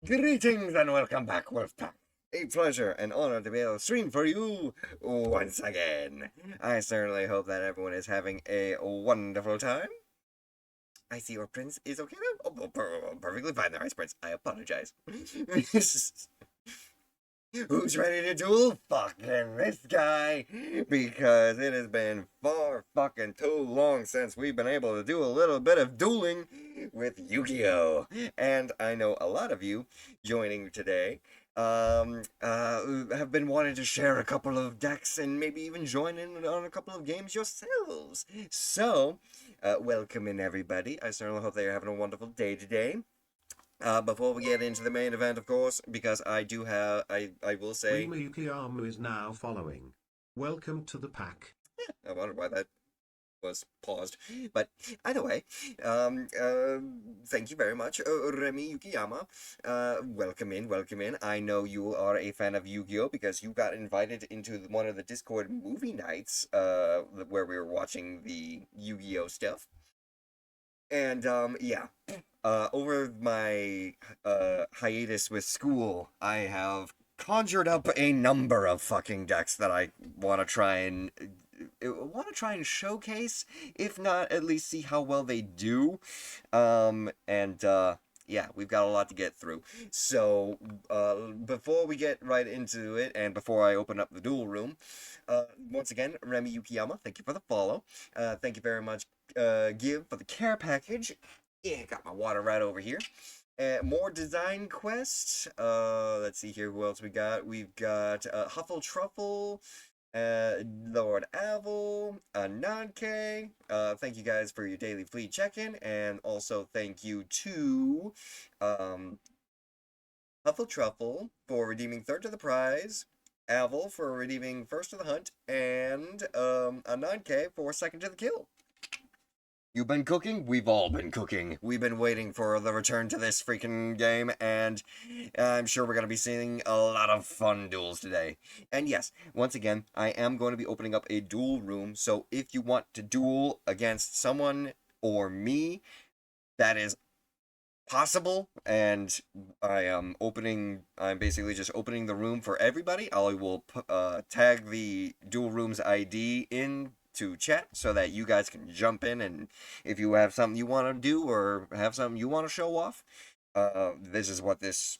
Greetings and welcome back, Wolfpack. A pleasure and honor to be able to stream for you once again. I certainly hope that everyone is having a wonderful time. I see your prince is okay now. Perfectly fine there, Ice Prince. I apologize. Who's ready to duel? Fucking this guy! Because it has been far fucking too long since we've been able to do a little bit of dueling with Yu-Gi-Oh! And I know a lot of you joining today have been wanting to share a couple of decks and maybe even join in on a couple of games yourselves. So, welcome in everybody. I certainly hope that you're having a wonderful day today. Before we get into the main event, of course, because I do have, I will say... Rima Yukiyamu is now following. Welcome to the pack. I wonder why that was paused. But either way, thank you very much, Remy Yukiyama. Welcome in, welcome in. I know you are a fan of Yu-Gi-Oh! Because you got invited into one of the Discord movie nights, where we were watching the Yu-Gi-Oh! Stuff. And, yeah. Over my hiatus with school, I have conjured up a number of fucking decks that I want to try and showcase, if not at least see how well they do. Yeah, we've got a lot to get through. So, before we get right into it, and before I open up the duel room, once again, Remy Yukiyama, thank you for the follow. Thank you very much, Give, for the care package. Yeah, got my water right over here. More design quests. Let's see here. Who else we got? We've got Huffle Truffle, Lord Avel, Nanke. Thank you guys for your daily fleet check-in, and also thank you to Huffle Truffle for redeeming third to the prize, Avel for redeeming first to the hunt, and Nanke for second to the kill. You've been cooking? We've all been cooking. We've been waiting for the return to this freaking game, and I'm sure we're going to be seeing a lot of fun duels today. And yes, once again, I am going to be opening up a duel room, so if you want to duel against someone or me, that is possible, and I'm basically just opening the room for everybody. I will tag the duel room's ID in to chat so that you guys can jump in, and if you have something you want to do or have something you want to show off, this is what this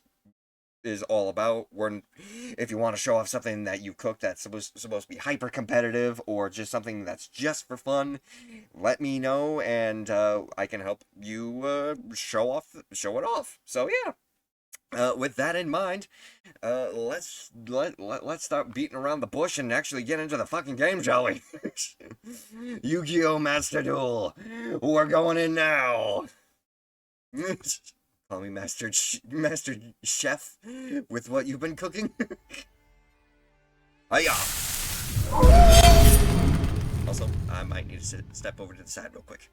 is all about. If you want to show off something that you've cooked that's supposed to be hyper competitive, or just something that's just for fun, let me know, and I can help you show it off. So yeah. With that in mind, let's start beating around the bush and actually get into the fucking game, shall we? Yu-Gi-Oh! Master Duel! We're going in now! Call me Master Chef with what you've been cooking. Hiya! Also, I might need to step over to the side real quick.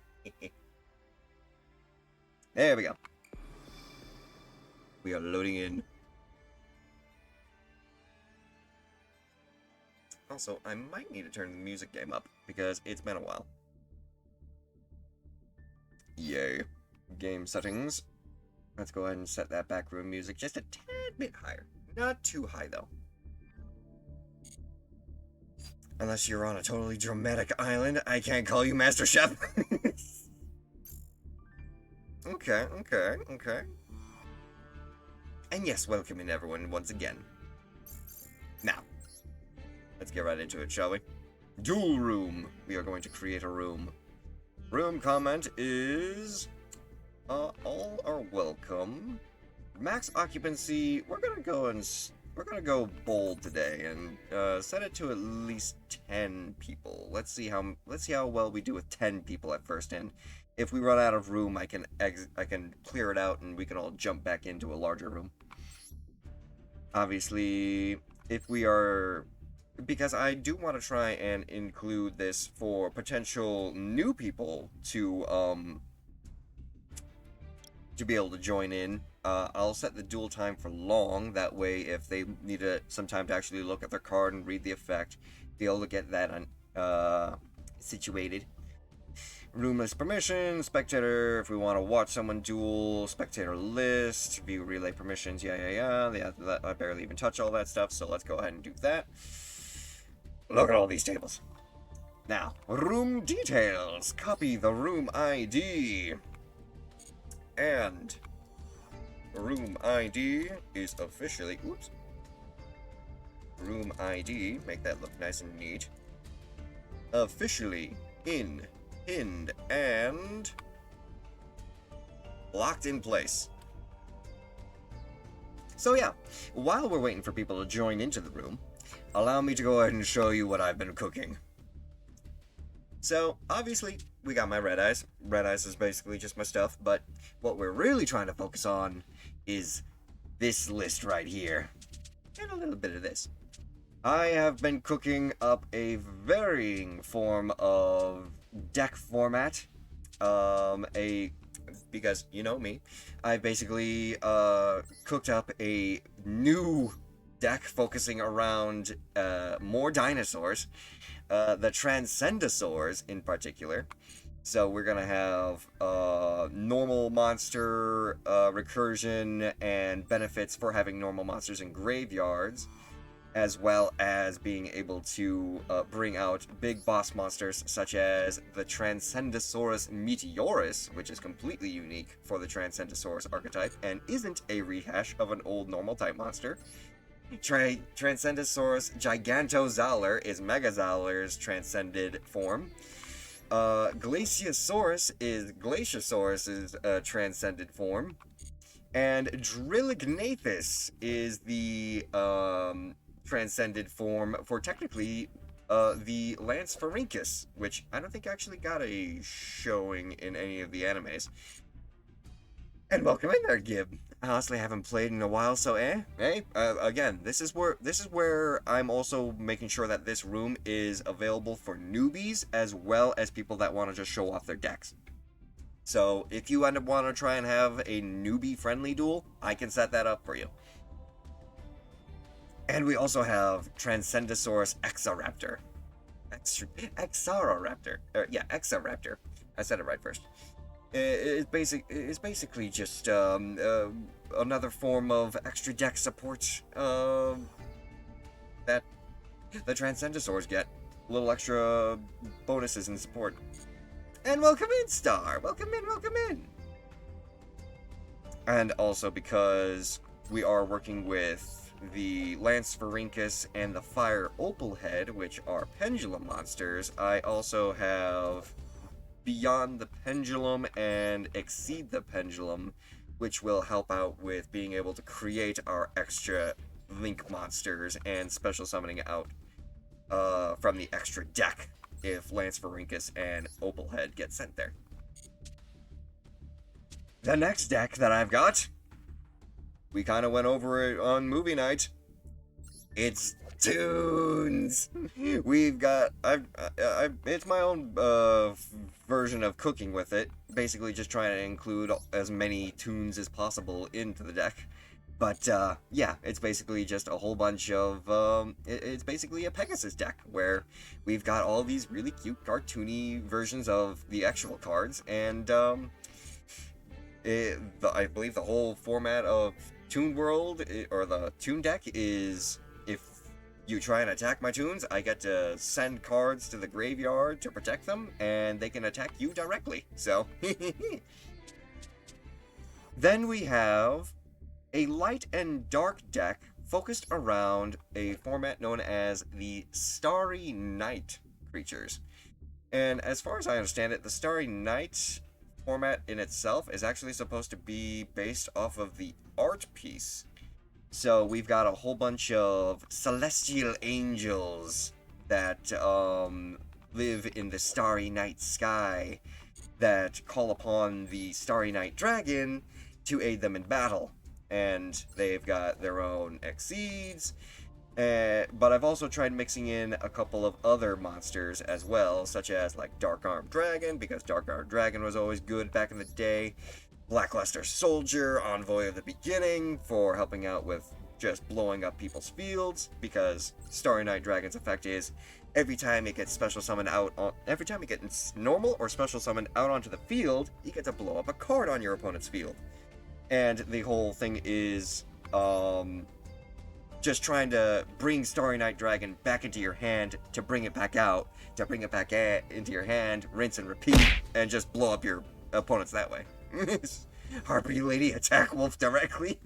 There we go. We are loading in. Also, I might need to turn the music game up, because it's been a while. Yay. Game settings. Let's go ahead and set that backroom music just a tad bit higher. Not too high, though. Unless you're on a totally dramatic island, I can't call you Master Chef. Okay. And yes, welcome in everyone once again. Now, let's get right into it, shall we? Duel room. We are going to create a room. Room comment is... all are welcome. Max occupancy, we're gonna go bold today and set it to at least 10 people. Let's see how well we do with 10 people at first, and if we run out of room, I can clear it out and we can all jump back into a larger room. Obviously, because I do want to try and include this for potential new people to be able to join in. I'll set the duel time for long. That way, if they need some time to actually look at their card and read the effect, be able to get that situated. room list permissions, spectator, if we want to watch someone duel, spectator list, view relay permissions, yeah, I barely even touch all that stuff, so let's go ahead and do that. Look at all these tables. Now, room details, copy the room ID, and room ID is officially, room ID, make that look nice and neat, officially pinned, and locked in place. So yeah, while we're waiting for people to join into the room, allow me to go ahead and show you what I've been cooking. So, obviously, we got my red eyes. Red eyes is basically just my stuff, but what we're really trying to focus on is this list right here, and a little bit of this. I have been cooking up a varying form of deck format, because you know me, I basically cooked up a new deck focusing around more dinosaurs, the Transcendosaurs in particular. So we're gonna have normal monster recursion and benefits for having normal monsters in graveyards, as well as being able to bring out big boss monsters such as the Transcendosaurus Meteorus, which is completely unique for the Transcendosaurus archetype and isn't a rehash of an old normal type monster. Transcendosaurus Gigantozauler is Megazauler's transcended form. Glaciosaurus is Glaciosaurus's transcended form. And Drillignathus is the transcended form for technically the Lancepharynchus, which I don't think actually got a showing in any of the animes. And welcome in there, Gib. I honestly haven't played in a while, so again, this is where I'm also making sure that this room is available for newbies as well as people that want to just show off their decks. So if you end up want to try and have a newbie-friendly duel, I can set that up for you. And we also have Transcendosaurus Exoraptor. Exoraptor. Exoraptor. I said it right first. It's basically just another form of extra deck support that the Transcendosaurs get. A little extra bonuses and support. And welcome in, Star! Welcome in! And also because we are working with the Lancepharynchus and the Fire Opalhead, which are pendulum monsters, I also have Beyond the Pendulum and Exceed the Pendulum, which will help out with being able to create our extra link monsters and special summoning out from the extra deck if Lancepharynchus and Opalhead get sent there. The next deck that I've got, we kind of went over it on movie night. It's Toons. We've got it's my own version of cooking with it. Basically, just trying to include as many Toons as possible into the deck. But yeah, it's basically just a whole bunch of it's basically a Pegasus deck where we've got all these really cute cartoony versions of the actual cards, and I believe the whole format of Toon World or the Toon deck is, if you try and attack my Toons, I get to send cards to the graveyard to protect them, and they can attack you directly. So, then we have a light and dark deck focused around a format known as the Starry Night creatures. And as far as I understand it, the Starry Night format in itself is actually supposed to be based off of the art piece. So we've got a whole bunch of celestial angels that live in the starry night sky that call upon the Starry Night Dragon to aid them in battle. And they've got their own Exceeds, but I've also tried mixing in a couple of other monsters as well, such as like Dark Armed Dragon, because Dark Armed Dragon was always good back in the day. Blackluster Soldier, Envoy of the Beginning, for helping out with just blowing up people's fields, because Starry Night Dragon's effect is every time it gets special summoned out on, every time it gets normal or special summoned out onto the field, you get to blow up a card on your opponent's field. And the whole thing is just trying to bring Starry Night Dragon back into your hand to bring it back out, to bring it back into your hand, rinse and repeat, and just blow up your opponents that way. Harpy Lady, attack Wolf directly.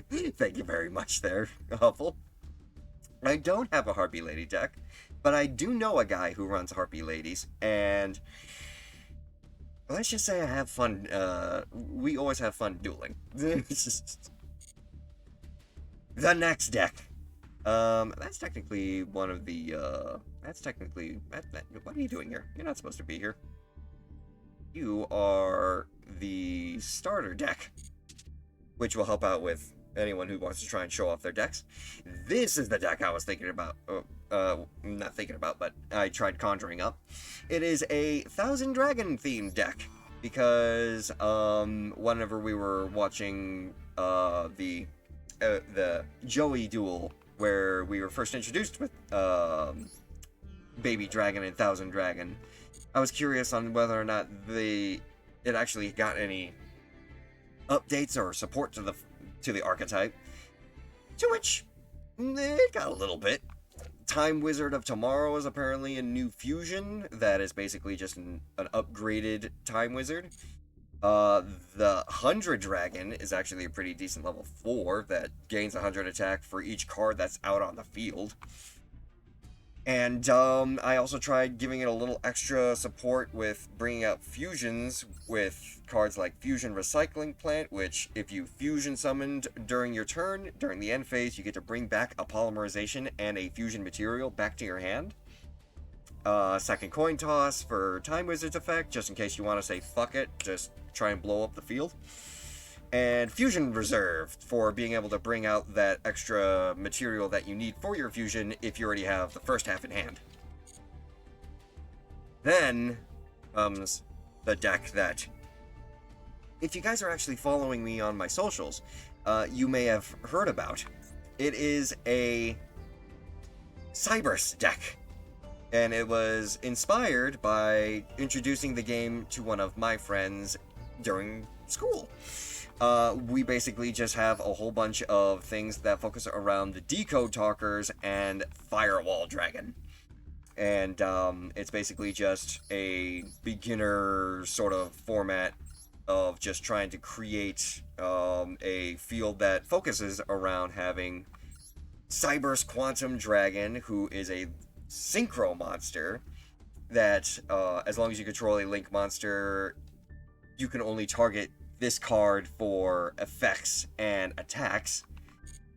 Thank you very much there, Huffle. I don't have a Harpy Lady deck, but I do know a guy who runs Harpy Ladies, and let's just say I have fun, we always have fun dueling. The next deck. That's technically one of the, what are you doing here? You're not supposed to be here. You are the starter deck, which will help out with anyone who wants to try and show off their decks. This is the deck I was thinking about, not thinking about, but I tried conjuring up. It is a 1000 Dragon themed deck, because, whenever we were watching, the Joey duel, where we were first introduced with, Baby Dragon and 1000 Dragon, I was curious on whether or not it actually got any updates or support to the archetype, to which it got a little bit. Time Wizard of Tomorrow is apparently a new fusion that is basically just an upgraded Time Wizard. The 100 Dragon is actually a pretty decent level 4 that gains 100 attack for each card that's out on the field. And I also tried giving it a little extra support with bringing out fusions with cards like Fusion Recycling Plant, which if you fusion summoned during your turn, during the end phase, you get to bring back a polymerization and a fusion material back to your hand. Second Coin Toss for Time Wizard's effect, just in case you want to say fuck it, just try and blow up the field. And Fusion Reserve for being able to bring out that extra material that you need for your fusion if you already have the first half in hand. Then comes the deck that, if you guys are actually following me on my socials, you may have heard about. It is a Cybers deck. And it was inspired by introducing the game to one of my friends during school. We basically just have a whole bunch of things that focus around the Decode Talkers and Firewall Dragon. And it's basically just a beginner sort of format of just trying to create a field that focuses around having Cybers Quantum Dragon, who is a synchro monster that, as long as you control a Link monster, you can only target this card for effects and attacks,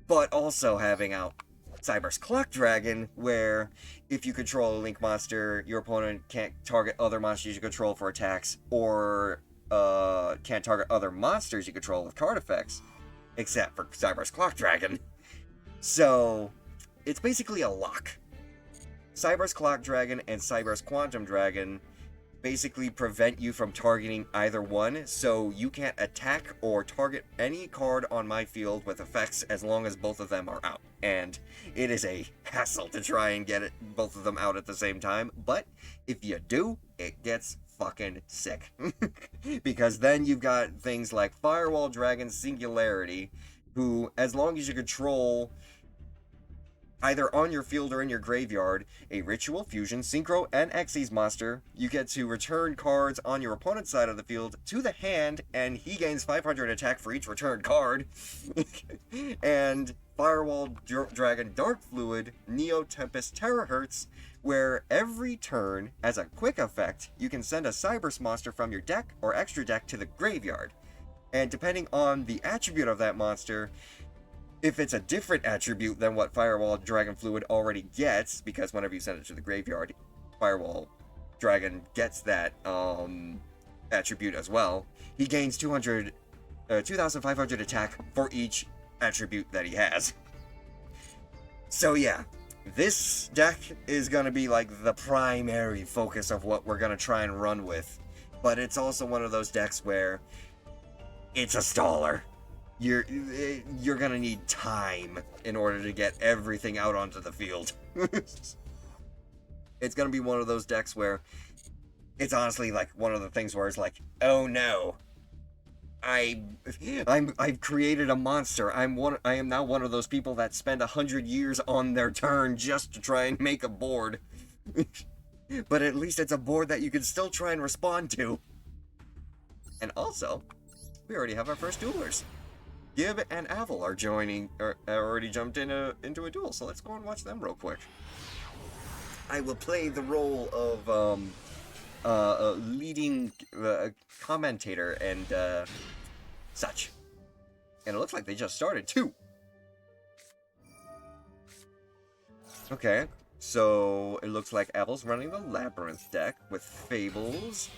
but also having out Cybers Clock Dragon, where if you control a Link monster, your opponent can't target other monsters you control for attacks, or can't target other monsters you control with card effects, except for Cybers Clock Dragon. So, it's basically a lock. Cybers Clock Dragon and Cybers Quantum Dragon basically prevent you from targeting either one, so you can't attack or target any card on my field with effects as long as both of them are out. And it is a hassle to try and get both of them out at the same time, but if you do, it gets fucking sick. Because then you've got things like Firewall Dragon Singularity, who, as long as you control either on your field or in your graveyard, a Ritual, Fusion, Synchro, and Xyz monster, you get to return cards on your opponent's side of the field to the hand, and he gains 500 attack for each returned card. And Firewall Dragon Dark Fluid, Neo Tempest Terahertz, where every turn, as a quick effect, you can send a Cybers monster from your deck or extra deck to the graveyard. And depending on the attribute of that monster, if it's a different attribute than what Firewall Dragon Fluid already gets, because whenever you send it to the graveyard, Firewall Dragon gets that attribute as well, he gains 2,500 attack for each attribute that he has. So yeah, this deck is going to be like the primary focus of what we're going to try and run with, but it's also one of those decks where it's a staller. you're gonna need time in order to get everything out onto the field. It's gonna be one of those decks where it's honestly like one of the things where it's like, oh no, I've created a monster. I am now one of those people that spend 100 years on their turn just to try and make a board. But at least it's a board that you can still try and respond to. And also, we already have our first duelers. Gib and Avel are joining, or already jumped into a duel, so let's go and watch them real quick. I will play the role of leading commentator and such. And it looks like they just started too. Okay, so it looks like Avel's running the Labyrinth deck with Fables.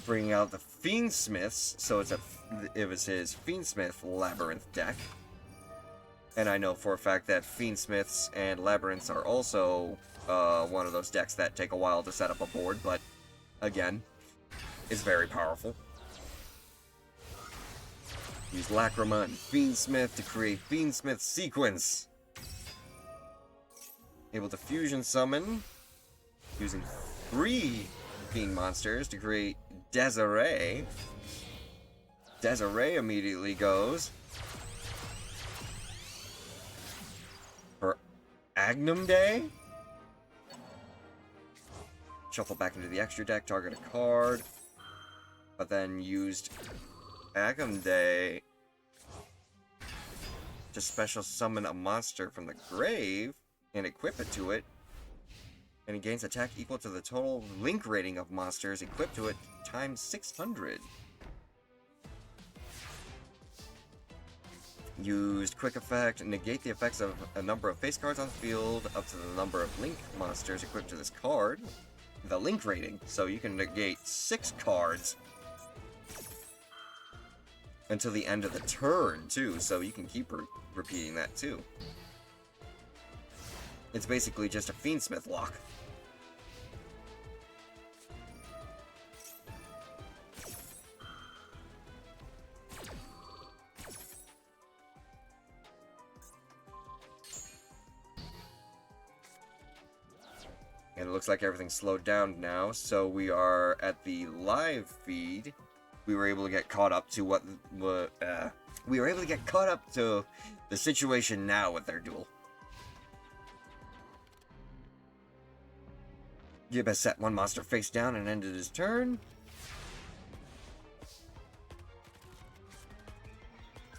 Bringing out the Fiendsmiths, so it was his Fiendsmith Labyrinth deck. And I know for a fact that Fiendsmiths and Labyrinths are also one of those decks that take a while to set up a board, but again, is very powerful. Use Lacrima and Fiendsmith to create Fiendsmith Sequence. Able to fusion summon using 3 Fiend monsters to create Desiree. Desiree immediately goes for Agnum Day. Shuffle back into the extra deck, target a card, but then used Agnum Day to special summon a monster from the grave and equip it to it. And it gains attack equal to the total link rating of monsters equipped to it times 600. Used quick effect, negate the effects of a number of face cards on the field up to the number of link monsters equipped to this card. The link rating, so you can negate 6 cards until the end of the turn too, so you can keep repeating that too. It's basically just a Fiendsmith lock. And it looks like everything's slowed down now, so we are at the live feed. We were able to get caught up to we were able to get caught up to the situation now with their duel. Gib has set one monster face down and ended his turn.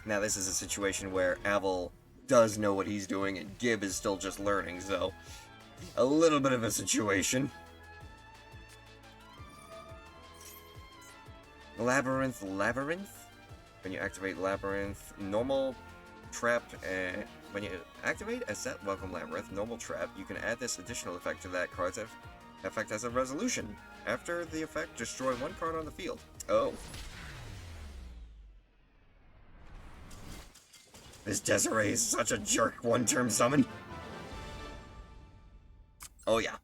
Now this is a situation where Avel does know what he's doing and Gib is still just learning, so a little bit of a situation. Labyrinth. When you activate Labyrinth, normal trap, and when you activate a set Welcome Labyrinth, normal trap, you can add this additional effect to that card's effect as a resolution. After the effect, destroy 1 card on the field. Oh. This Desiree is such a jerk one-turn summon. Oh yeah.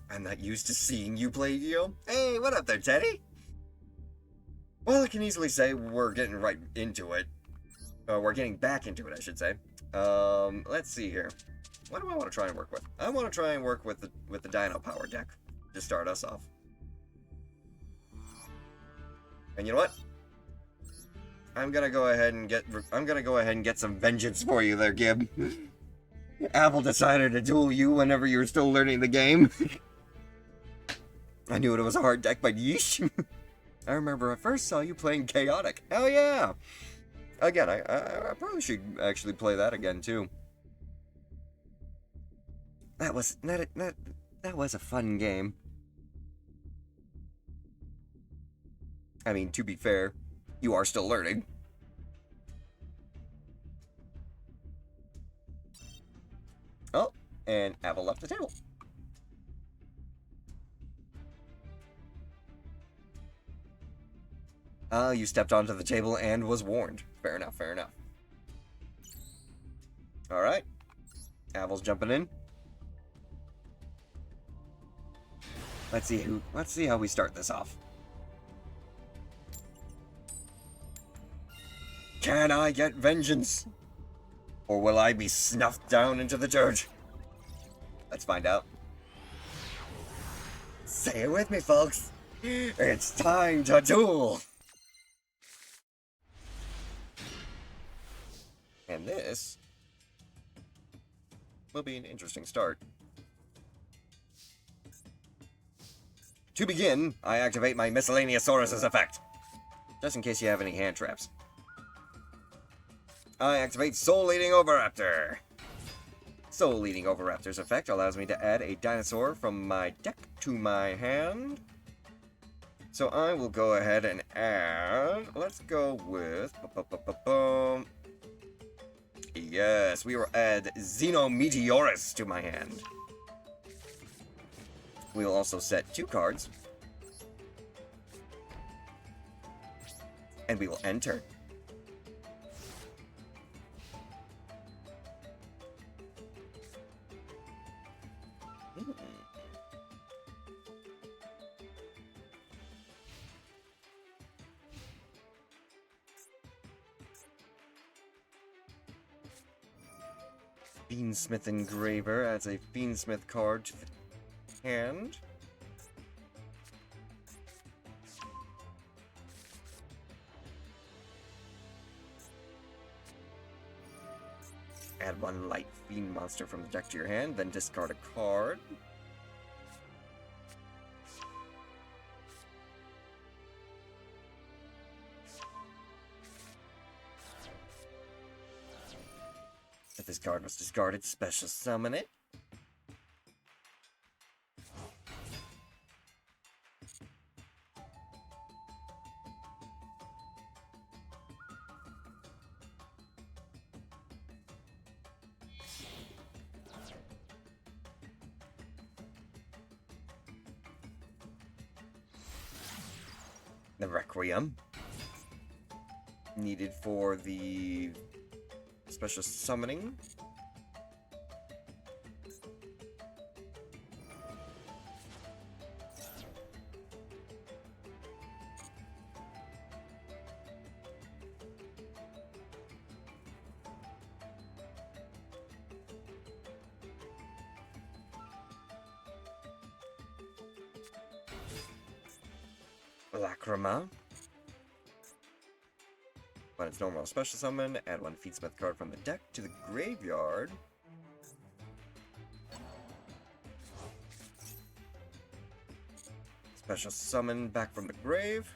I'm not used to seeing you play Yu-Gi-Oh! Hey, what up there, Teddy? Well, I can easily say we're getting right into it. We're getting back into it, I should say. Let's see here. What do I want to try and work with? I want to try and work with the Dino Power deck to start us off. And you know what? I'm gonna go ahead and get some vengeance for you there, Gib. Apple decided to duel you whenever you were still learning the game. I knew it was a hard deck, but yeesh. I remember I first saw you playing Chaotic. Hell yeah! Again, I probably should actually play that again too. That was a fun game. I mean, to be fair, you are still learning. Oh, and Apple left the table. You stepped onto the table and was warned. Fair enough, fair enough. Alright. Avel's jumping in. Let's see how we start this off. Can I get vengeance? Or will I be snuffed down into the dirt? Let's find out. Say it with me, folks. It's time to duel. And this will be an interesting start. To begin, I activate my Miscellaneousaurus's effect, just in case you have any hand traps. I activate Soul Eating Oviraptor. Soul Eating Oviraptor's effect allows me to add a dinosaur from my deck to my hand. So I will go ahead and add, let's go with, yes, we will add Xenometeorus to my hand. We will also set 2 cards. And we will enter. Fiendsmith Engraver adds a Fiendsmith card to the hand. Add 1 light fiend monster from the deck to your hand, then discard a card. If this card was discarded, special summon it. The Requiem. Needed for the special summoning. Lacrima. When it's normal special summon, add 1 Fiendsmith card from the deck to the graveyard. Special summon back from the grave.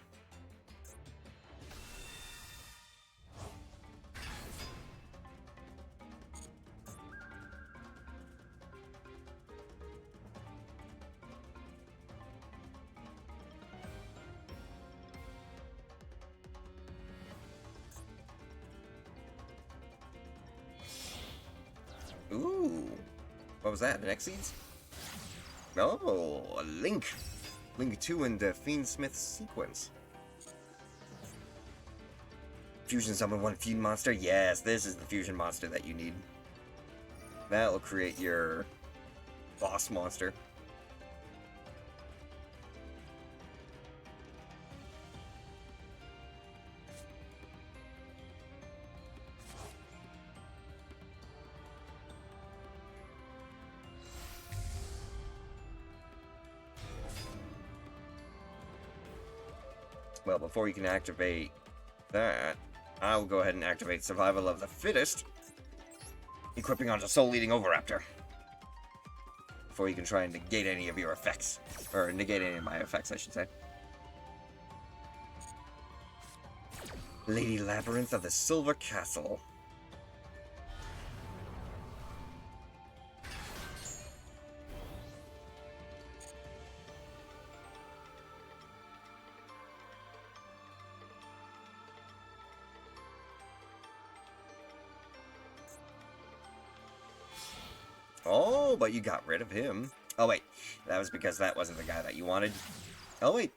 Ooh, what was that? An Xyz? Oh, a Link. Link 2 in the Fiendsmith sequence. Fusion summon 1 Fiend monster. Yes, this is the fusion monster that you need. That will create your boss monster. Well, before you can activate that, I will go ahead and activate Survival of the Fittest, equipping onto Soul Eating Oviraptor. Before you can try and negate any of your effects. Or negate any of my effects, I should say. Lady Labyrinth of the Silver Castle. Oh, but you got rid of him. Oh, wait. That was because that wasn't the guy that you wanted. Oh, wait.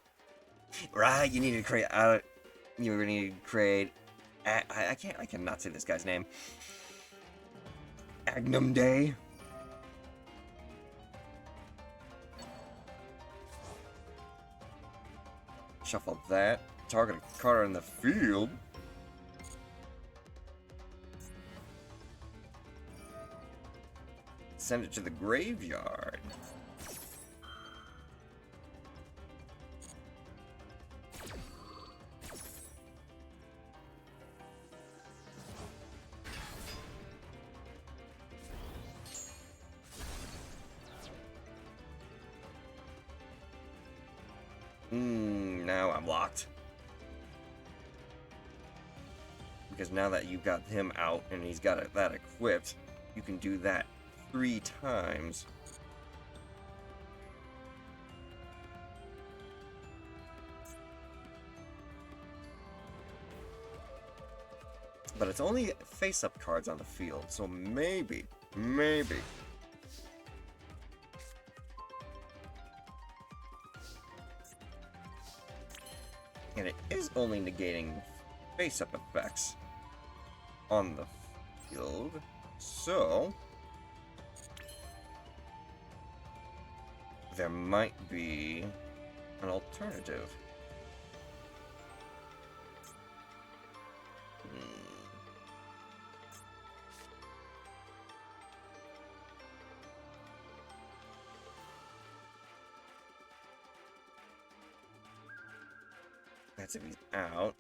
Right, you needed to create... you needed to create... I cannot say this guy's name. Agnum Day. Shuffle that. Target a card in the field. Send it to the graveyard. Now I'm locked. Because now that you've got him out and he's got that equipped, you can do that 3 times. But it's only face-up cards on the field, so maybe. And it is only negating face-up effects on the field, so there might be an alternative. That's if he's out.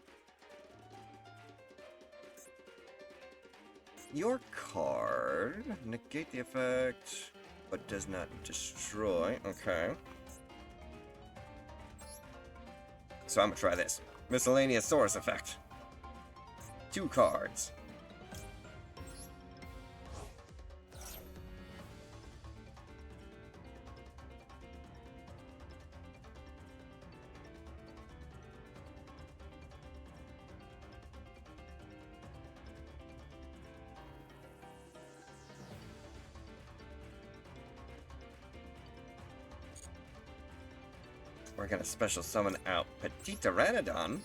Your card, negate the effect, but does not destroy. Okay. So I'm gonna try this. Miscellaneous Source effect. 2 cards. We're gonna special summon out Petit Pteranodon.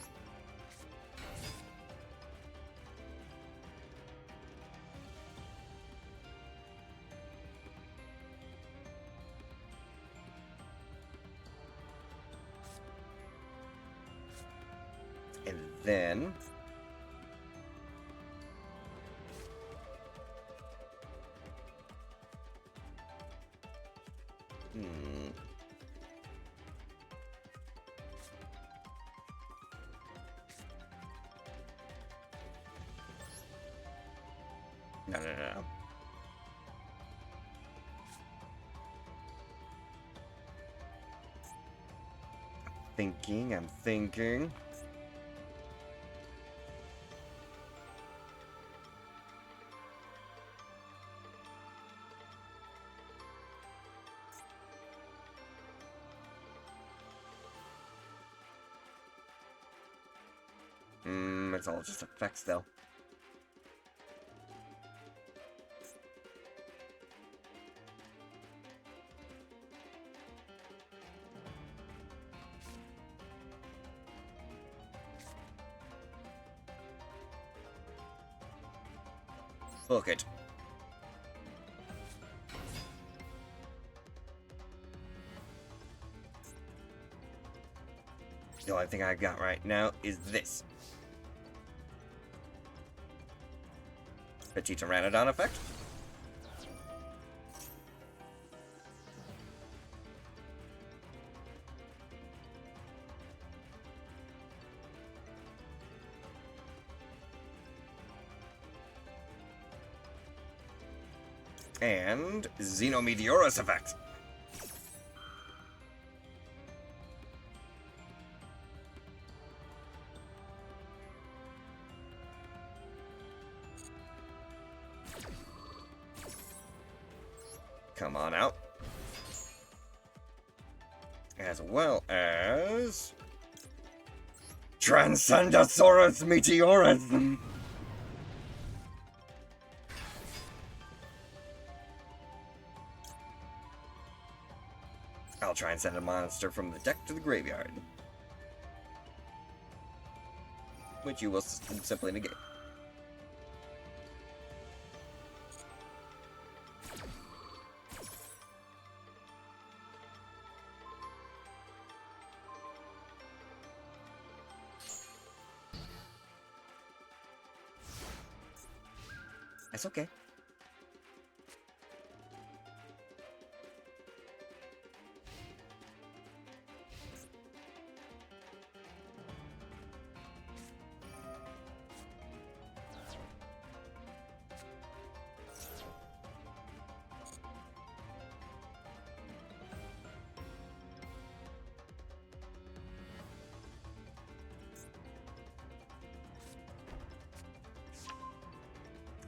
And then No. I'm thinking. It's all just effects though. Book it. The only thing I got right now is this. Petit Pteranodon effect. And Xenometeorus effect. Come on out. As well as Transcendosaurus Meteorus. I'll try and send a monster from the deck to the graveyard, which you will simply negate. That's okay.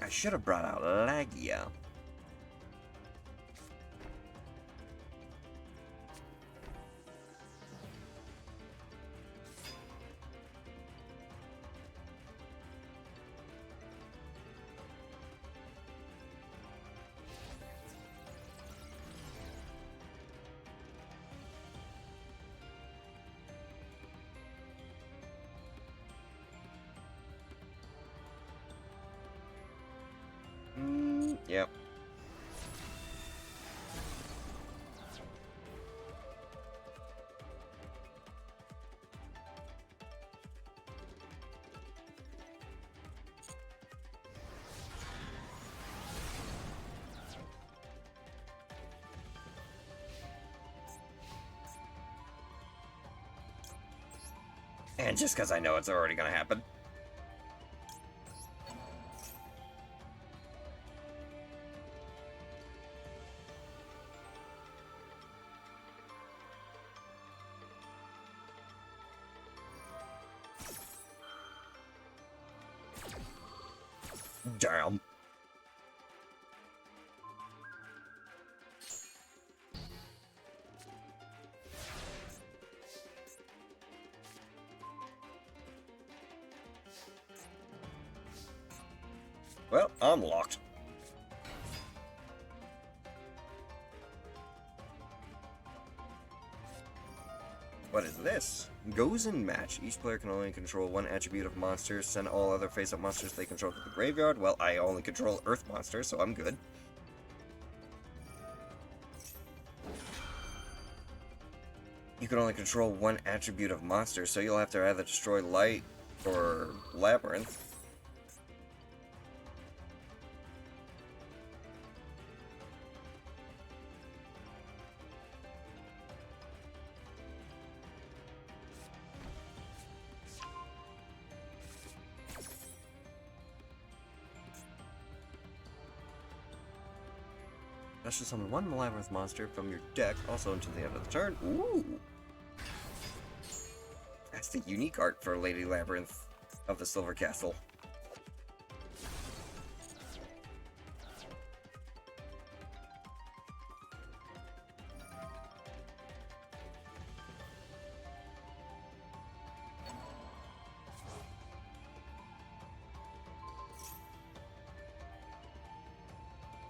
I should have brought out Lagia. Yep. And just because I know it's already gonna happen. Damn. Well, I'm locked. What is this? Goes in match. Each player can only control one attribute of monsters. Send all other face-up monsters they control to the graveyard. Well, I only control Earth monsters, so I'm good. You can only control one attribute of monsters, so you'll have to either destroy Light or Labyrinth. That's just summon one Labyrinth monster from your deck, also until the end of the turn. Ooh! That's the unique art for Lady Labyrinth of the Silver Castle.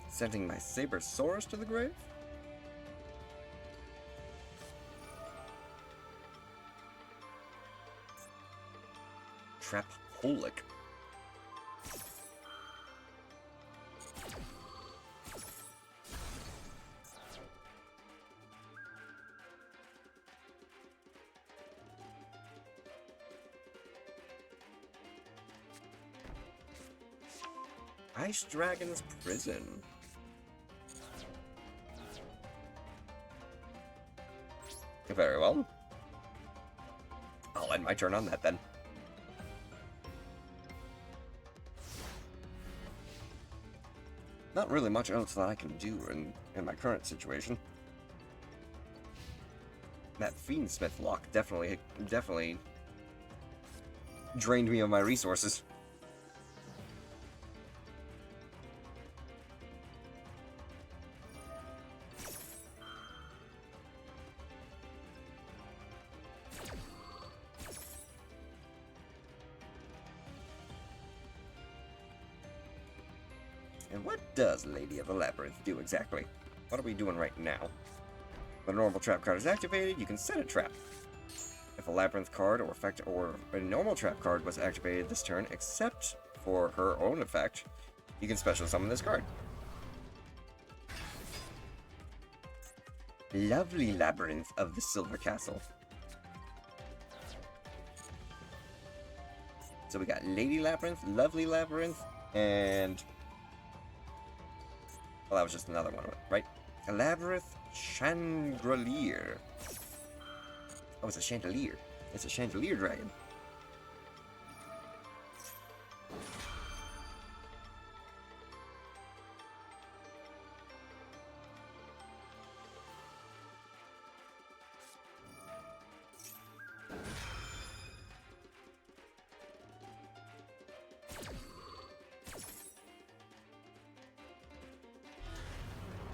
Sending my Sabersaurus to the grave? Trapaholic. Ice Dragon's Prison. Very well. I'll end my turn on that then. Not really much else that I can do in my current situation. That Fiendsmith lock definitely drained me of my resources. And what does Lady of the Labyrinth do exactly? What are we doing right now? When a normal trap card is activated, you can set a trap. If a Labyrinth card or effect or a normal trap card was activated this turn, except for her own effect, you can special summon this card. Lovely Labyrinth of the Silver Castle. So we got Lady Labyrinth, Lovely Labyrinth, and Well, that was just another one, right? Elaborate Chandelier. Oh, it's a chandelier. It's a chandelier dragon.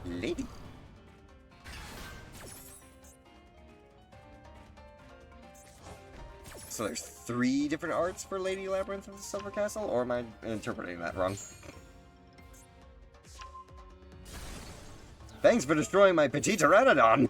Lady. So there's 3 different arts for Lady Labyrinth of the Silver Castle, or am I interpreting that wrong? Thanks for destroying my Petit Pteranodon!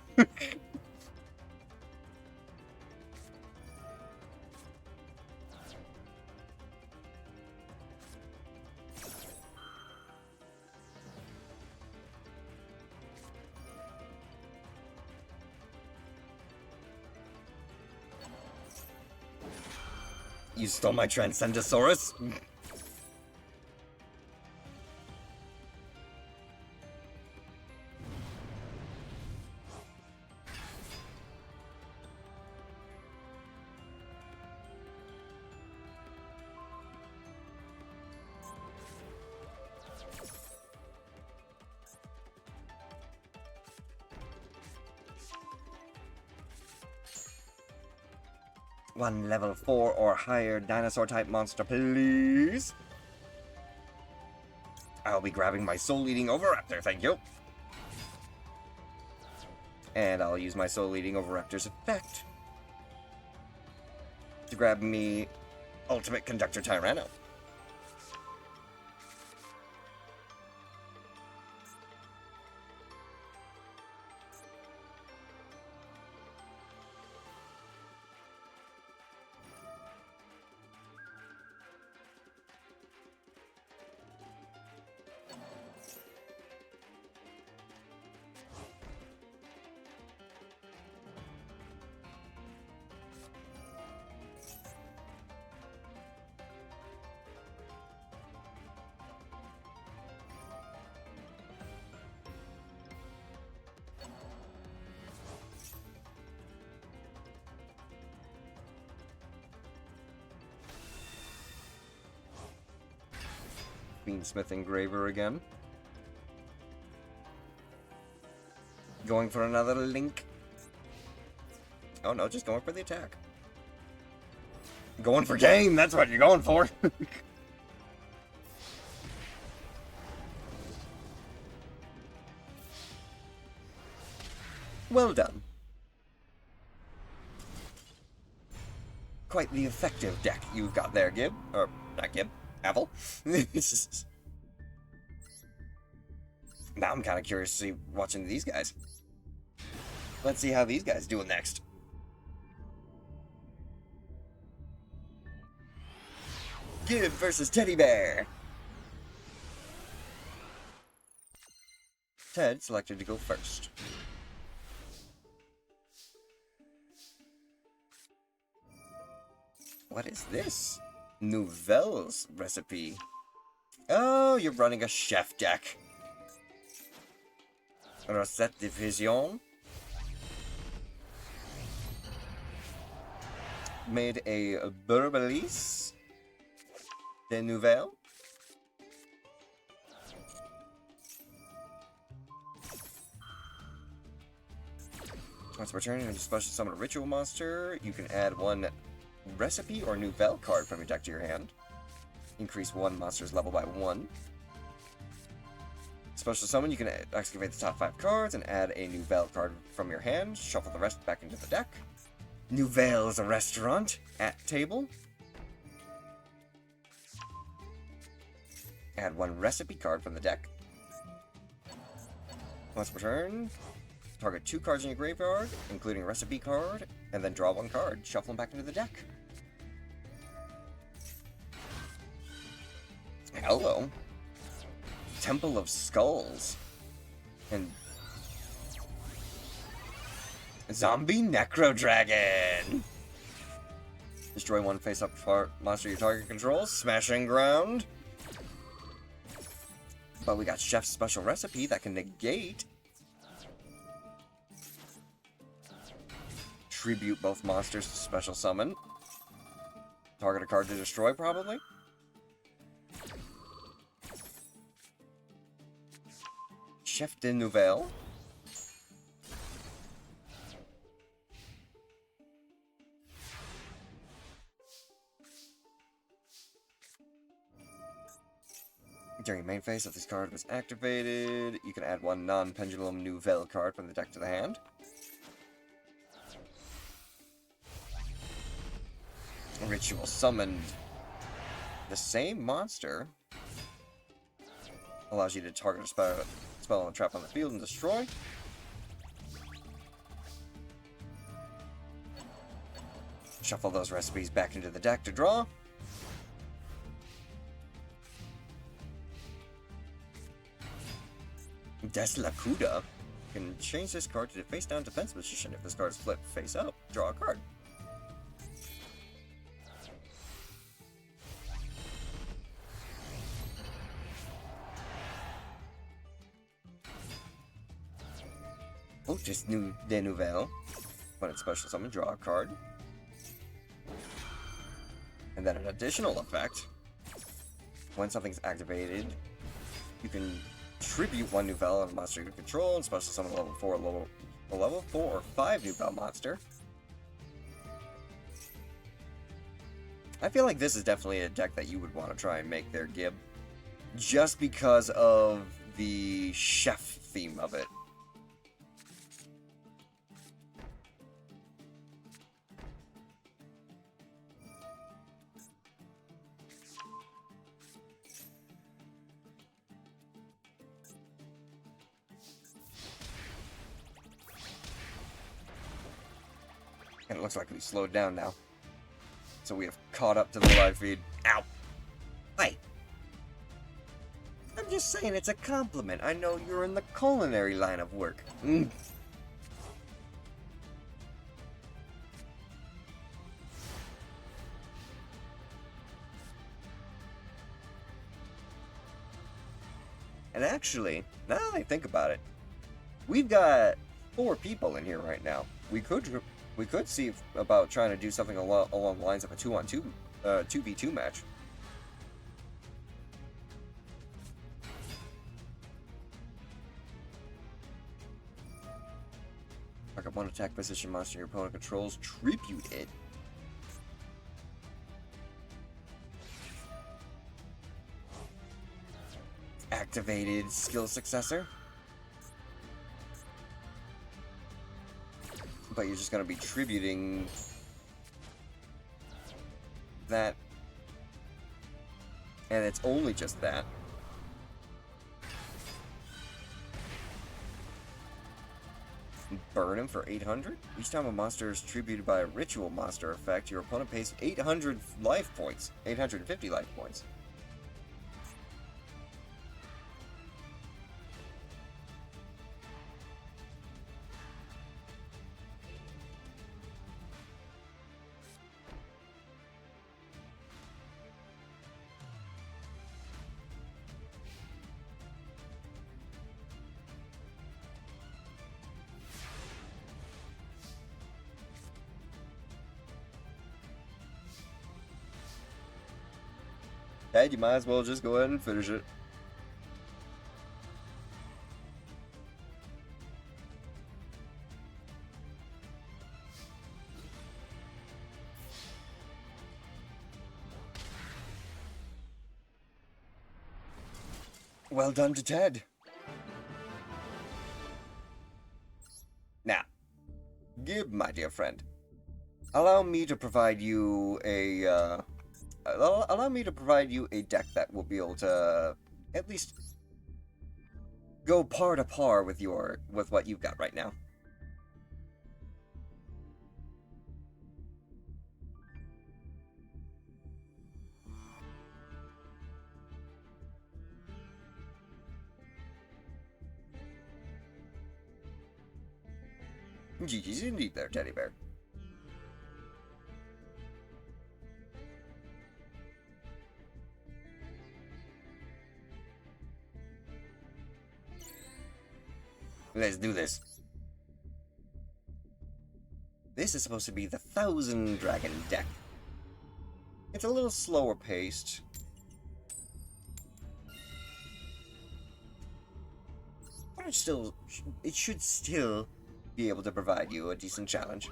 You stole my Transcendosaurus? One level 4 or higher dinosaur-type monster, please. I'll be grabbing my soul-eating Oviraptor, thank you. And I'll use my soul-eating Oviraptor's effect to grab me Ultimate Conductor Tyranno. Beansmith Engraver again. Going for another link. Oh no, just going for the attack. Going for game, that's what you're going for. Well done. Quite the effective deck you've got there, Gib. Or, not Gib. Apple. Now I'm kind of curious to see watching these guys. Let's see how these guys doing next. Gib versus Teddy Bear. Ted selected to go first. What is this? Nouvelle's recipe. Oh, you're running a chef deck. Recette de Vision. Made a Burbelis de Nouvelle. Once returning to special summon a ritual monster, you can add 1 recipe or Nouvelle card from your deck to your hand. Increase 1 monster's level by 1. Special summon, you can excavate the top 5 cards and add a Nouvelle card from your hand. Shuffle the rest back into the deck. Nouvelle is a restaurant at table. Add 1 recipe card from the deck. Once per turn, target 2 cards in your graveyard, including a recipe card, and then draw 1 card. Shuffle them back into the deck. Hello. Temple of Skulls. And Zombie Necro Dragon. Destroy 1 face-up monster your target controls. Smashing Ground. But we got Chef's Special Recipe that can negate. Tribute both monsters to Special Summon. Target a card to destroy, probably. Chef de Nouvelle. During main phase, if this card was activated, you can add one non-Pendulum Nouvelle card from the deck to the hand. Ritual summoned the same monster. Allows you to target a spell and trap on the field and destroy. Shuffle those recipes back into the deck to draw. Deslacuda can change this card to the face down defense position. If this card is flipped face up, draw a card. Otis de Nouvelle. When it's special summon, draw a card. And then an additional effect. When something's activated, you can tribute one Nouvelle on a monster you control and special summon a level 4 or 5 Nouvelle monster. I feel like this is definitely a deck that you would want to try and make there, Gib. Just because of the chef theme of it. And it looks like we slowed down now. So we have caught up to the live feed. Ow! Hey! I'm just saying it's a compliment. I know you're in the culinary line of work. And actually, now that I think about it, we've got 4 people in here right now. We could see about trying to do something along the lines of a 2-on-2, 2v2 match. Target one attack position monster your opponent controls, tribute it. Activated skill successor. But you're just going to be tributing that. And it's only just that. Burn him for 800. Each time a monster is tributed by a ritual monster effect, your opponent pays 800 life points. 850 life points. Hey, you might as well just go ahead and finish it. Well done to Ted. Now, Gib, my dear friend, allow me to provide you a deck that will be able to at least go par to par with what you've got right now. GG's indeed there, Teddy Bear. Let's do this. This is supposed to be the 1000 Dragon deck. It's a little slower paced. But it should still be able to provide you a decent challenge.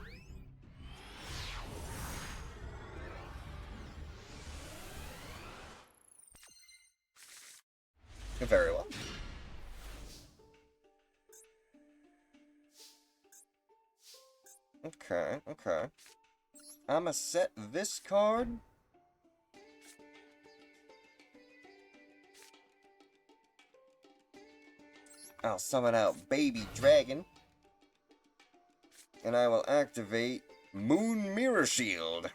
Very well. Okay, okay. I'ma set this card. I'll summon out Baby Dragon. And I will activate Moon Mirror Shield.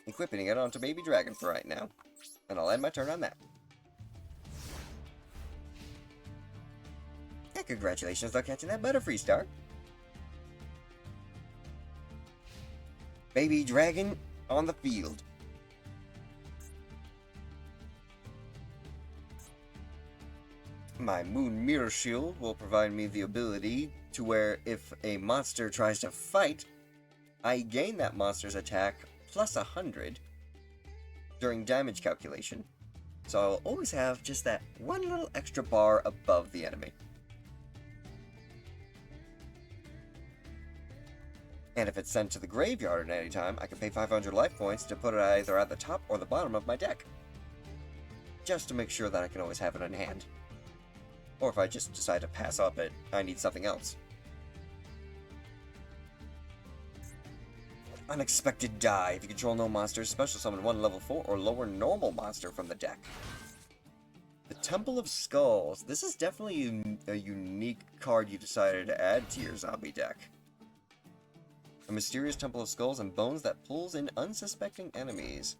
Equipping it onto Baby Dragon for right now. And I'll end my turn on that. And congratulations on catching that Butterfree star. Baby Dragon on the field. My Moon Mirror Shield will provide me the ability to where if a monster tries to fight, I gain that monster's attack plus 100 during damage calculation. So I'll always have just that one little extra bar above the enemy. And if it's sent to the graveyard at any time, I can pay 500 life points to put it either at the top or the bottom of my deck. Just to make sure that I can always have it in hand. Or if I just decide to pass up it, I need something else. Unexpected Die. If you control no monsters, special summon one level 4 or lower normal monster from the deck. The Temple of Skulls. This is definitely a unique card you decided to add to your zombie deck. A mysterious Temple of Skulls and Bones that pulls in unsuspecting enemies.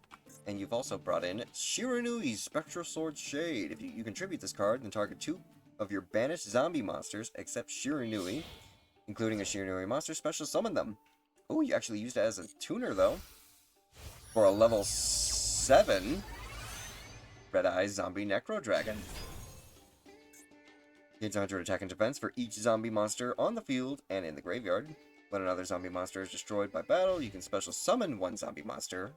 And you've also brought in Shiranui's Spectral Sword Shade. If you contribute this card, then target 2 of your banished zombie monsters, except Shiranui, including a Shiranui monster, special summon them. Oh, you actually used it as a tuner, though. For a level 7 Red Eyes Zombie Necro Dragon. Gains 100 attack and defense for each zombie monster on the field and in the graveyard. When another zombie monster is destroyed by battle, you can special summon one zombie monster.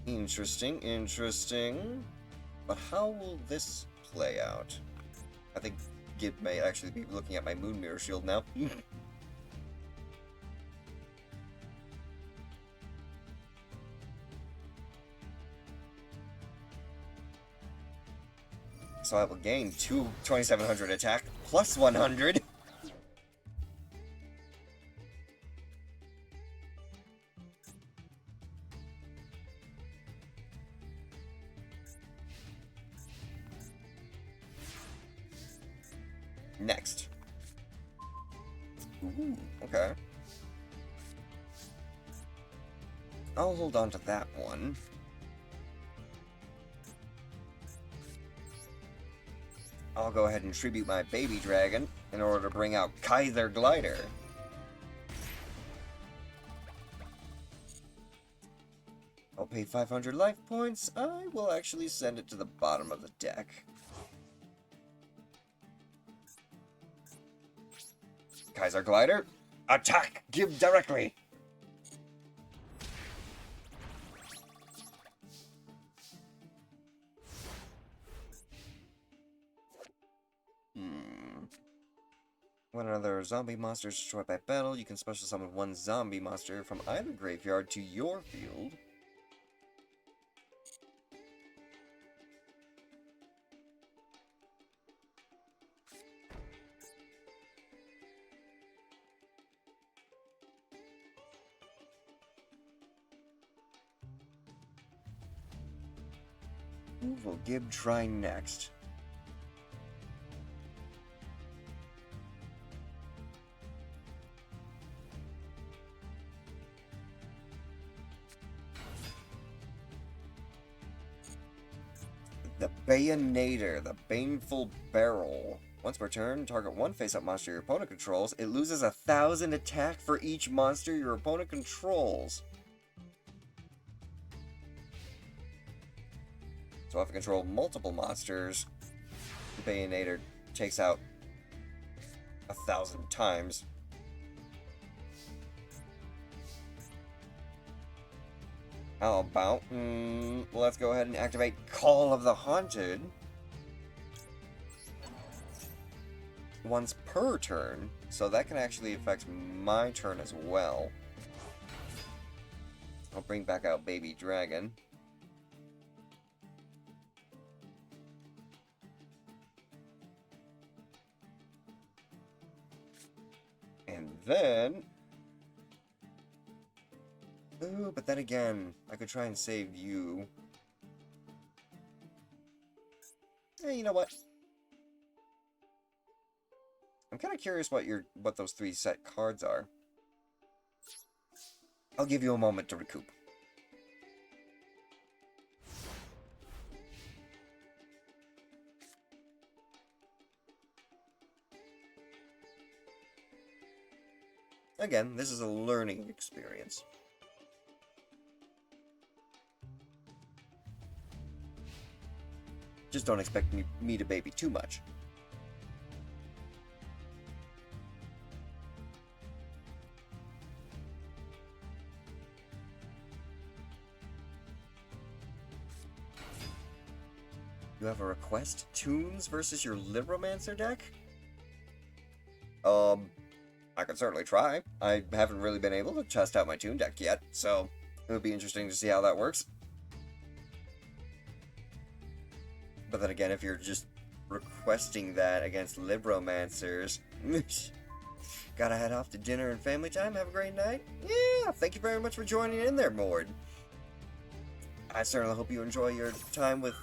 Interesting, interesting. But how will this play out? I think Gib may actually be looking at my Moon Mirror Shield now. So I will gain 2,700 attack plus 100. Next. Ooh, okay. I'll hold on to that one. I'll go ahead and tribute my Baby Dragon in order to bring out Kaiser Glider. I'll pay 500 life points. I will actually send it to the bottom of the deck. Kaiser Glider, attack! Give directly! When another zombie monster is destroyed by battle, you can special summon one zombie monster from either graveyard to your field. Who will Gib try next? The Bayonator, the Baneful Barrel. Once per turn, target one face-up monster your opponent controls. It loses 1,000 attack for each monster your opponent controls. So if I control multiple monsters, the Bayonator takes out 1,000 times. How about, let's go ahead and activate Call of the Haunted. Once per turn, so that can actually affect my turn as well. I'll bring back out Baby Dragon. And then... Ooh, but then again, I could try and save you. Hey, you know what? I'm kind of curious what those 3 set cards are. I'll give you a moment to recoup. Again, this is a learning experience. Just don't expect me to baby too much. You have a request? Toons versus your Libromancer deck? I could certainly try. I haven't really been able to test out my Toon deck yet, so it would be interesting to see how that works. But then again, if you're just requesting that against Libromancers, gotta head off to dinner and family time. Have a great night. Yeah, thank you very much for joining in there, Mord. I certainly hope you enjoy your time with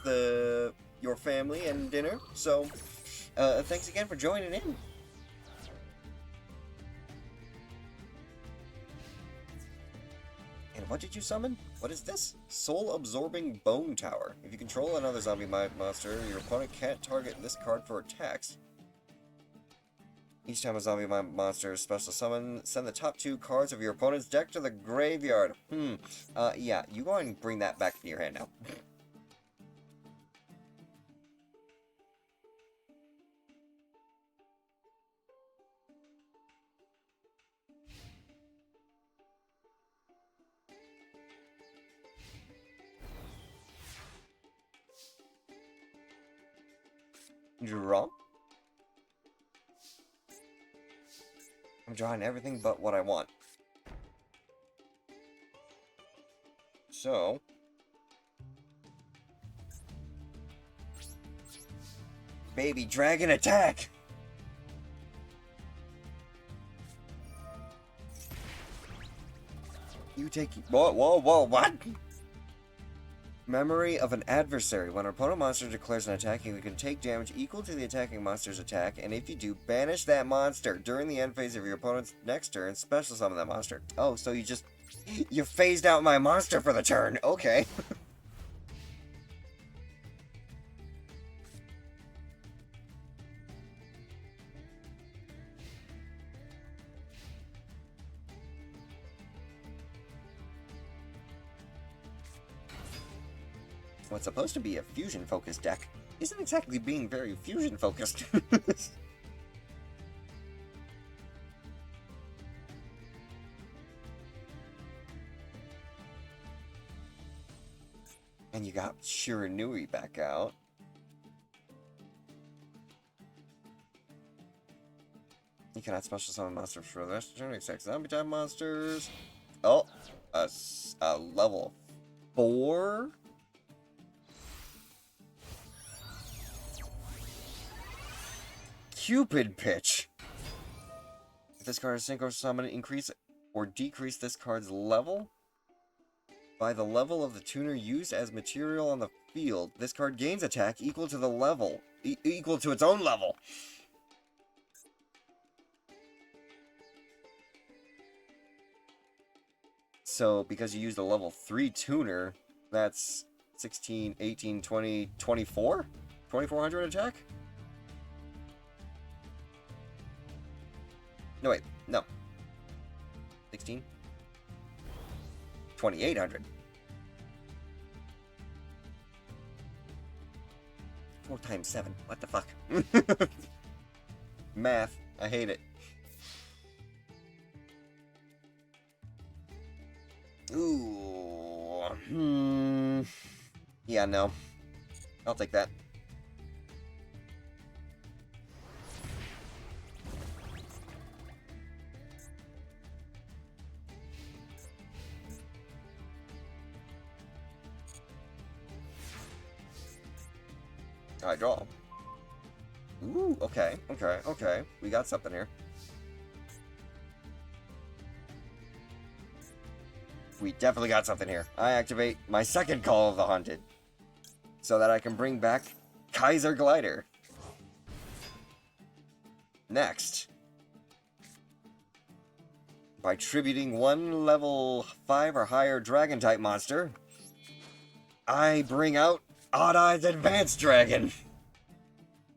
your family and dinner. So, thanks again for joining in. And what did you summon? What is this? Soul-absorbing Bone Tower. If you control another zombie monster, your opponent can't target this card for attacks. Each time a zombie monster is special summon, send the top 2 cards of your opponent's deck to the graveyard. Yeah, you go ahead and bring that back to your hand now. Draw. I'm drawing everything but what I want. So... Baby Dragon attack! You take... Whoa, what? Memory of an adversary. When an opponent monster declares an attack, you can take damage equal to the attacking monster's attack, and if you do, banish that monster. During the end phase of your opponent's next turn, special summon that monster. Oh, so you just... You phased out my monster for the turn. Okay. What's supposed to be a fusion-focused deck isn't exactly being very fusion-focused. And you got Shiranui back out. You cannot special summon monsters for the rest of the turn, except zombie-type monsters. Oh, a level 4? Cupid Pitch. If this card is synchro summon, increase or decrease this card's level by the level of the tuner used as material on the field. This card gains attack equal to the level, equal to its own level. So, because you used a level 3 tuner, that's 16, 18, 20, 24? 2400 attack? No, wait, no. 16? 2800. 4 times 7. What the fuck? Math. I hate it. Ooh. Yeah, no. I'll take that. I draw. Ooh, okay. We got something here. We definitely got something here. I activate my second Call of the Hunted, so that I can bring back Kaiser Glider. Next, by tributing one level 5 or higher Dragon-type monster, I bring out Odd Eyes Advanced Dragon.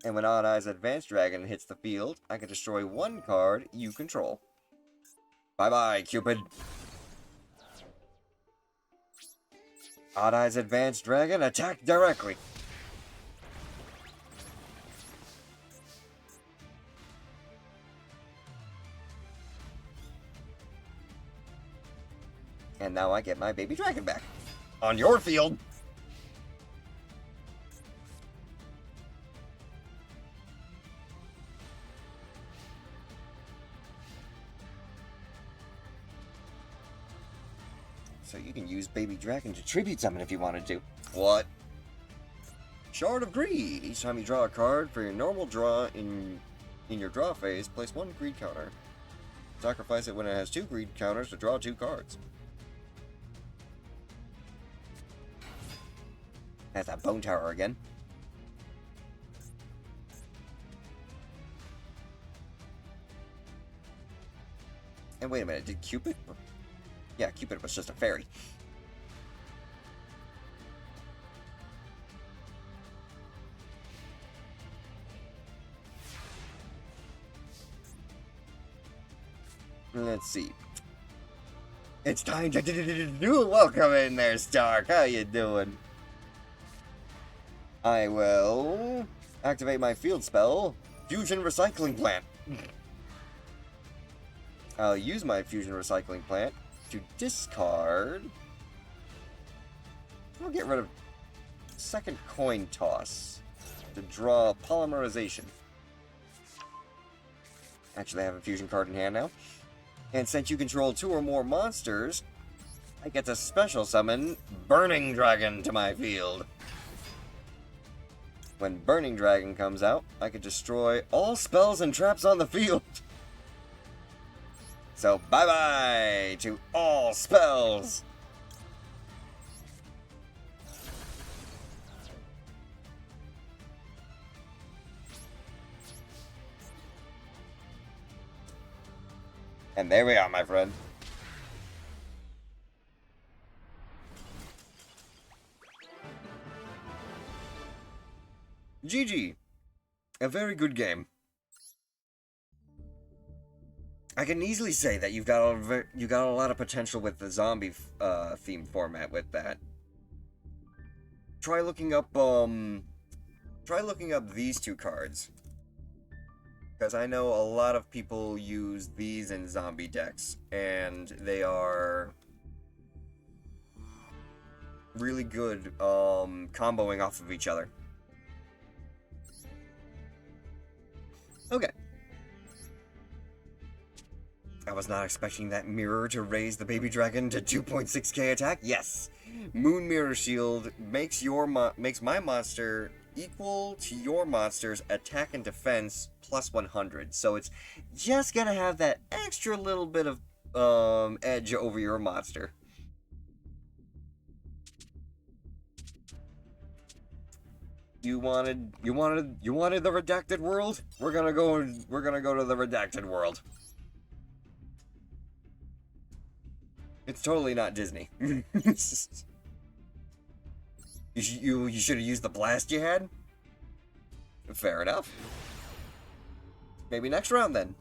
And when Odd Eyes Advanced Dragon hits the field, I can destroy one card you control. Bye-bye, Cupid. Odd Eyes Advanced Dragon, attack directly. And now I get my baby dragon back. On your field. So you can use Baby Dragon to tribute summon if you wanted to. What? Shard of Greed. Each time you draw a card for your normal draw in your draw phase, place 1 greed counter. Sacrifice it when it has 2 greed counters to draw 2 cards. Has that Bone Tower again. And wait a minute, did Cupid? Yeah, Cupid was just a fairy. Let's see. It's time to do. Welcome in there, Stark. How you doing? I will activate my field spell, Fusion Recycling Plant. I'll use my Fusion Recycling Plant to discard. I'll get rid of second coin toss to draw Polymerization. Actually, I have a fusion card in hand now. And since you control 2 or more monsters, I get to special summon Burning Dragon to my field. When Burning Dragon comes out, I can destroy all spells and traps on the field. So bye-bye to all spells. And there we are, my friend. GG. A very good game. I can easily say that you got a lot of potential with the zombie theme format with that. Try looking up these 2 cards. Because I know a lot of people use these in zombie decks, and they are really good comboing off of each other. Okay. I was not expecting that mirror to raise the baby dragon to 2.6k attack. Yes. Moon Mirror Shield makes my monster equal to your monster's attack and defense plus 100. So it's just gonna have that extra little bit of edge over your monster. You wanted the redacted world? We're gonna go to the redacted world. It's totally not Disney. You should have used the blast you had? Fair enough. Maybe next round then.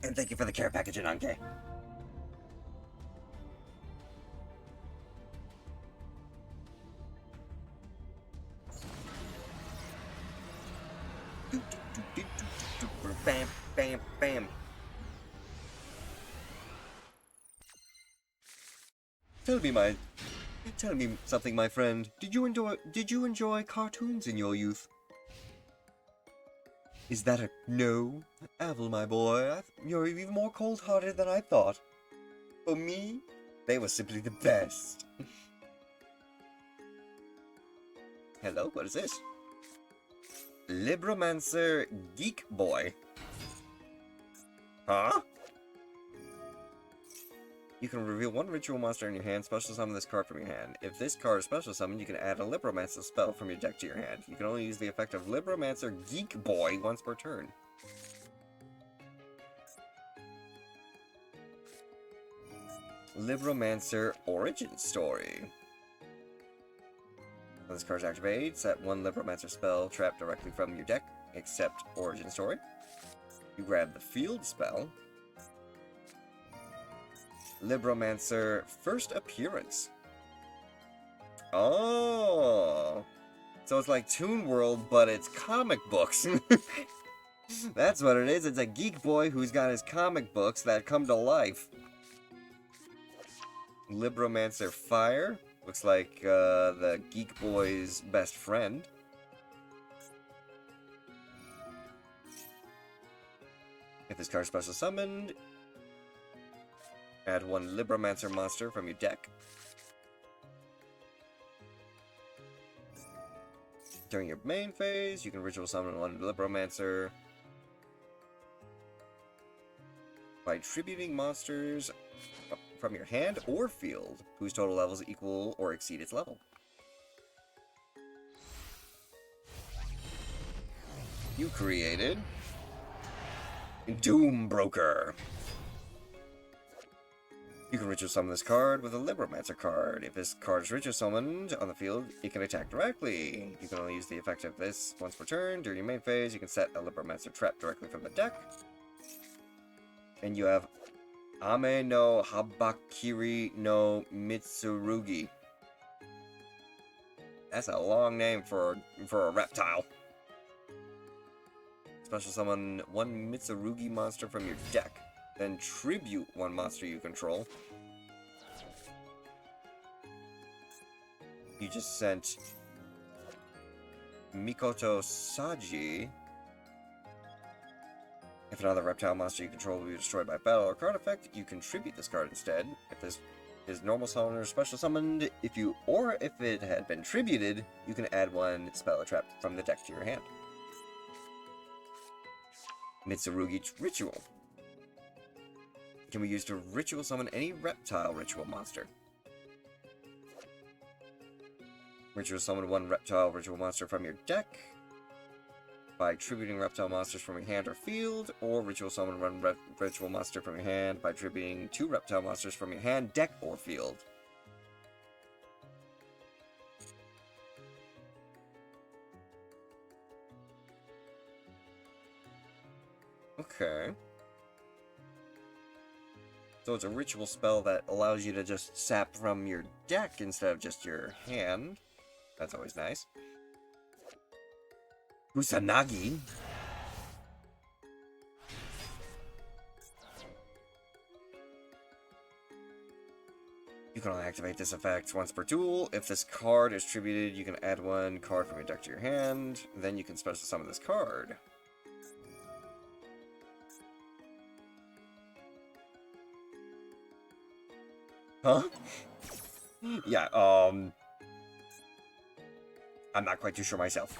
And thank you for the care package in Anke. Bam, bam, bam. Tell me something, my friend. Did you enjoy cartoons in your youth? Is that a no? Avel, my boy, you're even more cold-hearted than I thought. For me, they were simply the best. Hello, what is this? Libromancer Geek Boy. Huh? You can reveal one ritual monster in your hand, special summon this card from your hand. If this card is special summoned, you can add a Libromancer spell from your deck to your hand. You can only use the effect of Libromancer Geek Boy once per turn. Libromancer Origin Story. When this card activates, set one Libromancer spell trap directly from your deck, except Origin Story. You grab the field spell. Libromancer First Appearance. Oh! So it's like Toon World, but it's comic books. That's what it is. It's a geek boy who's got his comic books that come to life. Libromancer Fire. Looks like the geek boy's best friend. If this card is special summoned, add one Libromancer monster from your deck. During your main phase, you can ritual summon one Libromancer by tributing monsters from your hand or field whose total levels equal or exceed its level. You created Doom Broker. You can ritual summon this card with a Libromancer card. If this card is ritual summoned on the field, it can attack directly. You can only use the effect of this once per turn. During your main phase, you can set a Libromancer trap directly from the deck. And you have Ame no Habakiri no Mitsurugi. That's a long name for a reptile. Special summon one Mitsurugi monster from your deck. Then tribute one monster you control. You just sent Mikoto Saji. If another reptile monster you control will be destroyed by battle or card effect, you contribute this card instead. If this is normal summoner special summoned, if it had been tributed, you can add one spell or trap from the deck to your hand. Mitsurugi Ritual. Can be used to ritual summon any reptile ritual monster. Ritual summon one reptile ritual monster from your deck by tributing reptile monsters from your hand or field, or ritual summon one ritual monster from your hand by tributing two reptile monsters from your hand, deck, or field. Okay. So it's a ritual spell that allows you to just sap from your deck instead of just your hand. That's always nice. Kusanagi. You can only activate this effect once per duel. If this card is tributed, you can add one card from your deck to your hand. Then you can special summon this card. Huh? Yeah, I'm not quite too sure myself.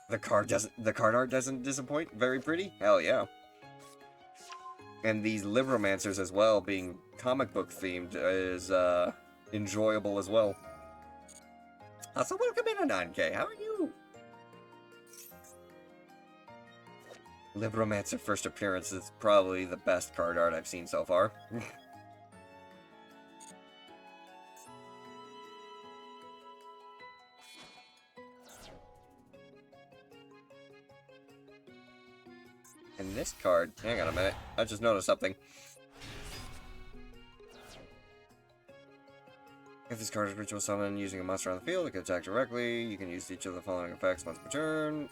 The card art doesn't disappoint. Very pretty. Hell yeah. And these Libromancers as well, being comic book themed, is enjoyable as well. So welcome in, 9K. How are you? Libromancer First Appearance is probably the best card art I've seen so far. And this card, hang on a minute, I just noticed something. If this card is ritual summoned using a monster on the field, it can attack directly. You can use each of the following effects once per turn.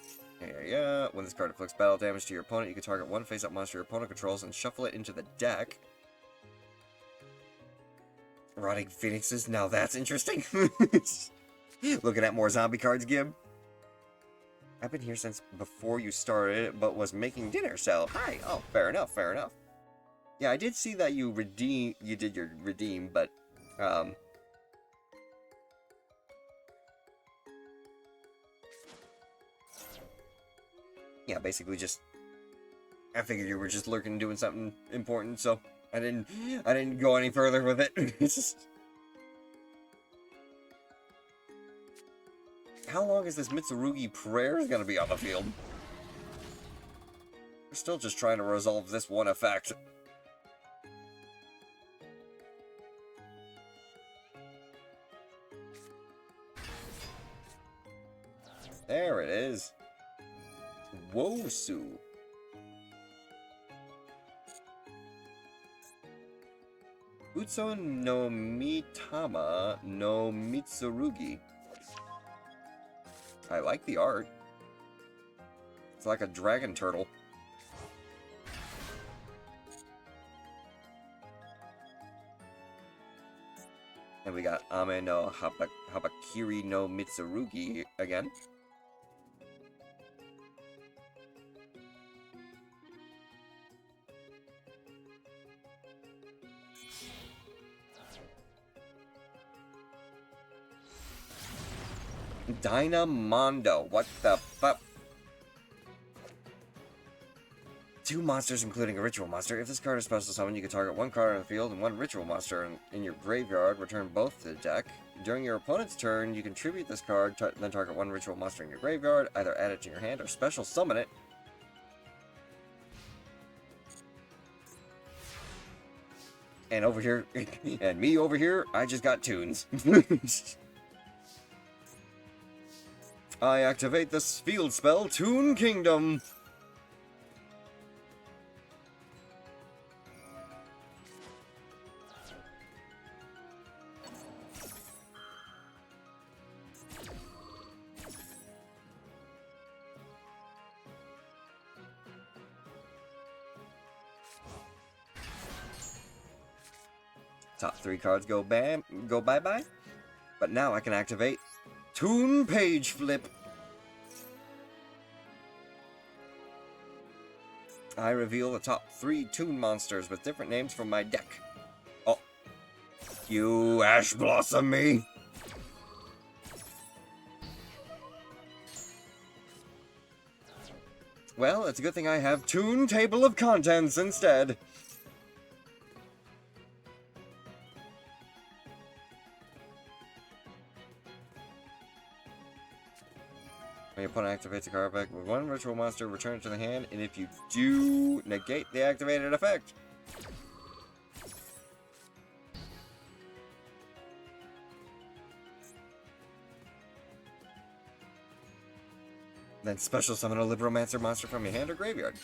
Yeah. When this card inflicts battle damage to your opponent, you can target one face-up monster your opponent controls and shuffle it into the deck. Rotting Phoenixes, now that's interesting. Looking at more zombie cards, Gib. I've been here since before you started, but was making dinner, so hi. Oh, fair enough, fair enough. Yeah, I did see that you did your redeem, but, yeah, basically just, I figured you were just lurking doing something important, so I didn't go any further with it. It's just... How long is this Mitsurugi Prayers gonna be on the field? We're still just trying to resolve this one effect. There it is. Wosu. Utsu no Mitama no Mitsurugi. I like the art. It's like a dragon turtle. And we got Ame no Habakiri no Mitsurugi again. Dynamondo, what the fuck? Two monsters, including a ritual monster. If this card is special summoned, you can target one card on the field and one ritual monster in your graveyard. Return both to the deck. During your opponent's turn, you can tribute this card, then target one ritual monster in your graveyard. Either add it to your hand or special summon it. And over here, and me over here, I just got tunes. I activate this field spell, Toon Kingdom. Top three cards go bye-bye. But now I can activate Toon Page Flip. I reveal the top 3 Toon monsters with different names from my deck. Oh. You Ash Blossom me. Well, it's a good thing I have Toon Table of Contents instead. When your opponent activates a card effect with one ritual monster, return it to the hand, and if you do, negate the activated effect. Then special summon a Libromancer monster from your hand or graveyard.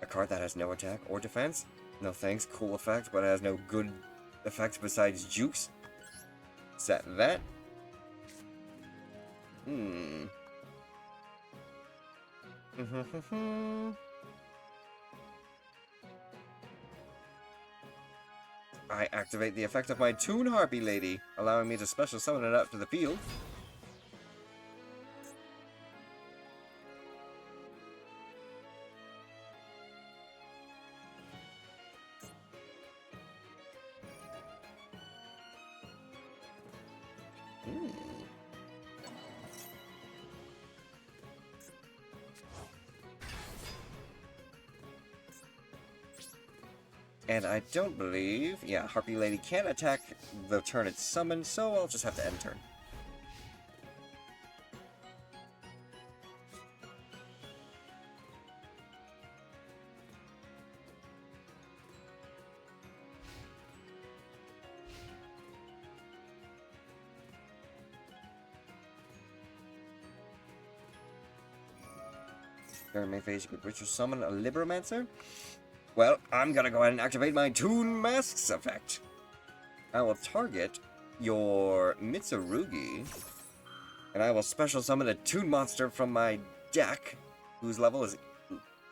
A card that has no attack or defense? No thanks, cool effect, but it has no good effects besides jukes. Set that. I activate the effect of my Toon Harpy Lady, allowing me to special summon it up to the field. And I don't believe... Yeah, Harpy Lady can't attack the turn it's summoned, so I'll just have to end turn. During main phase, you could ritual summon a Libromancer. Well, I'm gonna go ahead and activate my Toon Masks effect. I will target your Mitsurugi, and I will special summon a Toon monster from my deck, whose level is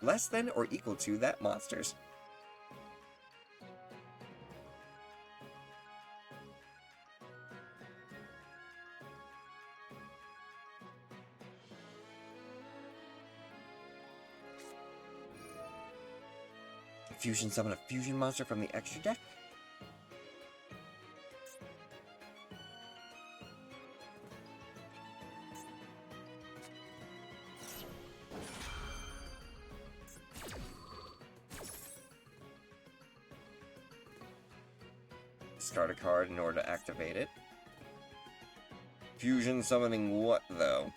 less than or equal to that monster's. Fusion summon a fusion monster from the extra deck. Discard a card in order to activate it. Fusion summoning what, though?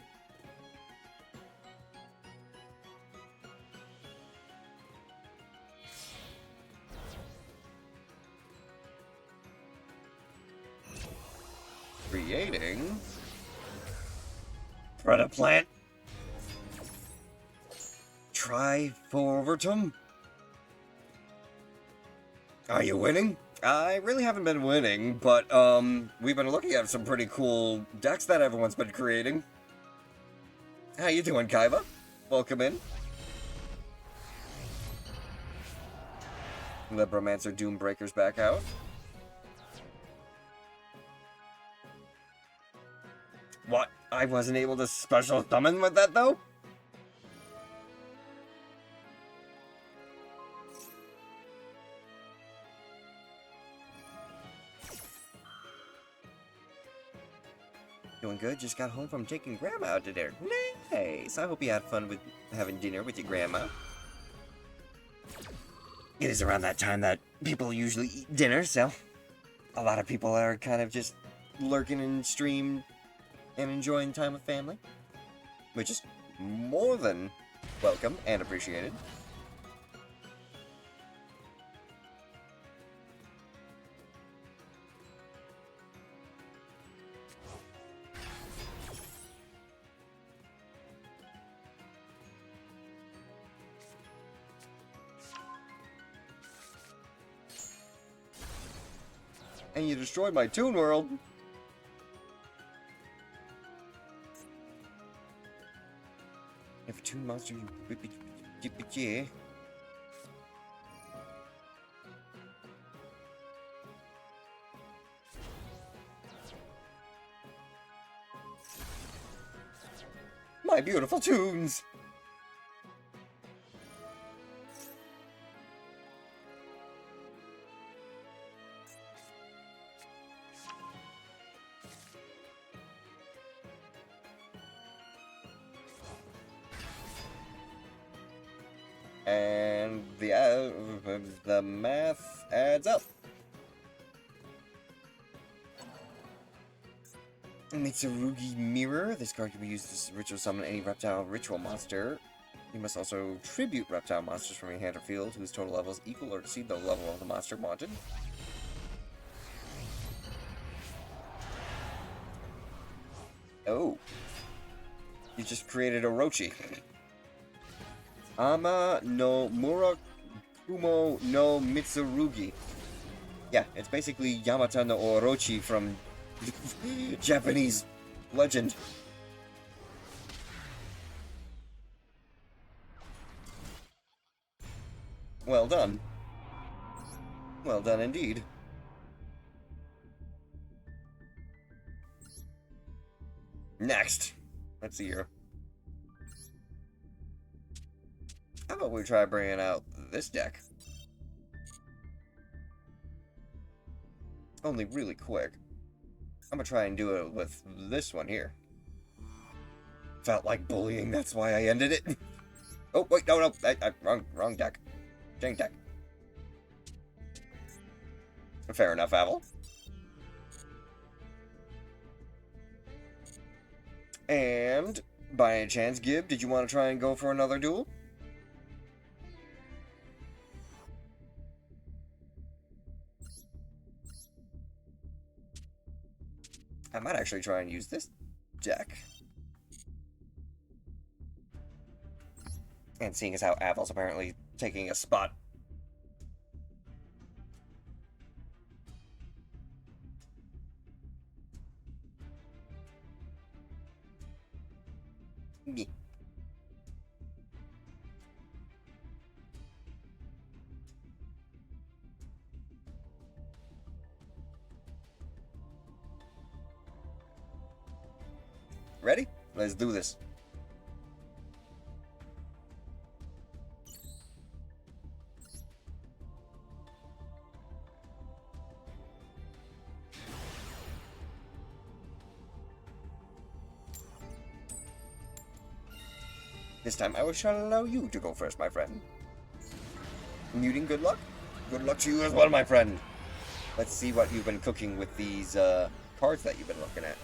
Creating Predaplant. Triforvertum. Are you winning? I really haven't been winning, but we've been looking at some pretty cool decks that everyone's been creating. How you doing, Kaiba? Welcome in. Libromancer Doombreaker's back out. What? I wasn't able to special summon with that, though? Doing good. Just got home from taking Grandma out to dinner. Nice. I hope you had fun with having dinner with your grandma. It is around that time that people usually eat dinner, so a lot of people are kind of just lurking in stream and enjoying time with family, which is more than welcome and appreciated. And you destroyed my Toon World. If a Toon monster, you my beautiful Toons. And the math adds up. Mitsurugi Mirror. This card can be used to ritual summon any reptile ritual monster. You must also tribute reptile monsters from your hand or field whose total level is equal or exceed the level of the monster wanted. Oh. You just created Orochi. Ama no Murakumo no Mitsurugi. Yeah, it's basically Yamata no Orochi from Japanese legend. Well done. Well done indeed. Next. Let's see here. How about we try bringing out this deck? Only really quick. I'm gonna try and do it with this one here. Felt like bullying, that's why I ended it. Oh, wait, no, wrong deck. Dang deck. Fair enough, Avel. And, by any chance, Gib, did you want to try and go for another duel? I might actually try and use this deck. And seeing as how Avel's apparently taking a spot Meh. Ready? Let's do this. This time I shall allow you to go first, my friend. Muting, good luck. Good luck to you as well, my friend. Let's see what you've been cooking with these cards that you've been looking at.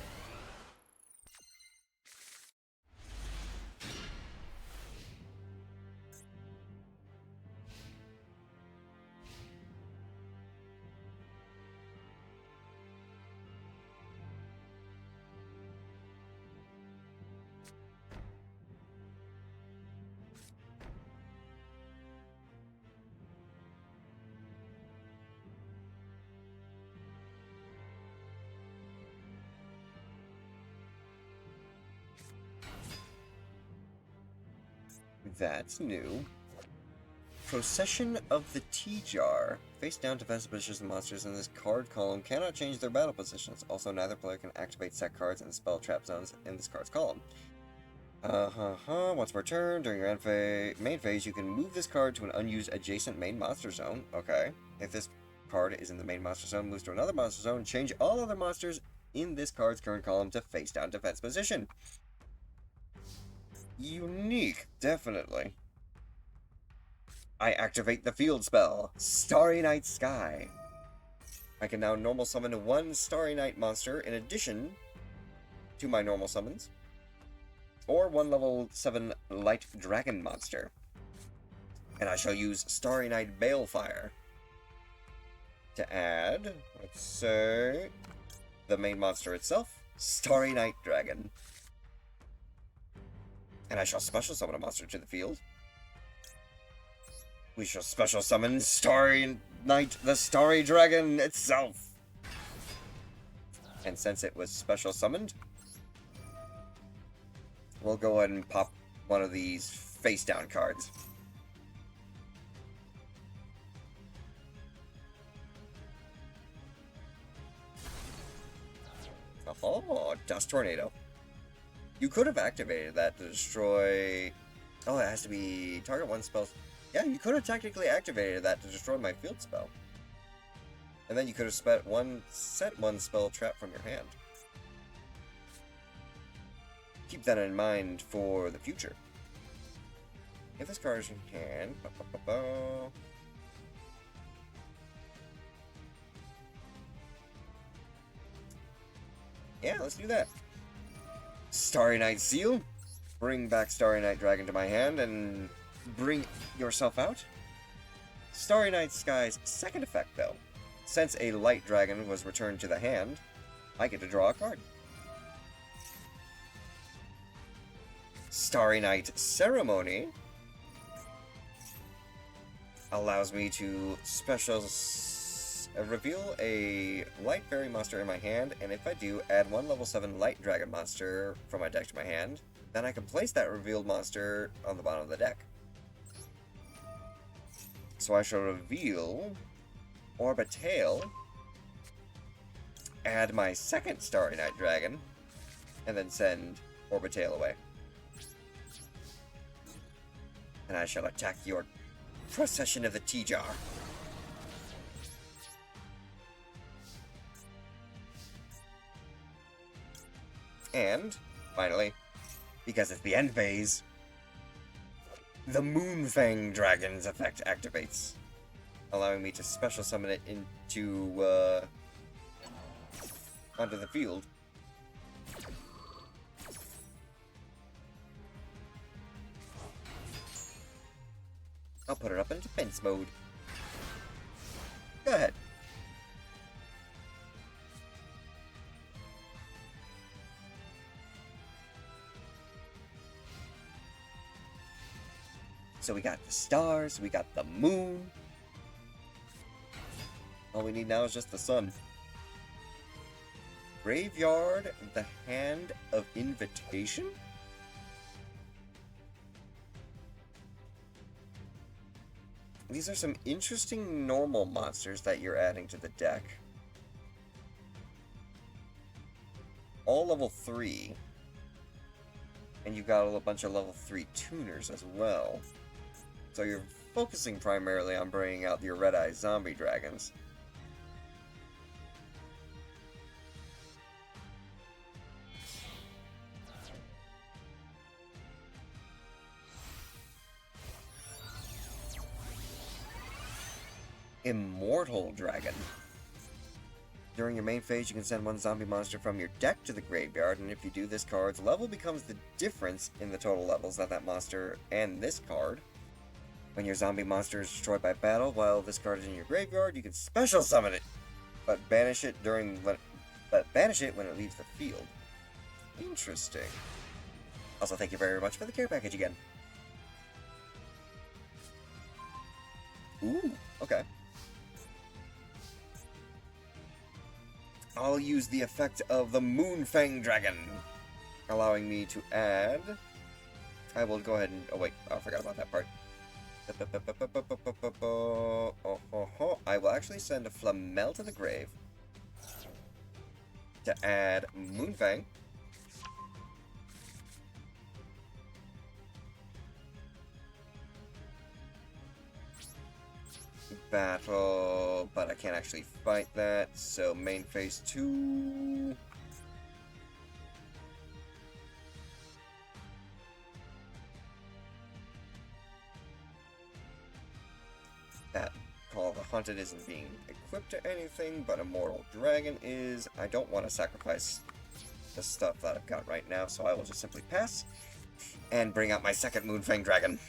That's new. Procession of the Tea-Jar. Face down defensive positions and monsters in this card column cannot change their battle positions. Also, neither player can activate set cards and spell trap zones in this card's column. Once per turn, during your main phase, you can move this card to an unused adjacent main monster zone. Okay. If this card is in the main monster zone, moves to another monster zone, change all other monsters in this card's current column to face down defense position. Unique, definitely. I activate the field spell, Starry Night Sky. I can now normal summon one Starry Night monster in addition to my normal summons, or one level 7 Light Dragon monster. And I shall use Starry Night Balefire to add, let's say, the main monster itself, Starry Night Dragon. And I shall special summon a monster to the field. We shall special summon Starry Night, the Starry Dragon itself. And since it was special summoned, we'll go ahead and pop one of these face-down cards. Oh, Dust Tornado. You could have activated that to destroy... Oh, it has to be target one spell. Yeah, you could have technically activated that to destroy my field spell. And then you could have set one spell trap from your hand. Keep that in mind for the future. If this card is in hand... Yeah, let's do that. Starry Night Seal. Bring back Starry Night Dragon to my hand and bring yourself out. Starry Night Sky's second effect, though. Since a Light Dragon was returned to the hand, I get to draw a card. Starry Night Ceremony allows me to reveal a Light Fairy monster in my hand, and if I do, add one level 7 Light Dragon monster from my deck to my hand. Then I can place that revealed monster on the bottom of the deck. So I shall reveal Orbitail, add my second Starry Night Dragon, and then send Orbitail away. And I shall attack your Procession of the Tea-Jar. And, finally, because it's the end phase, the Moonfang Dragon's effect activates, allowing me to special summon it into, onto the field. I'll put it up in defense mode. Go ahead. So we got the stars, we got the moon. All we need now is just the sun. Graveyard, the Hand of Invitation? These are some interesting normal monsters that you're adding to the deck. All level 3. And you've got a bunch of level 3 tuners as well. So you're focusing primarily on bringing out your red-eye zombie dragons. Immortal Dragon. During your main phase, you can send one zombie monster from your deck to the graveyard, and if you do, this card's level becomes the difference in the total levels of that monster and this card. When your zombie monster is destroyed by battle while this card is in your graveyard, you can special summon it, but banish it when it leaves the field. Interesting. Also, thank you very much for the care package again. Ooh, okay. I'll use the effect of the Moonfang Dragon, allowing me to add... I will go ahead and... Oh wait, I forgot about that part. I will actually send a Flamel to the grave to add Moonfang. Battle, but I can't actually fight that, so main phase 2. That Call of the Hunted isn't being equipped to anything, but Immortal Dragon is. I don't want to sacrifice the stuff that I've got right now, so I will just simply pass and bring out my second Moonfang Dragon.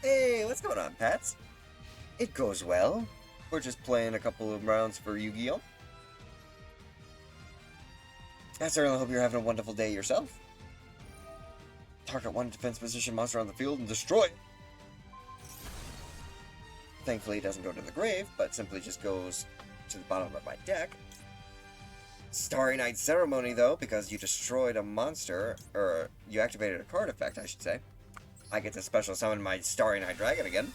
Hey, what's going on, Pats? It goes well. We're just playing a couple of rounds for Yu-Gi-Oh! I certainly hope you're having a wonderful day yourself. Target one defense position monster on the field and destroy it. Thankfully, it doesn't go to the grave, but simply just goes to the bottom of my deck. Starry Night Ceremony, though, because you destroyed a monster, or you activated a card effect, I should say. I get to special summon my Starry Night Dragon again.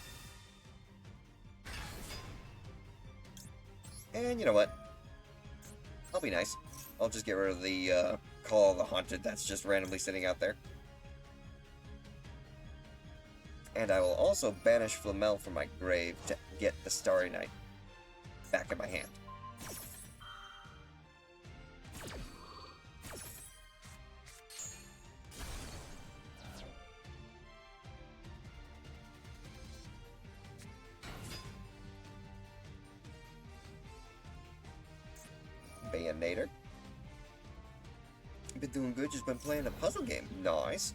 And you know what? I'll be nice. I'll just get rid of the Call of the Haunted that's just randomly sitting out there. And I will also banish Flamel from my grave to get the Starry Night back in my hand. Bayonator. Been doing good, just been playing a puzzle game. Nice.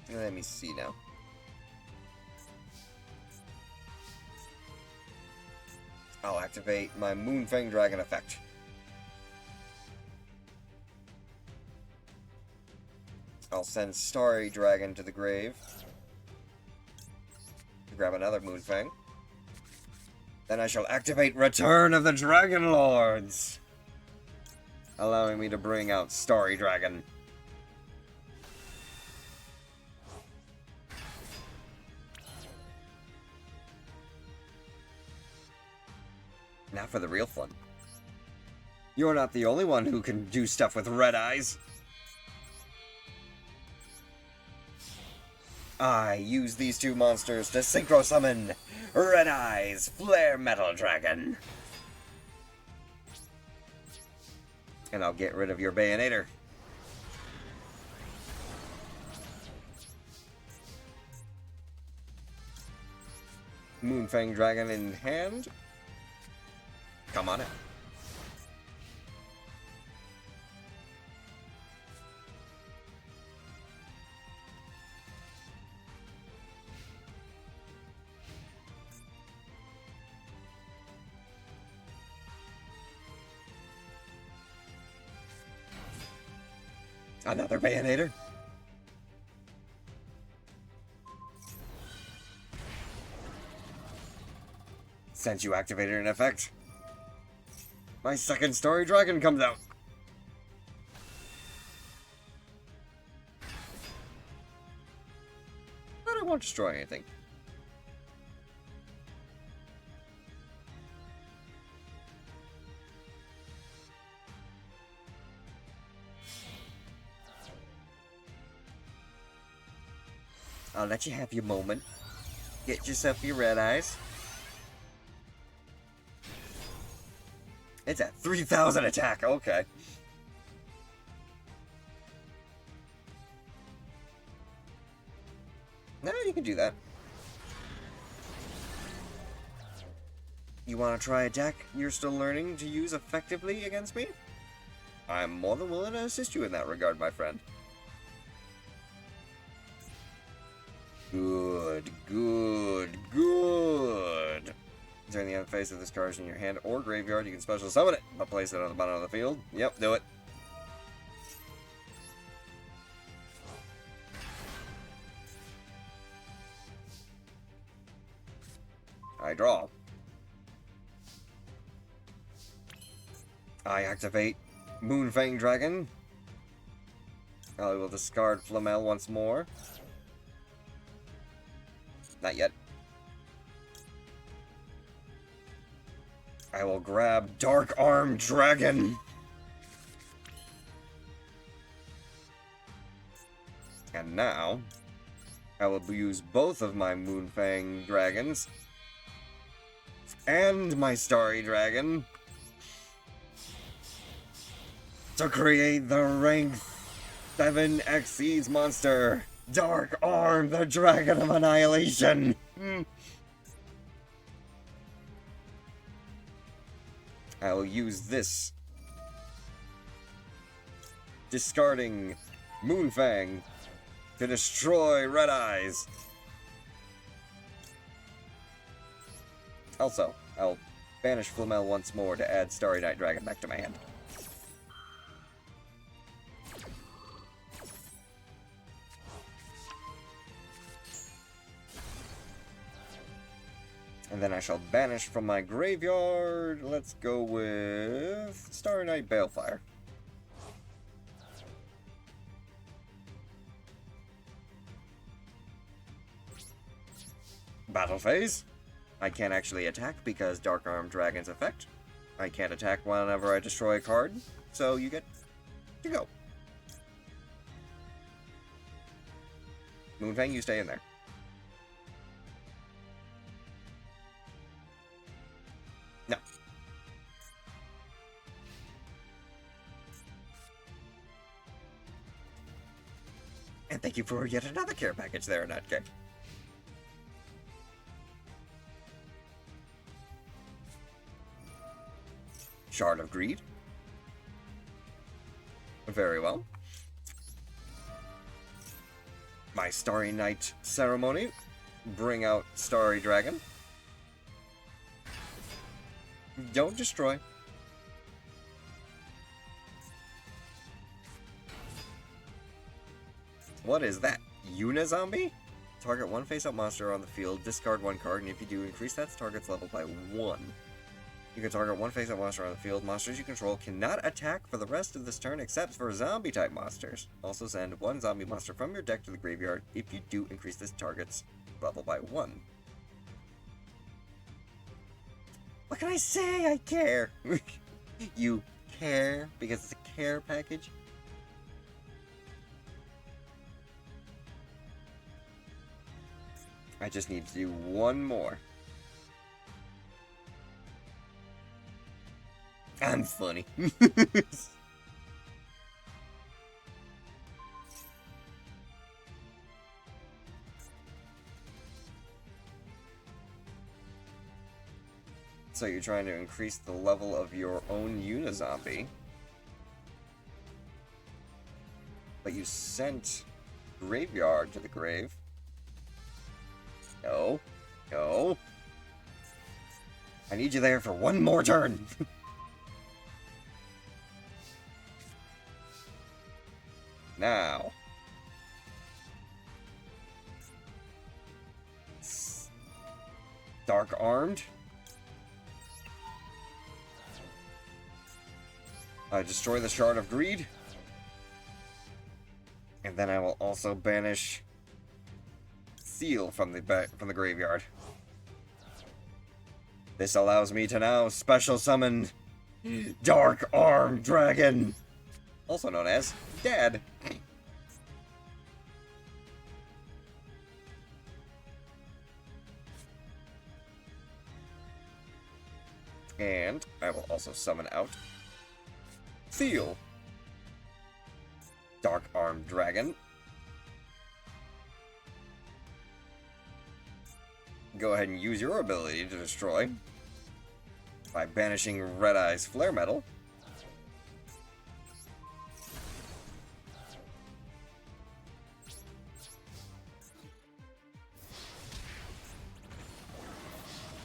Let me see now. I'll activate my Moonfang Dragon effect. I'll send Starry Dragon to the grave to grab another Moonfang. Then I shall activate Return of the Dragon Lords, allowing me to bring out Starry Dragon. Now for the real fun. You're not the only one who can do stuff with red eyes. I use these two monsters to synchro summon Red Eyes Flare Metal Dragon. And I'll get rid of your Bayonator. Moonfang Dragon in hand. Come on in. Another Bayonator. Since you activated an effect, my second Starry Dragon comes out. But I won't destroy anything. I'll let you have your moment. Get yourself your red eyes. It's at 3,000 attack, okay. No, you can do that. You want to try a deck you're still learning to use effectively against me? I'm more than willing to assist you in that regard, my friend. Good, good, good. During the end phase of this card is in your hand or graveyard, you can special summon it. I'll place it on the bottom of the field. Yep, do it. I draw. I activate Moonfang Dragon. I will discard Flamel once more. Not yet. I will grab Dark Arm Dragon. And now, I will use both of my Moonfang Dragons and my Starry Dragon to create the rank 7 Xyz monster, Dark Arm, the Dragon of Annihilation. I will use this, discarding Moonfang to destroy Red Eyes. Also, I'll banish Flamel once more to add Starry Night Dragon back to my hand. And then I shall banish from my graveyard. Let's go with Starry Night Balefire. Battle phase. I can't actually attack because Dark Arm Dragon's effect. I can't attack whenever I destroy a card, so you get to go. Moonfang, you stay in there. No. And thank you for yet another care package there, Nutcake. Shard of Greed. Very well. My Starry Night Ceremony. Bring out Starry Dragon. Don't destroy. What is that? Unizombie? Target one face-up monster on the field, discard one card, and if you do, increase that target's level by 1. You can target one face-up monster on the field. Monsters you control cannot attack for the rest of this turn except for zombie-type monsters. Also send one zombie monster from your deck to the graveyard. If you do, increase this target's level by 1. What can I say? I care. You care because it's a care package? I just need to do one more. I'm funny. So you're trying to increase the level of your own Unizombie. But you sent Graveyard to the grave. No. No. I need you there for one more turn. Now. Dark Armed. I destroy the Shard of Greed. And then I will also banish Seal from the graveyard. This allows me to now special summon Dark Armed Dragon, also known as Dad. And I will also summon out Seal, Dark Armed Dragon. Go ahead and use your ability to destroy by banishing Red Eye's Flare Metal.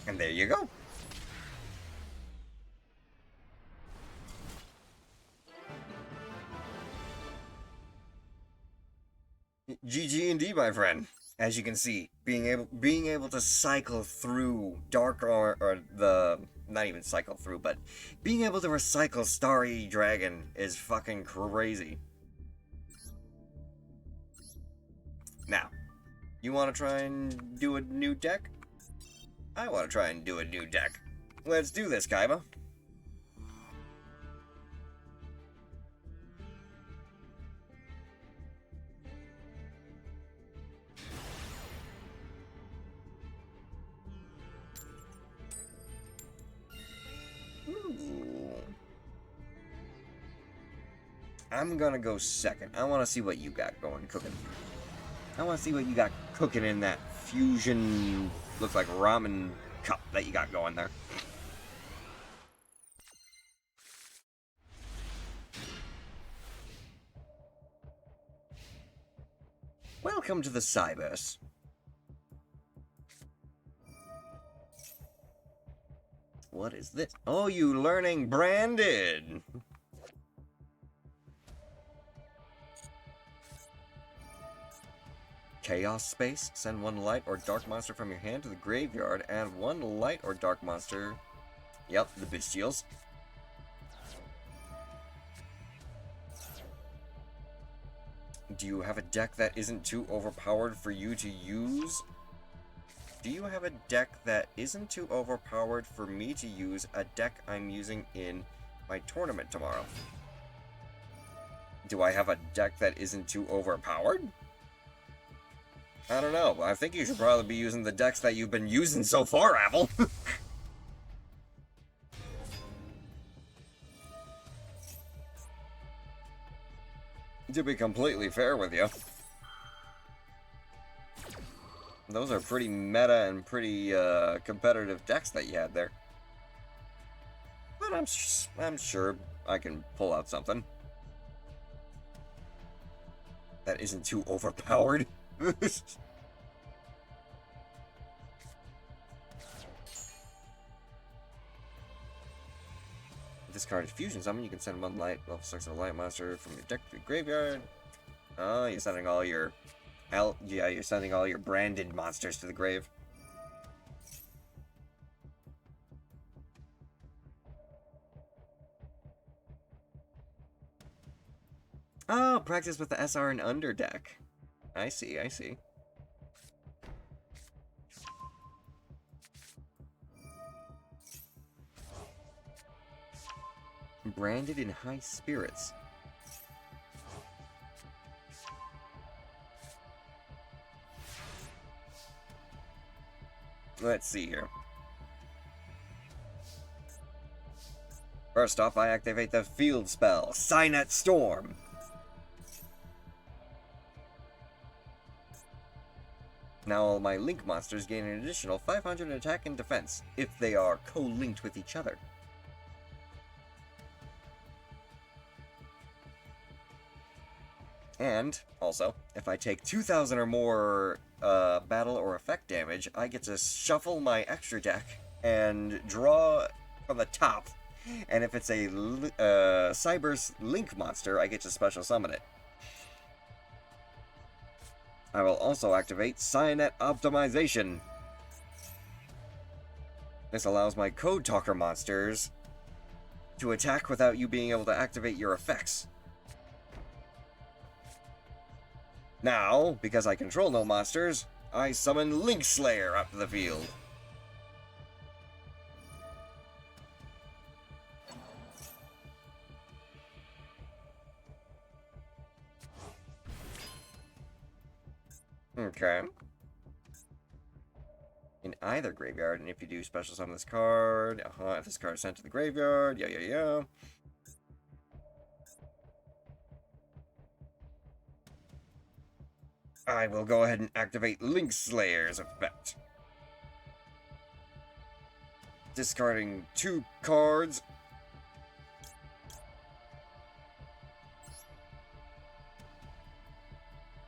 And there you go. GG indeed, my friend. As you can see, being able to cycle through not even cycle through, but being able to recycle Starry Dragon is fucking crazy. Now, you want to try and do a new deck? I want to try and do a new deck. Let's do this, Kaiba. I'm gonna go second. I want to see what you got going cooking. I want to see what you got cooking in that fusion, looks like ramen cup that you got going there. Welcome to the Cybers. What is this? Oh, you learning branded. Chaos Space. Send one light or dark monster from your hand to the graveyard. Add one light or dark monster. Yep, the Bestials. Do you have a deck that isn't too overpowered for you to use? Do you have a deck that isn't too overpowered for me to use a deck I'm using in my tournament tomorrow? Do I have a deck that isn't too overpowered? I don't know. I think you should probably be using the decks that you've been using so far, Apple. To be completely fair with you. Those are pretty meta and pretty competitive decks that you had there. But I'm sure I can pull out something that isn't too overpowered. Discarded fusion summon, you can send one light level 6 of a light monster from your deck to your graveyard. Oh, you're sending all your you're sending all your branded monsters to the grave. Oh, practice with the SR and under deck. I see, I see. Branded in high spirits. Let's see here. First off, I activate the field spell, Signet Storm. Now all my link monsters gain an additional 500 attack and defense, if they are co-linked with each other. And, also, if I take 2,000 or more battle or effect damage, I get to shuffle my extra deck and draw from the top. And if it's a Cyber's Link monster, I get to special summon it. I will also activate Cyanet Optimization. This allows my Code Talker monsters to attack without you being able to activate your effects. Now, because I control no monsters, I summon Link Slayer up to the field. Okay. In either graveyard, and if you do special summon this card, if this card is sent to the graveyard, yeah. I will go ahead and activate Link Slayer's effect. Discarding 2 cards.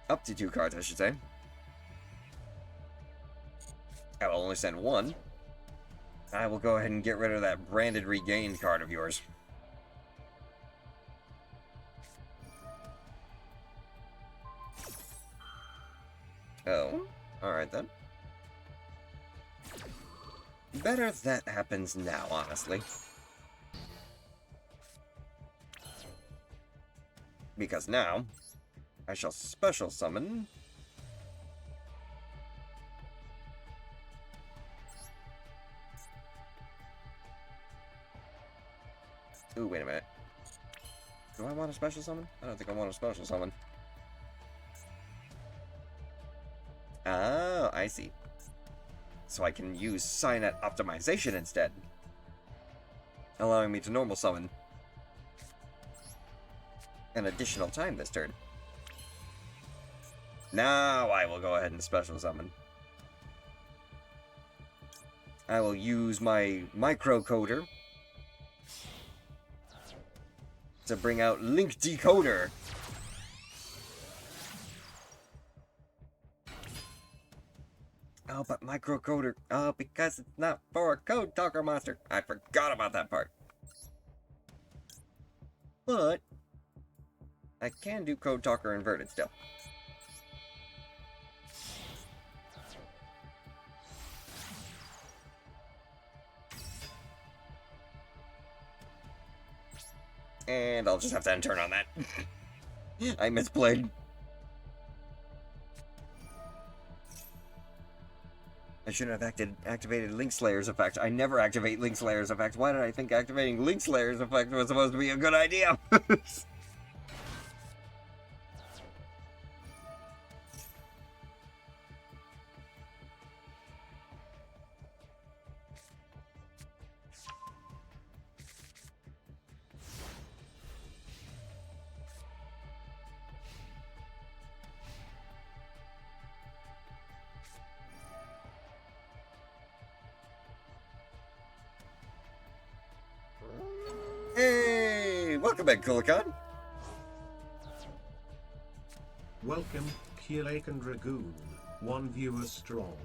Up to 2 cards, I should say. I will only send 1. I will go ahead and get rid of that branded regained card of yours. Oh, alright then. Better if that happens now, honestly. Because now, I shall special summon... Ooh, wait a minute. Do I want a special summon? I don't think I want a special summon. Oh, I see. So I can use Cyanet Optimization instead, allowing me to normal summon an additional time this turn. Now I will go ahead and special summon. I will use my microcoder to bring out Link Decoder. Oh, but microcoder. Oh, because it's not for a Code Talker monster. I forgot about that part. But I can do Code Talker inverted still. And I'll just have to end turn on that. I misplayed. I shouldn't have activated Link Slayer's effect. I never activate Link Slayer's effect. Why did I think activating Link Slayer's effect was supposed to be a good idea? Hey! Welcome back, Kulikon. Welcome, Kielake and Dragoon, 1 viewer strong.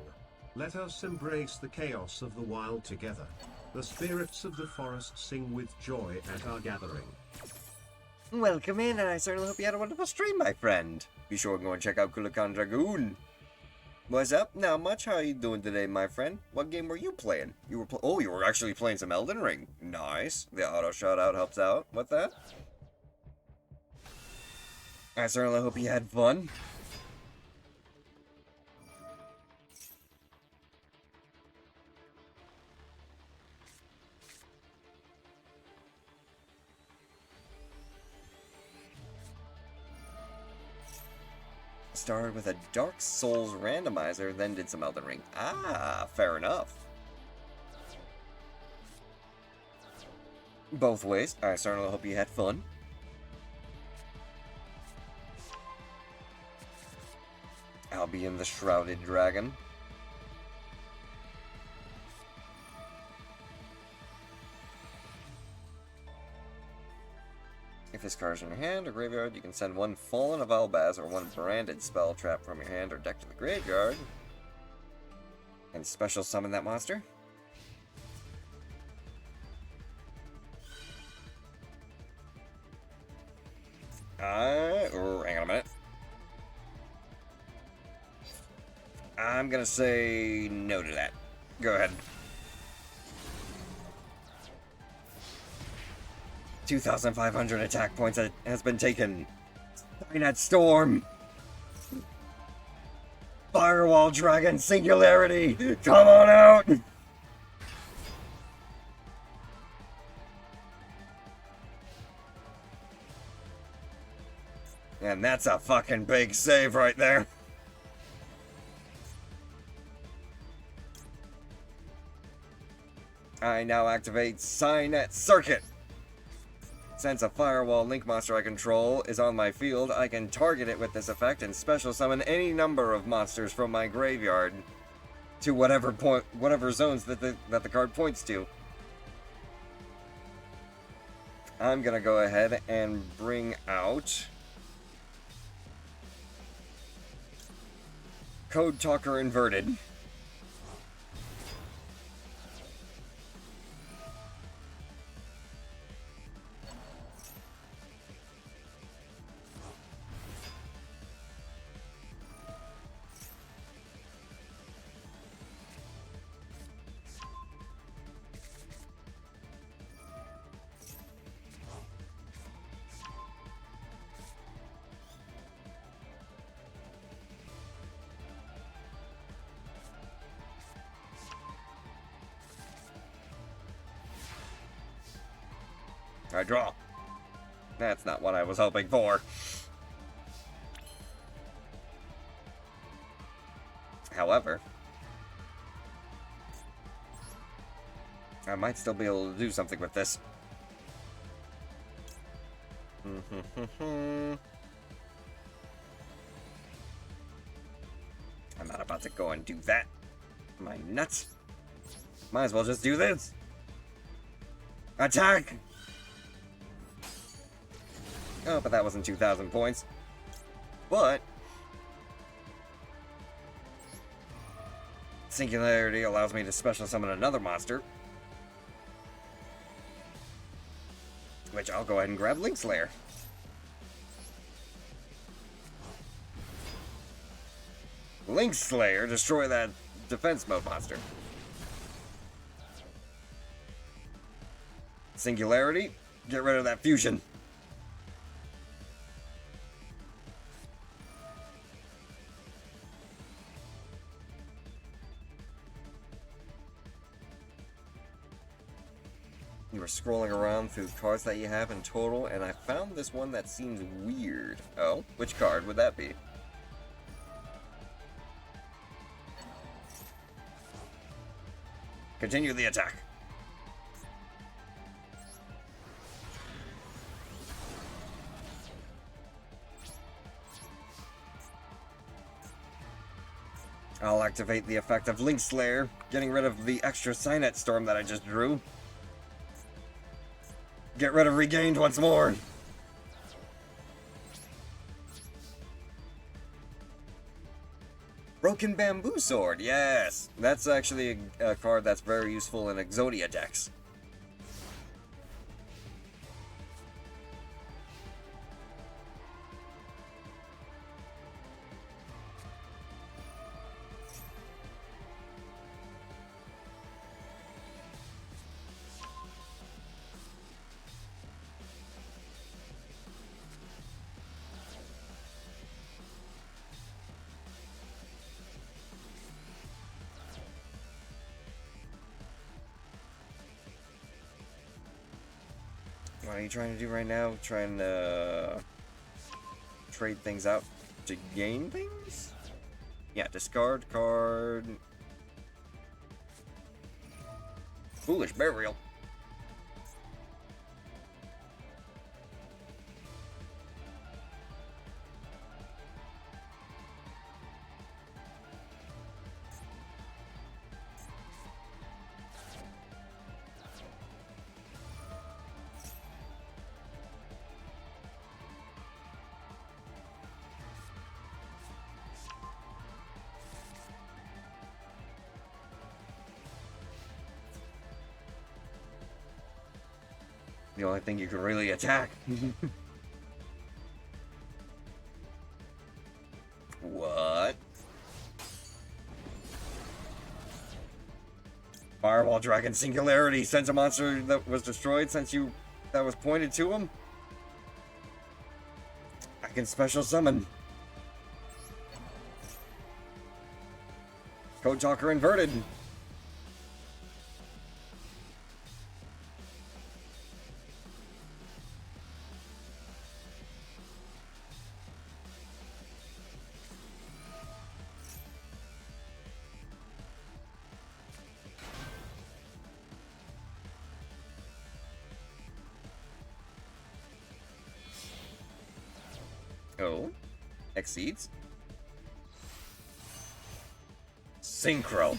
Let us embrace the chaos of the wild together. The spirits of the forest sing with joy at our gathering. Welcome in, and I certainly hope you had a wonderful stream, my friend. Be sure to go and check out Kulikon Dragoon. What's up? Not much. How you doing today, my friend? What game were you playing? You were you were actually playing some Elden Ring. Nice. The auto shout-out helps out with that. I certainly hope you had fun. Started with a Dark Souls randomizer, then did some Elden Ring. Ah, fair enough. Both ways, I certainly hope you had fun. I'll be in the Shrouded Dragon. If this card is in your hand or graveyard, you can send 1 Fallen of Albaz or 1 Branded Spell Trap from your hand or deck to the graveyard. And special summon that monster. Hang on a minute. I'm gonna say no to that. Go ahead. 2,500 attack points has been taken. Skynet Storm. Firewall Dragon Singularity. Come on out. And that's a fucking big save right there. I now activate Skynet Circuit. Since a firewall link monster I control is on my field, I can target it with this effect and special summon any number of monsters from my graveyard to whatever zones that the card points to. I'm gonna go ahead and bring out Code Talker Inverted. I draw. That's not what I was hoping for. However, I might still be able to do something with this. I'm not about to go and do that. Am I nuts? Might as well just do this. Attack! Oh, but that wasn't 2,000 points. But Singularity allows me to special summon another monster, which I'll go ahead and grab Link Slayer. Link Slayer, destroy that defense mode monster. Singularity, get rid of that fusion. You were scrolling around through cards that you have in total, and I found this one that seems weird. Oh, which card would that be? Continue the attack. I'll activate the effect of Link Slayer, getting rid of the extra Skynet Storm that I just drew. Get rid of Regained once more. Broken Bamboo Sword, yes! That's actually a card that's very useful in Exodia decks. What are you trying to do right now? Trying to trade things out to gain things? Yeah, discard card. Foolish Burial. The only thing you can really attack. What? While Dragon Singularity sends a monster that was destroyed that was pointed to him. I can special summon. Code Talker inverted. Oh, exceeds. Synchro.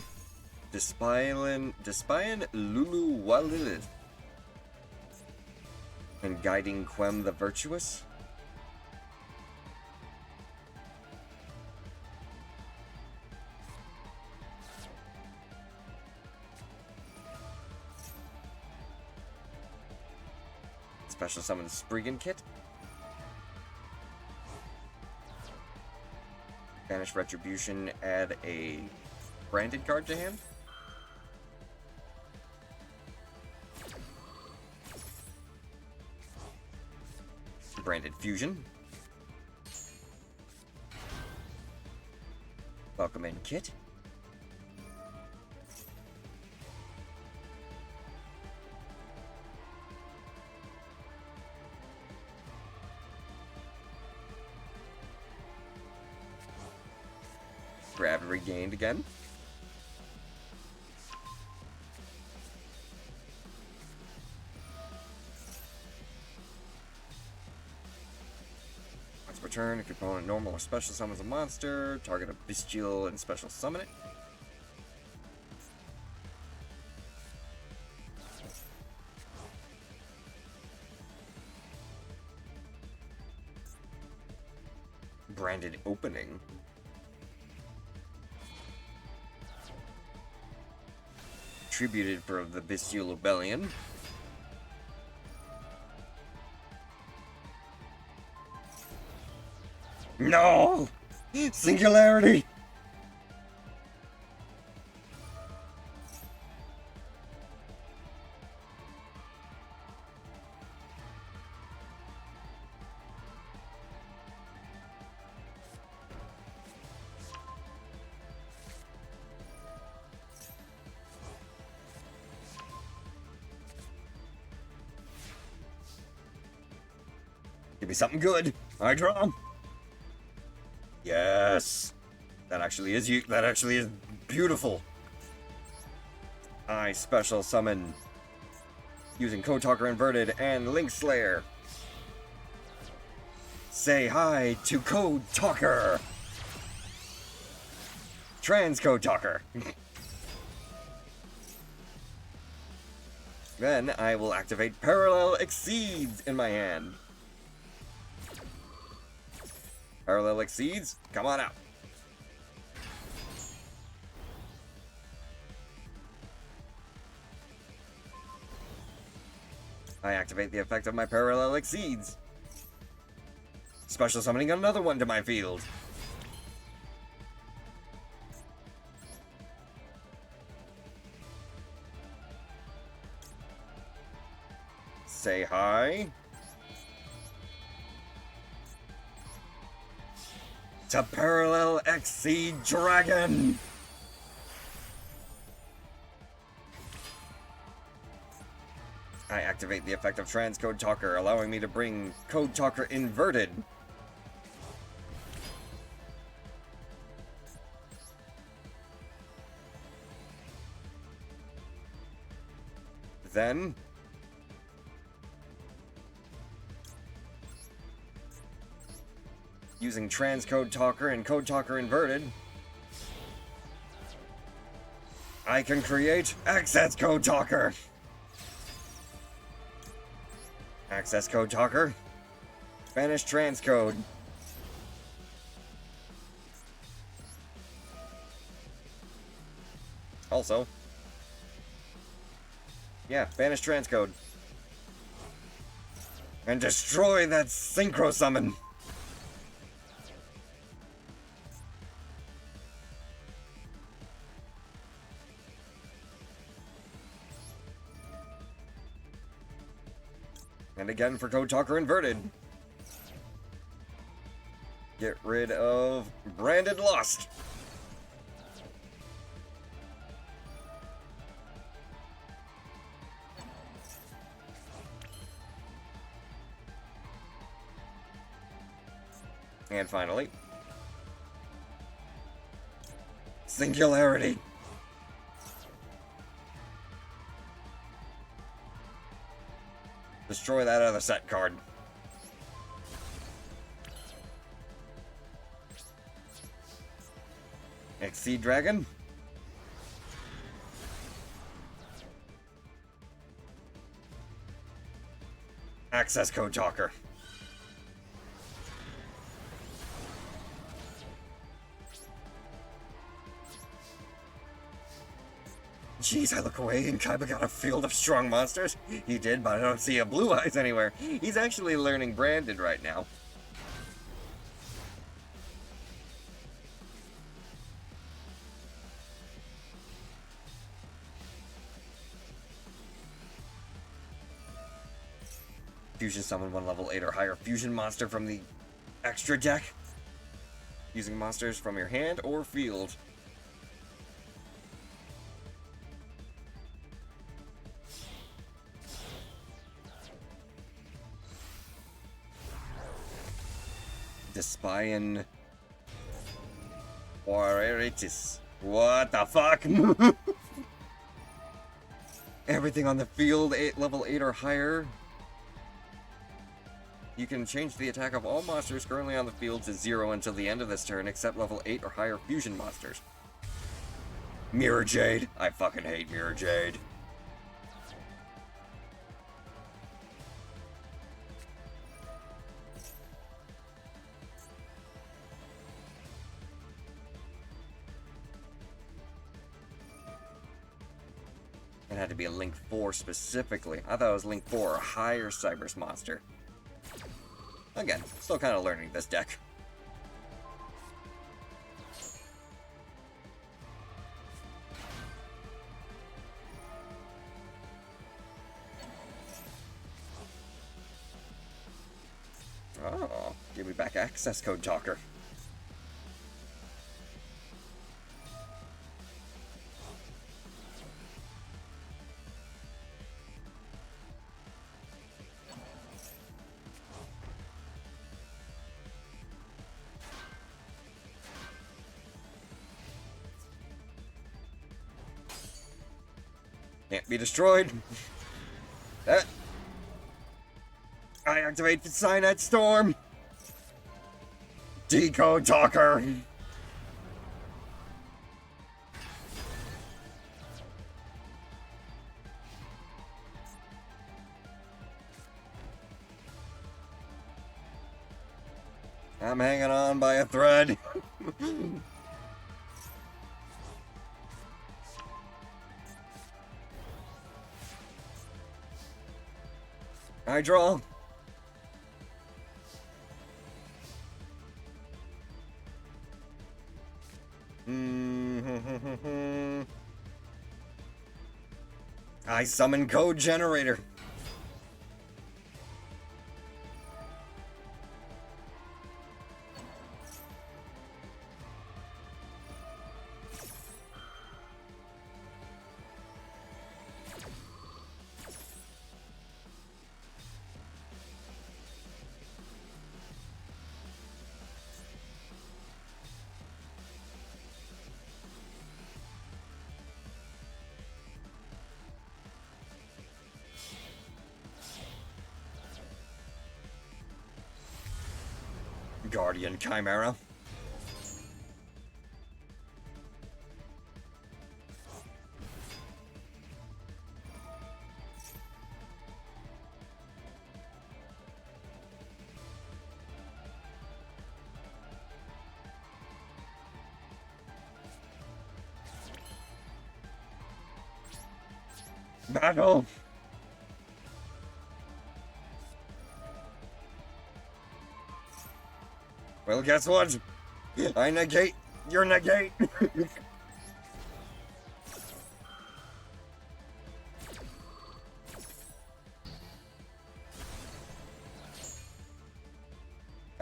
Despian Lulu Walilith. And guiding Quem the Virtuous. Special summon Spriggan Kit. Banish Retribution, add a branded card to hand. Branded Fusion. Welcome in Kit. Grab and regained again. Once per turn, if your opponent normal or special summons a monster, target a bestial and special summon it. Branded Opening. Tributed for the Bestial Rebellion. No! Singularity! Give me something good. I draw. Yes. That actually is beautiful. I special summon using Code Talker inverted and Link Slayer. Say hi to Code Talker. Trans Code Talker. Then I will activate Parallel Exceeds in my hand. Parallel Exceeds, come on out. I activate the effect of my Parallel Exceeds. Special summoning another one to my field. Say hi to Parallel Exceed Dragon. I activate the effect of Trans Code Talker, allowing me to bring Code Talker inverted. Then using Trans Code Talker and Code Talker inverted, I can create Access Code Talker. Access Code Talker. Banish Transcode. Also, yeah, banish Transcode. And destroy that Synchro Summon. And again for Code Talker inverted. Get rid of Branded Lost. And finally, Singularity. Destroy that other set card. Exceed Dragon. Access Code Talker. Jeez, I look away and Kaiba got a field of strong monsters. He did, but I don't see a Blue Eyes anywhere. He's actually learning Branded right now. Fusion summon one level 8 or higher fusion monster from the extra deck. Using monsters from your hand or field. Despian Wareritis. What the fuck? Everything on the field, level 8 or higher. You can change the attack of all monsters currently on the field to 0 until the end of this turn, except level 8 or higher fusion monsters. Mirror Jade. I fucking hate Mirror Jade. It had to be a Link 4 specifically. I thought it was Link 4 or higher Cyberse monster. Again, still kind of learning this deck. Oh, give me back Access Code Talker. Can't be destroyed. I activate the Cyanide Storm. Decode Talker. I'm hanging on by a thread. I draw. I summon Code Generator. Guardian Chimera. Battle. Well, guess what? I negate your negate.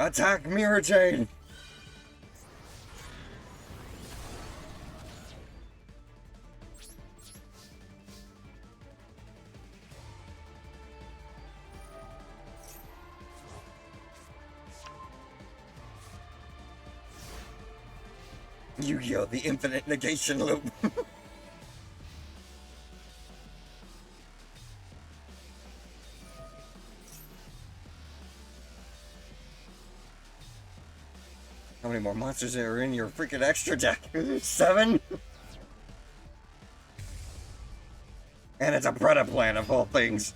Attack Mirror Chain! Yu-Gi-Oh! The Infinite Negation Loop. How many more monsters are in your freaking extra deck? 7? And it's a Predaplan of all things.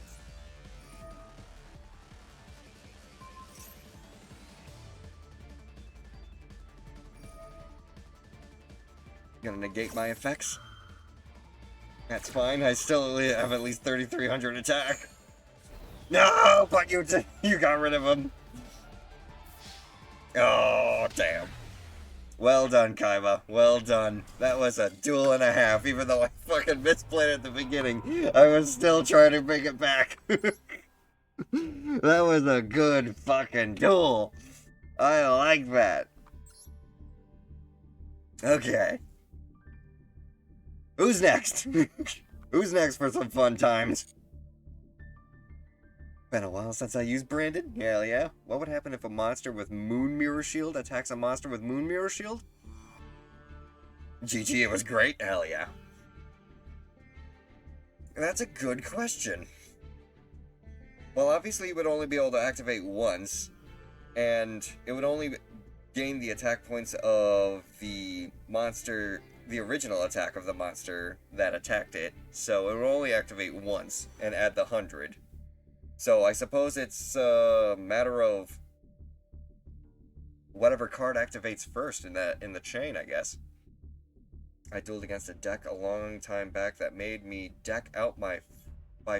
Gonna negate my effects? That's fine, I still have at least 3,300 attack. No, but you got rid of him. Oh, damn. Well done, Kaiba. Well done. That was a duel and a half, even though I fucking misplayed at the beginning. I was still trying to bring it back. That was a good fucking duel. I like that. Okay. Who's next? Who's next for some fun times? Been a while since I used Branded. Hell yeah. What would happen if a monster with Moon Mirror Shield attacks a monster with Moon Mirror Shield? GG, it was great. Hell yeah. That's a good question. Well, obviously, you would only be able to activate once, and it would only gain the attack points of the monster, the original attack of the monster that attacked it, so it would only activate once and add the 100. So I suppose it's a matter of whatever card activates first in the chain, I guess. I dueled against a deck a long time back that made me deck out by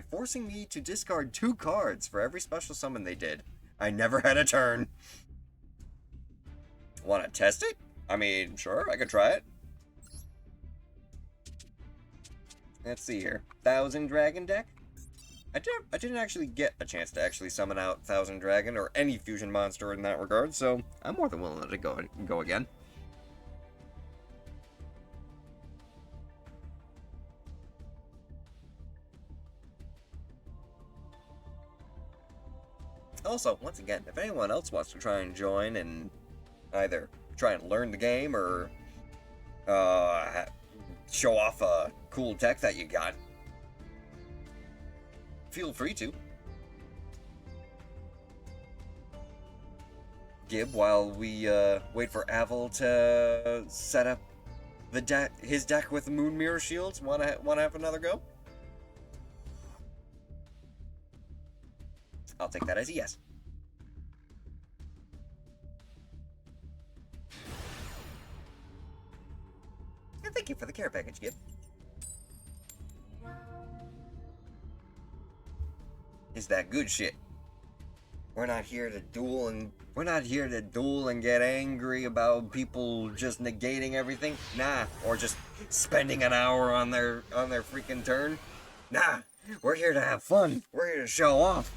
forcing me to discard 2 cards for every special summon they did. I never had a turn. Want to test it? I mean, sure, I could try it. Let's see here. 1,000 Dragon deck? I didn't actually get a chance to actually summon out 1,000 Dragon or any fusion monster in that regard, so I'm more than willing to go again. Also, once again, if anyone else wants to try and join and either try and learn the game or show off a cool deck that you got, feel free to. Gib, while we wait for Avil to set up his deck with Moon Mirror Shields, wanna have another go? I'll take that as a yes. And thank you for the care package, Gib. Is that good shit? We're not here to duel and get angry about people just negating everything. Nah, or just spending an hour on their freaking turn. Nah, we're here to have fun. We're here to show off.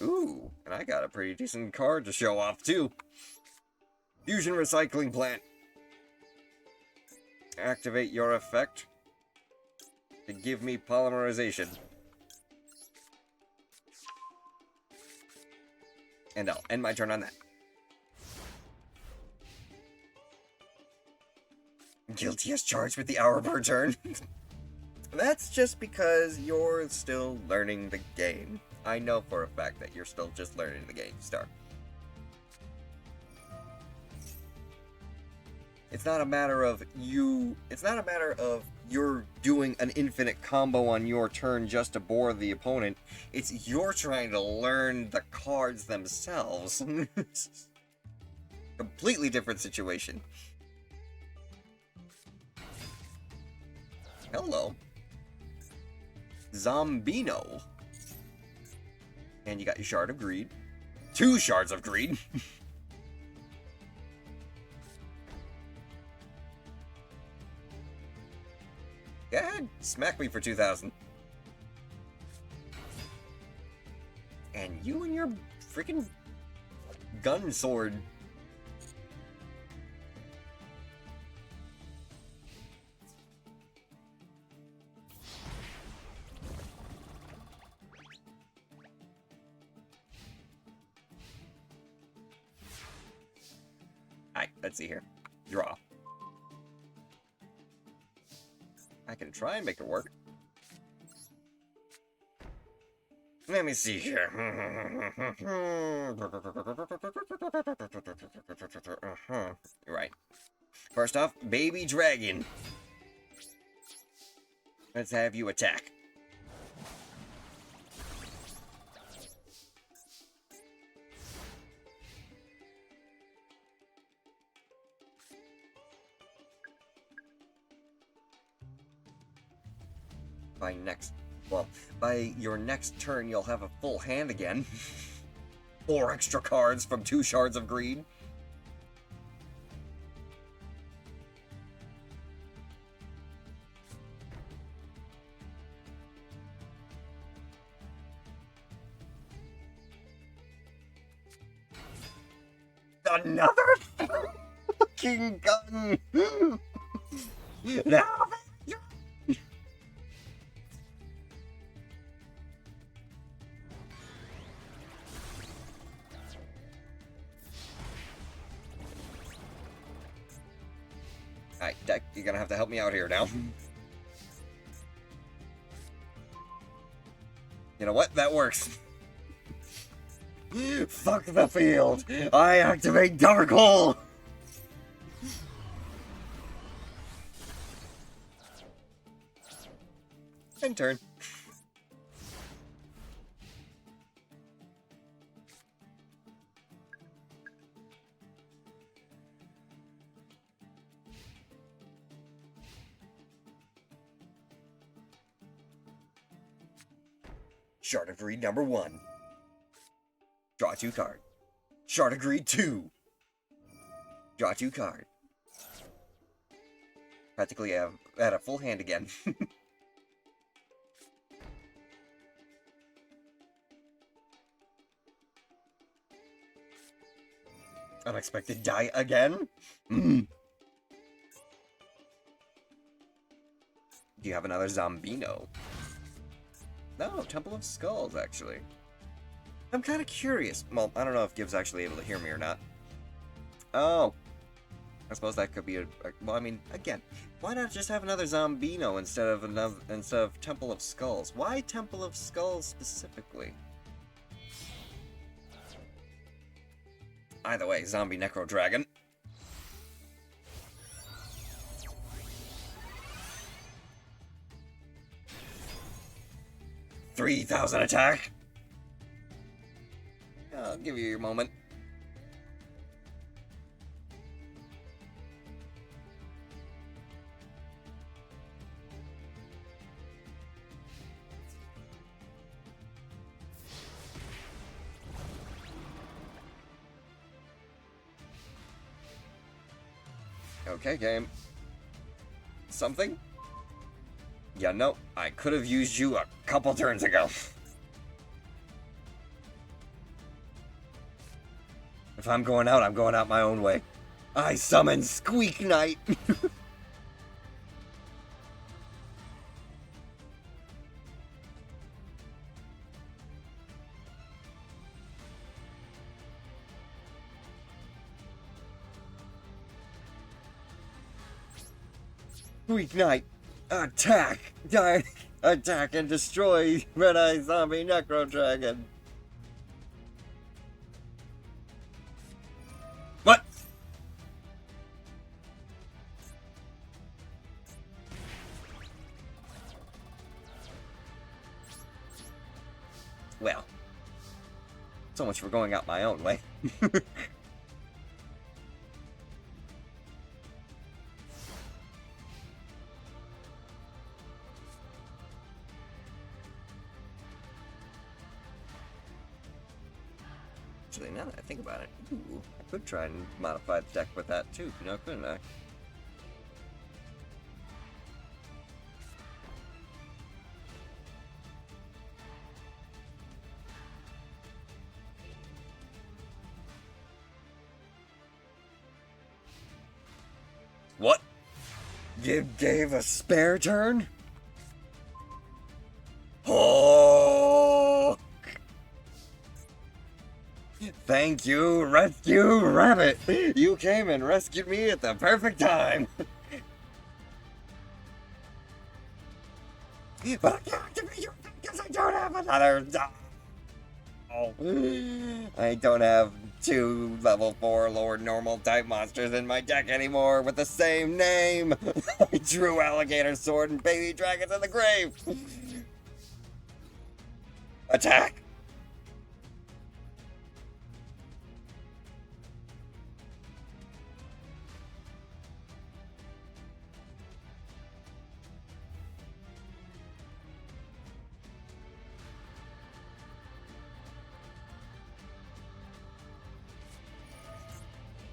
Ooh, and I got a pretty decent card to show off too. Fusion Recycling Plant. Activate your effect to give me polymerization. And I'll end my turn on that. Guilty as charged with the hour per turn. That's just because you're still learning the game. I know for a fact that you're still just learning the game, Star. It's not a matter of you're doing an infinite combo on your turn just to bore the opponent. It's you're trying to learn the cards themselves. Completely different situation. Hello. Zombino. And you got your Shard of Greed. 2 Shards of Greed. Go ahead, smack me for 2,000. You and your freaking gun sword. Alright, let's see here. Draw. I can try and make it work. Let me see here. Right. First off, baby dragon. Let's have you attack. By your next turn, you'll have a full hand again. 4 extra cards from 2 shards of greed. Another fucking gun! Now Alright, Deck, you're gonna have to help me out here now. You know what? That works. Fuck the field! I activate Dark Hole! End turn. Shard of Greed number 1. Draw 2 card. Shard of Greed 2. Draw 2 card. Practically had a full hand again. Unexpected die again? Do you have another Zombino? No, Temple of Skulls, actually. I'm kind of curious. Well, I don't know if Gibbs actually able to hear me or not. Oh. I suppose that could be a well, I mean, again, why not just have another Zombino instead of Temple of Skulls? Why Temple of Skulls specifically? Either way, Zombie Necro Dragon. $3,000 attack. I'll give you your moment. Okay, game. Something? Yeah, no, I could have used you a couple turns ago. If I'm going out my own way. I summon Squeak Knight! Squeak Knight! Attack! Attack and destroy Red Eye Zombie Necro Dragon! What? Well, so much for going out my own way. Actually, now that I think about it, ooh, I could try and modify the deck with that too, you know, couldn't I? Gave a spare turn? Oh! Thank you, Rescue Rabbit! You came and rescued me at the perfect time! But I can't activate you because I don't have another... Oh. I don't have 2 level 4 lower normal type monsters in my deck anymore with the same name! I drew Alligator Sword and Baby Dragons in the grave! Attack!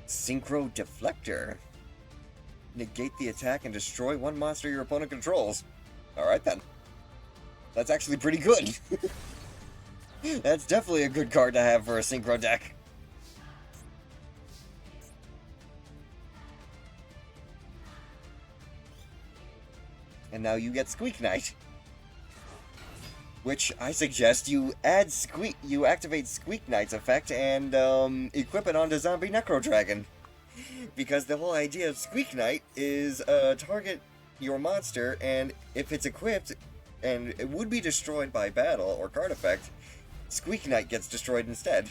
Synchro Deflector. Negate the attack and destroy 1 monster your opponent controls. Alright then. That's actually pretty good. That's definitely a good card to have for a Synchro deck. And now you get Squeak Knight. Which I suggest you activate Squeak Knight's effect and equip it onto Zombie Necro Dragon. Because the whole idea of Squeak Knight is target your monster, and if it's equipped and it would be destroyed by battle or card effect, Squeak Knight gets destroyed instead.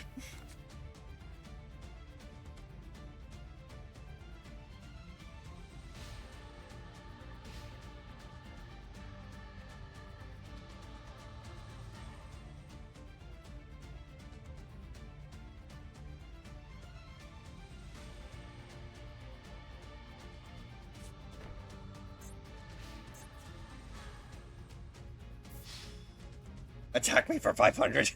Attack me for 500.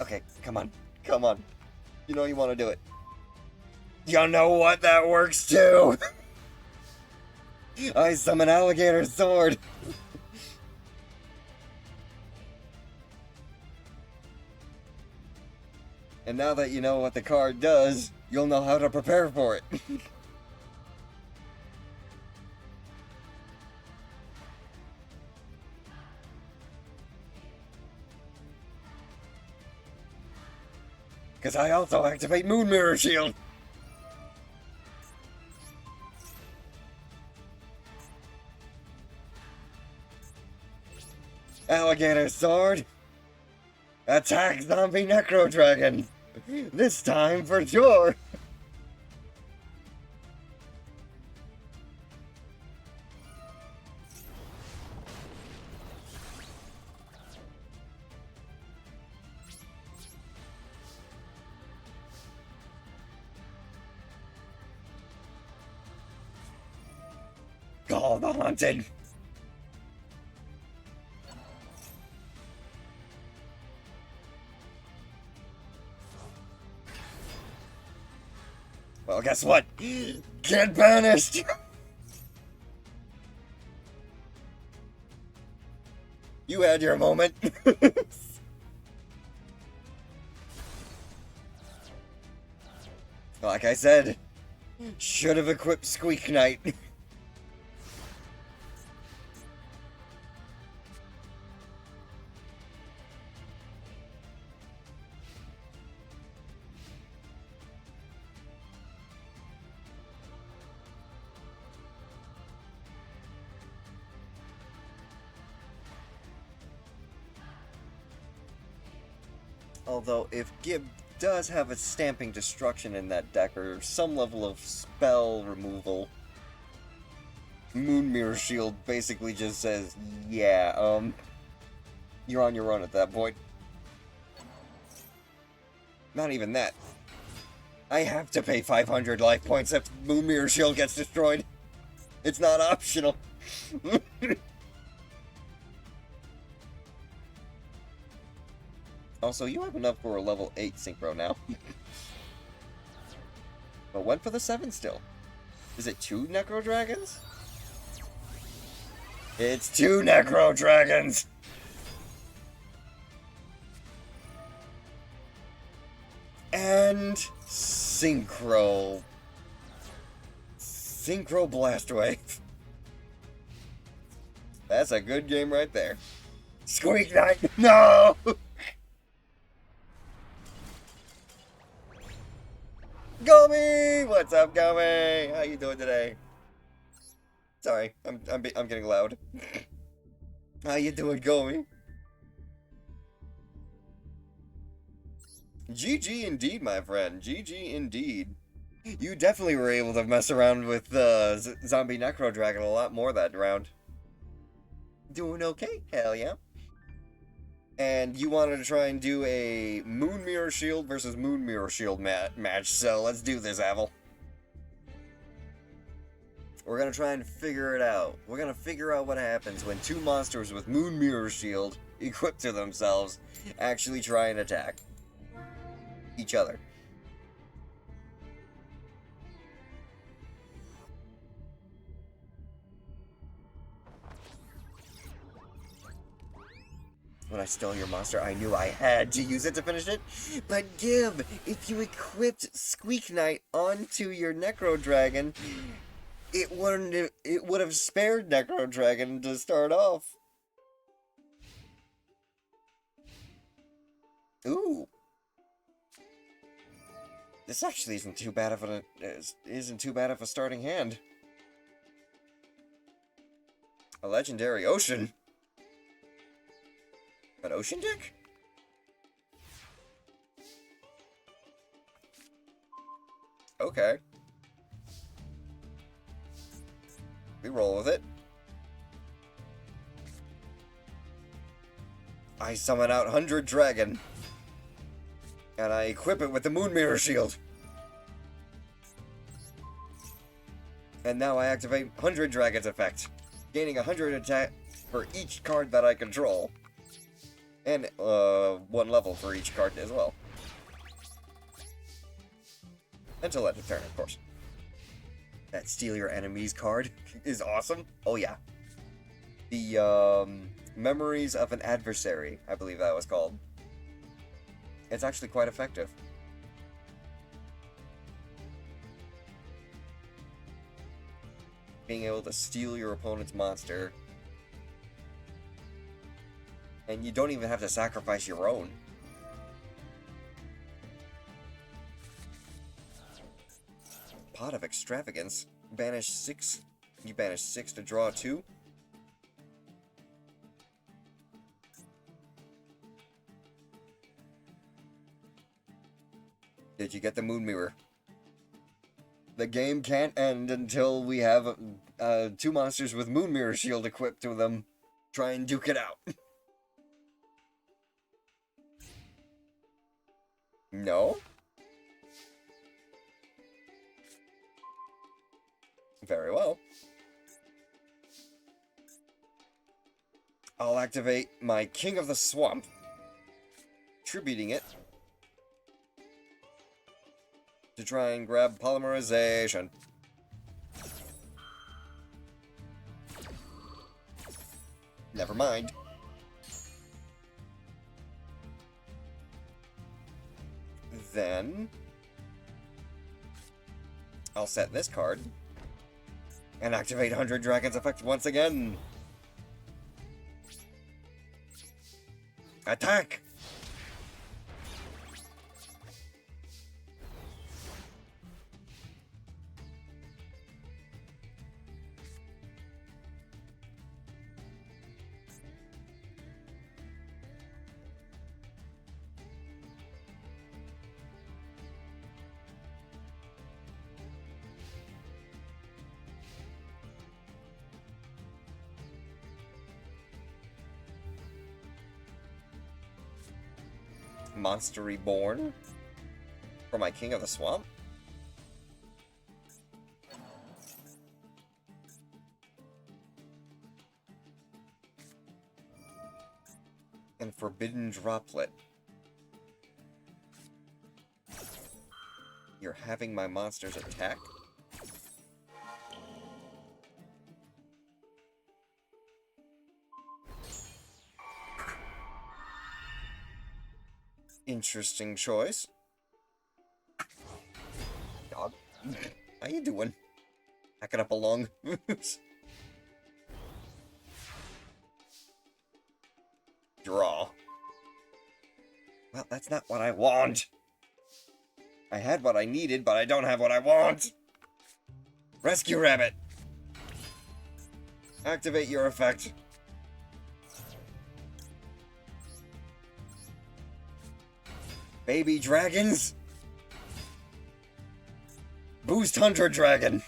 Okay, come on. Come on. You know you want to do it. You know what? That works too. I summon Alligator Sword. And now that you know what the card does, you'll know how to prepare for it. Because I also activate Moon Mirror Shield. Alligator Sword. Attack Zombie Necro Dragon. This time for sure. Call the Haunted. Well, guess what? Get banished! You had your moment. Like I said, should have equipped Squeak Knight. Although, if Gib does have a Stamping Destruction in that deck, or some level of spell removal, Moon Mirror Shield basically just says, yeah, you're on your own at that point. Not even that. I have to pay 500 life points if Moon Mirror Shield gets destroyed. It's not optional. Also, you have enough for a level 8 Synchro now. But went for the 7 still. Is it 2 Necro Dragons? It's 2 Necro Dragons! And Synchro. Synchro Blast Wave. That's a good game right there. Squeak Knight! No! Gummy! What's up, Gummy? How you doing today? Sorry, I'm getting loud. How you doing, Gummy? GG indeed, my friend. GG indeed. You definitely were able to mess around with Zombie Necro Dragon a lot more that round. Doing okay? Hell yeah. And you wanted to try and do a Moon Mirror Shield versus Moon Mirror Shield match, so let's do this, Avel. We're gonna try and figure it out. We're gonna figure out what happens when two monsters with Moon Mirror Shield equipped to themselves actually try and attack each other. When I stole your monster, I knew I had to use it to finish it. But Gib, if you equipped Squeak Knight onto your Necro Dragon, it would have spared Necro Dragon to start off. Ooh. This actually isn't too bad of a starting hand. A legendary ocean. An ocean deck? Okay. We roll with it. I summon out 100 Dragon. And I equip it with the Moon Mirror Shield. And now I activate 100 Dragon's effect, gaining 100 attack for each card that I control. And 1 level for each card as well. Until end of turn, of course. That Steal Your Enemy's card is awesome. Oh yeah. The Memories of an Adversary, I believe that was called. It's actually quite effective. Being able to steal your opponent's monster. And you don't even have to sacrifice your own. Pot of Extravagance. Banish 6. You banish 6 to draw 2. Did you get the Moon Mirror? The game can't end until we have 2 monsters with Moon Mirror Shield equipped to them. Try and duke it out. No? Very well. I'll activate my King of the Swamp, tributing it to try and grab Polymerization. Never mind. Then I'll set this card and activate 100 Dragon's effect once again. Attack! Monster Reborn for my King of the Swamp. And Forbidden Droplet. You're having my monsters attack? Interesting choice. How you doing? Hacking up along. Draw. Well, that's not what I want. I had what I needed, but I don't have what I want. Rescue Rabbit. Activate your effect. Baby dragons. Boost Hunter Dragon.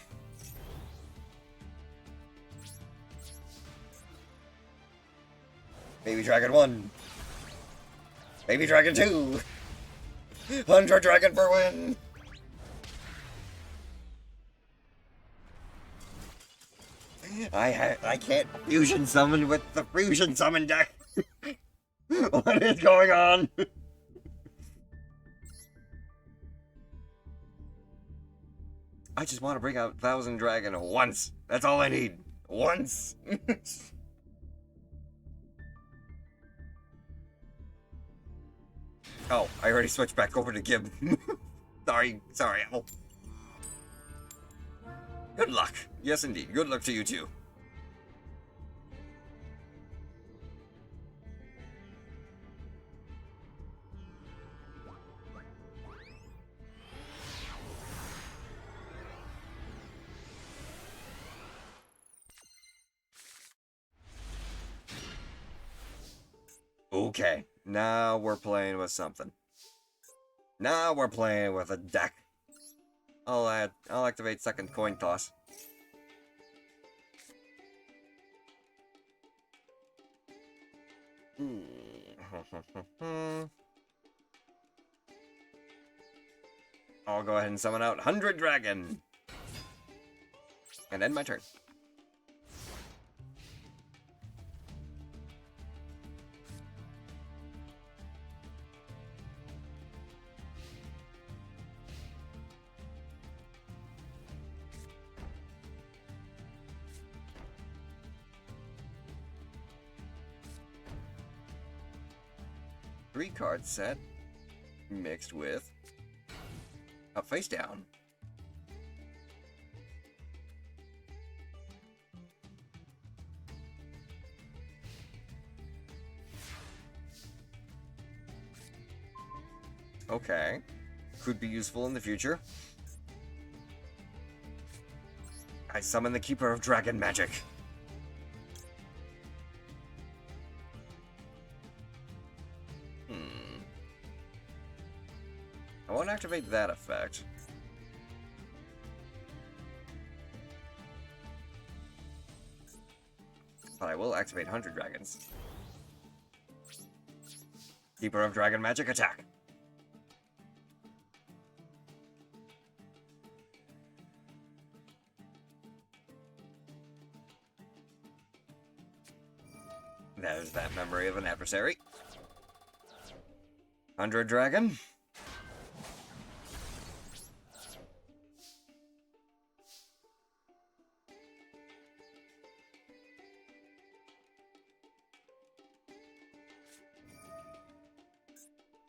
Baby Dragon 1. Baby Dragon 2. Hunter Dragon for win. I can't fusion summon with the fusion summon deck. What is going on? I just want to bring out 1000 Dragon once. That's all I need. Once. Oh, I already switched back over to Gib. sorry, Apple. Good luck. Yes, indeed. Good luck to you, too. Okay, now we're playing with something. Now we're playing with a deck. I'll activate second coin toss. I'll go ahead and summon out 100 Dragon. And end my turn. Three-card set mixed with a face down. Okay. Could be useful in the future. I summon the Keeper of Dragon Magic. I won't activate that effect. But I will activate 100 Dragons. Keeper of Dragon Magic, attack! There's that memory of an adversary. 100 Dragon.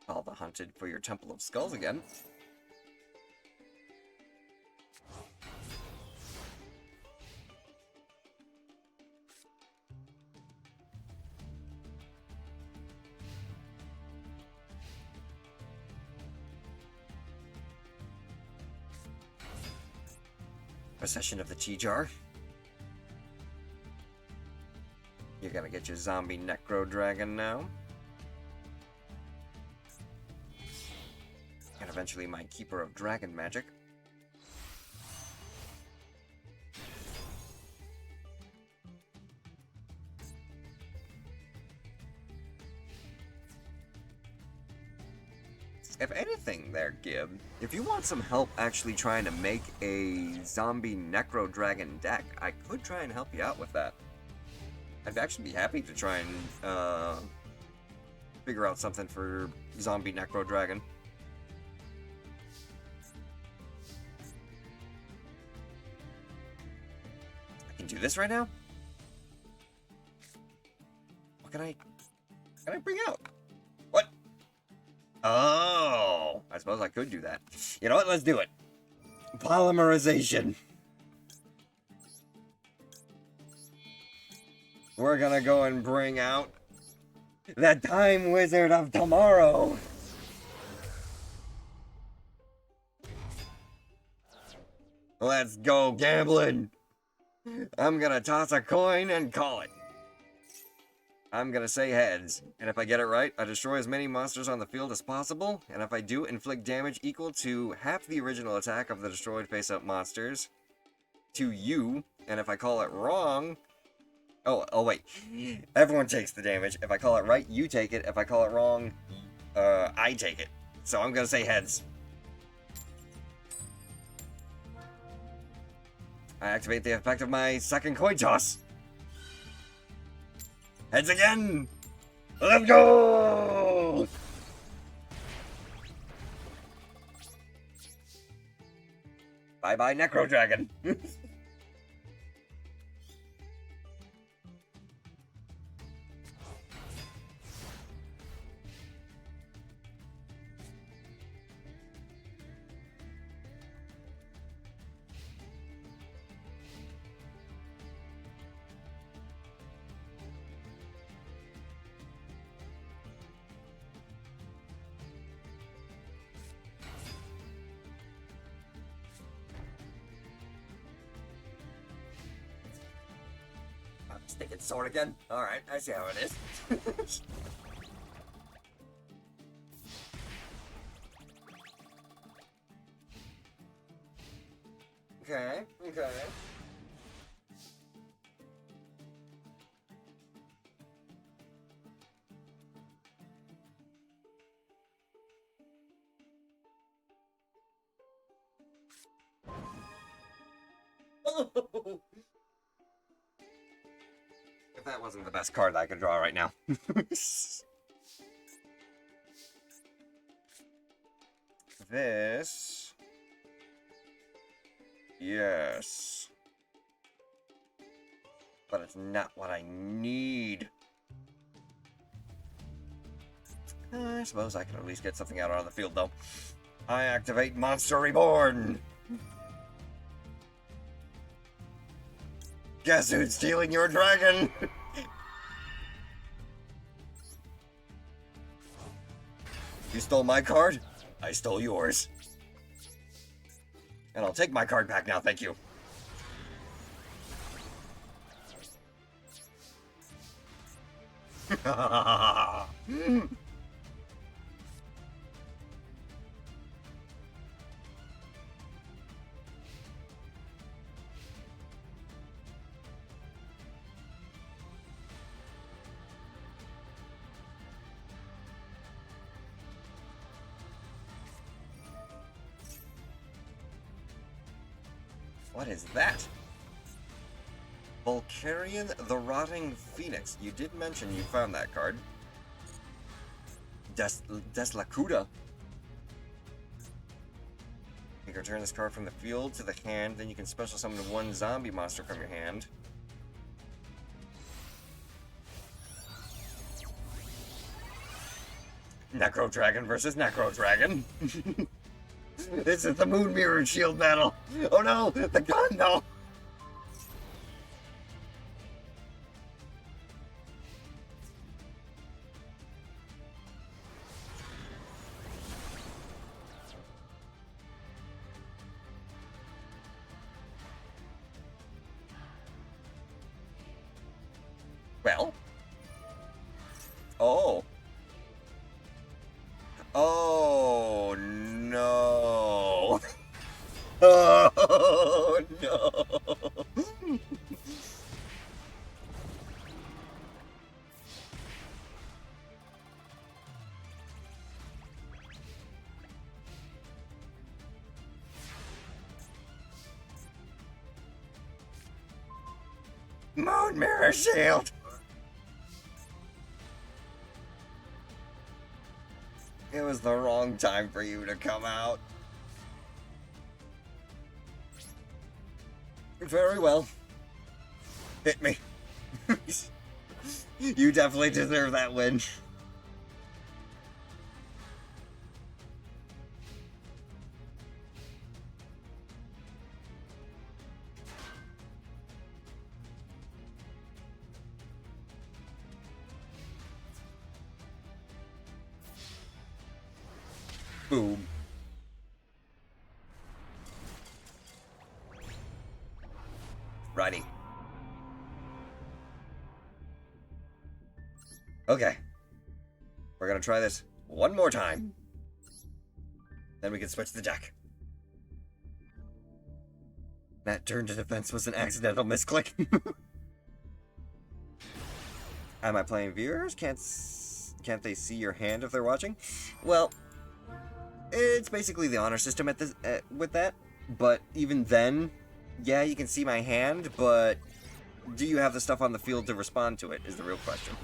Call the hunted for your Temple of Skulls again. Possession of the T-Jar. You're gonna get your zombie Necro Dragon now. And eventually my Keeper of Dragon Magic. If anything there, Gib, if you want some help actually trying to make a zombie Necro Dragon deck, I could try and help you out with that. I'd actually be happy to try and figure out something for zombie Necro Dragon. I can do this right now? What can I bring out? What? Oh, I suppose I could do that. You know what? Let's do it. Polymerization. We're gonna go and bring out the Time Wizard of Tomorrow. Let's go gambling. I'm gonna toss a coin and call it. I'm gonna say heads, and if I get it right, I destroy as many monsters on the field as possible, and if I do, inflict damage equal to half the original attack of the destroyed face-up monsters to you, and if I call it wrong... Oh, wait. Everyone takes the damage. If I call it right, you take it. If I call it wrong, I take it. So I'm gonna say heads. I activate the effect of my second coin toss. Heads again! Let's go! Bye-bye, Necro Dragon. Sticking sword again? Alright, I see how it is. Okay. Oh! If that wasn't the best card I could draw right now. This... Yes. But it's not what I need. I suppose I can at least get something out on the field, though. I activate Monster Reborn! Guess who's stealing your dragon? You stole my card? I stole yours. And I'll take my card back now, thank you. What is that? Vulcarian the Rotting Phoenix. You did mention you found that card. Deslacuda. You can return this card from the field to the hand, then you can special summon one zombie monster from your hand. Necro Dragon versus Necro Dragon. This is the Moon Mirror Shield battle. Oh no, the gun, no. Well. Oh. Oh, no. Oh, no. Moon Mirror Shield. It was the wrong time for you to come out. Very well. Hit me. You definitely deserve that win. Boom. Righty. Okay. We're gonna try this one more time. Then we can switch the deck. That turn to defense was an accidental misclick. Am I playing viewers? Can't they see your hand if they're watching? Well, it's basically the honor system at this with that. But even then, yeah, you can see my hand, but do you have the stuff on the field to respond to it is the real question.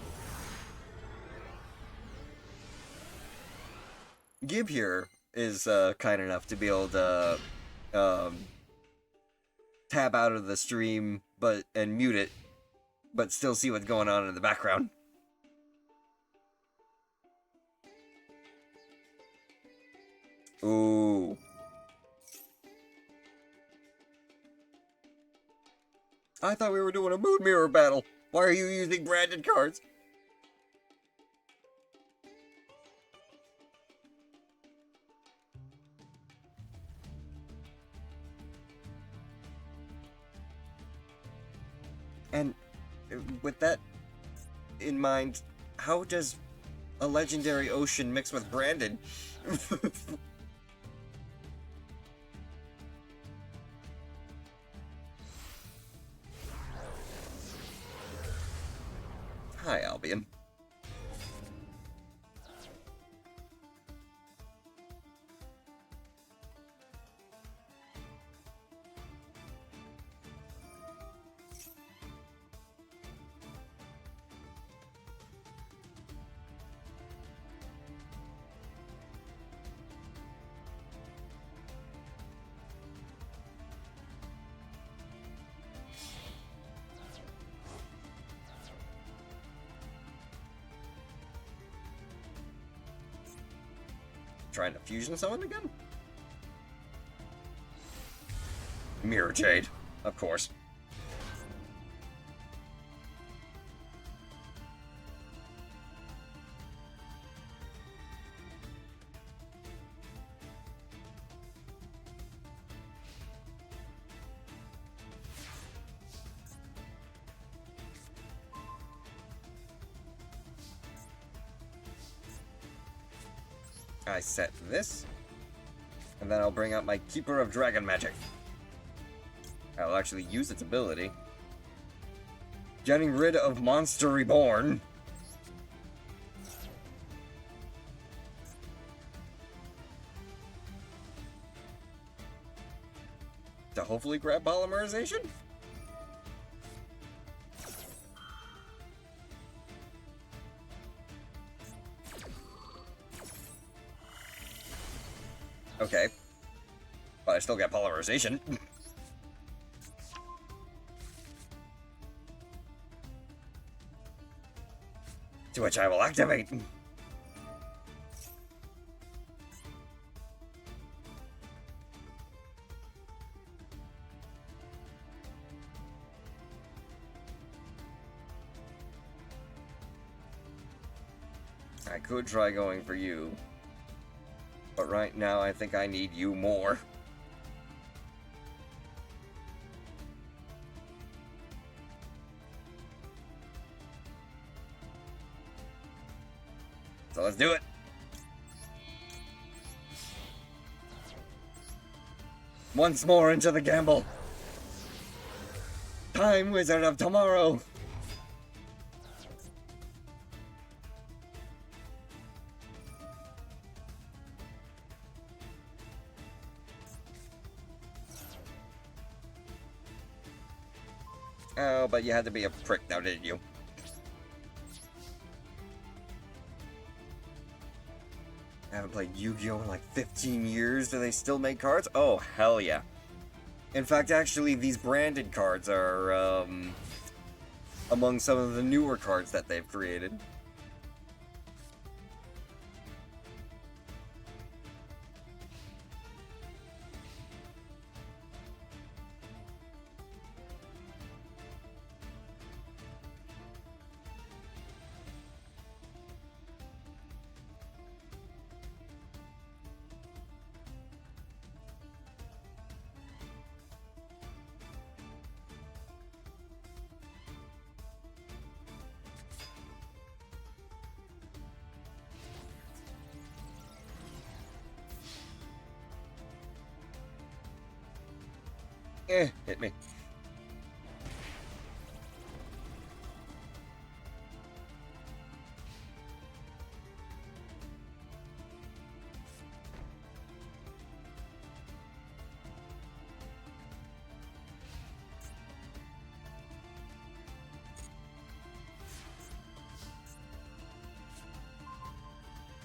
Gib here is kind enough to be able to tab out of the stream and mute it, but still see what's going on in the background. Ooh. I thought we were doing a mood mirror battle. Why are you using branded cards? And with that in mind, how does a legendary ocean mix with branded? Hi, Albion. Trying to fusion someone again? Mirror Jade, of course. I set this, and then I'll bring out my Keeper of Dragon Magic. I'll actually use its ability. Getting rid of Monster Reborn. To hopefully grab Polymerization? Okay. But I still get Polymerization. To which I will activate. I could try going for you. But right now, I think I need you more. So let's do it. Once more into the gamble. Time Wizard of Tomorrow. Oh, but you had to be a prick now, didn't you? I haven't played Yu-Gi-Oh! In like 15 years. Do they still make cards? Oh, hell yeah. In fact, actually, these branded cards are among some of the newer cards that they've created. Hit me.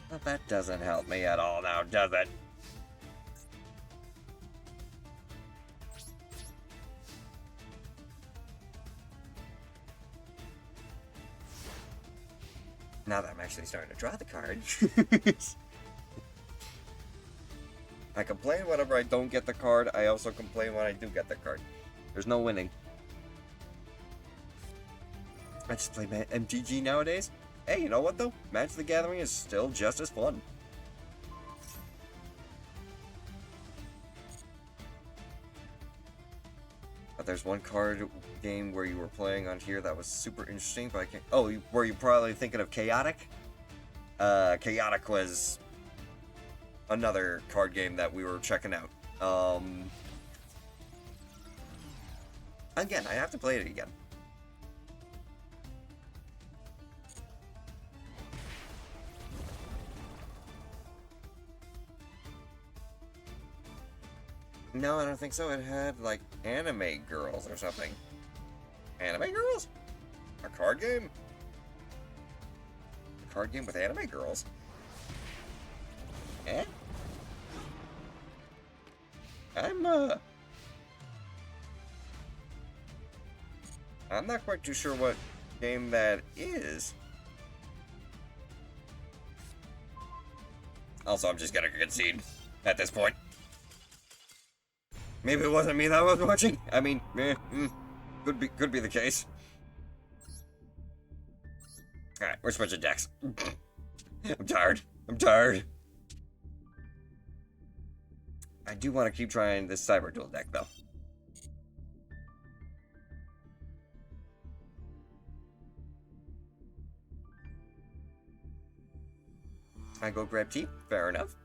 Well, that doesn't help me at all now, does it? Now that I'm actually starting to draw the card. I complain whenever I don't get the card. I also complain when I do get the card. There's no winning. I just play MTG nowadays. Hey, you know what though? Magic the Gathering is still just as fun. But there's one card game where you were playing on here that was super interesting, but I can't... Oh, were you probably thinking of Chaotic? Chaotic was another card game that we were checking out. Again, I have to play it again. No, I don't think so. It had, like, anime girls or something. Anime girls? A card game? A card game with anime girls? Eh? I'm not quite too sure what game that is. Also, I'm just gonna concede at this point. Maybe it wasn't me that was watching. I mean, could be the case. Alright, we're switching decks. I'm tired. I'm tired. I do want to keep trying this Cyber Duel deck, though. I go grab tea. Fair enough.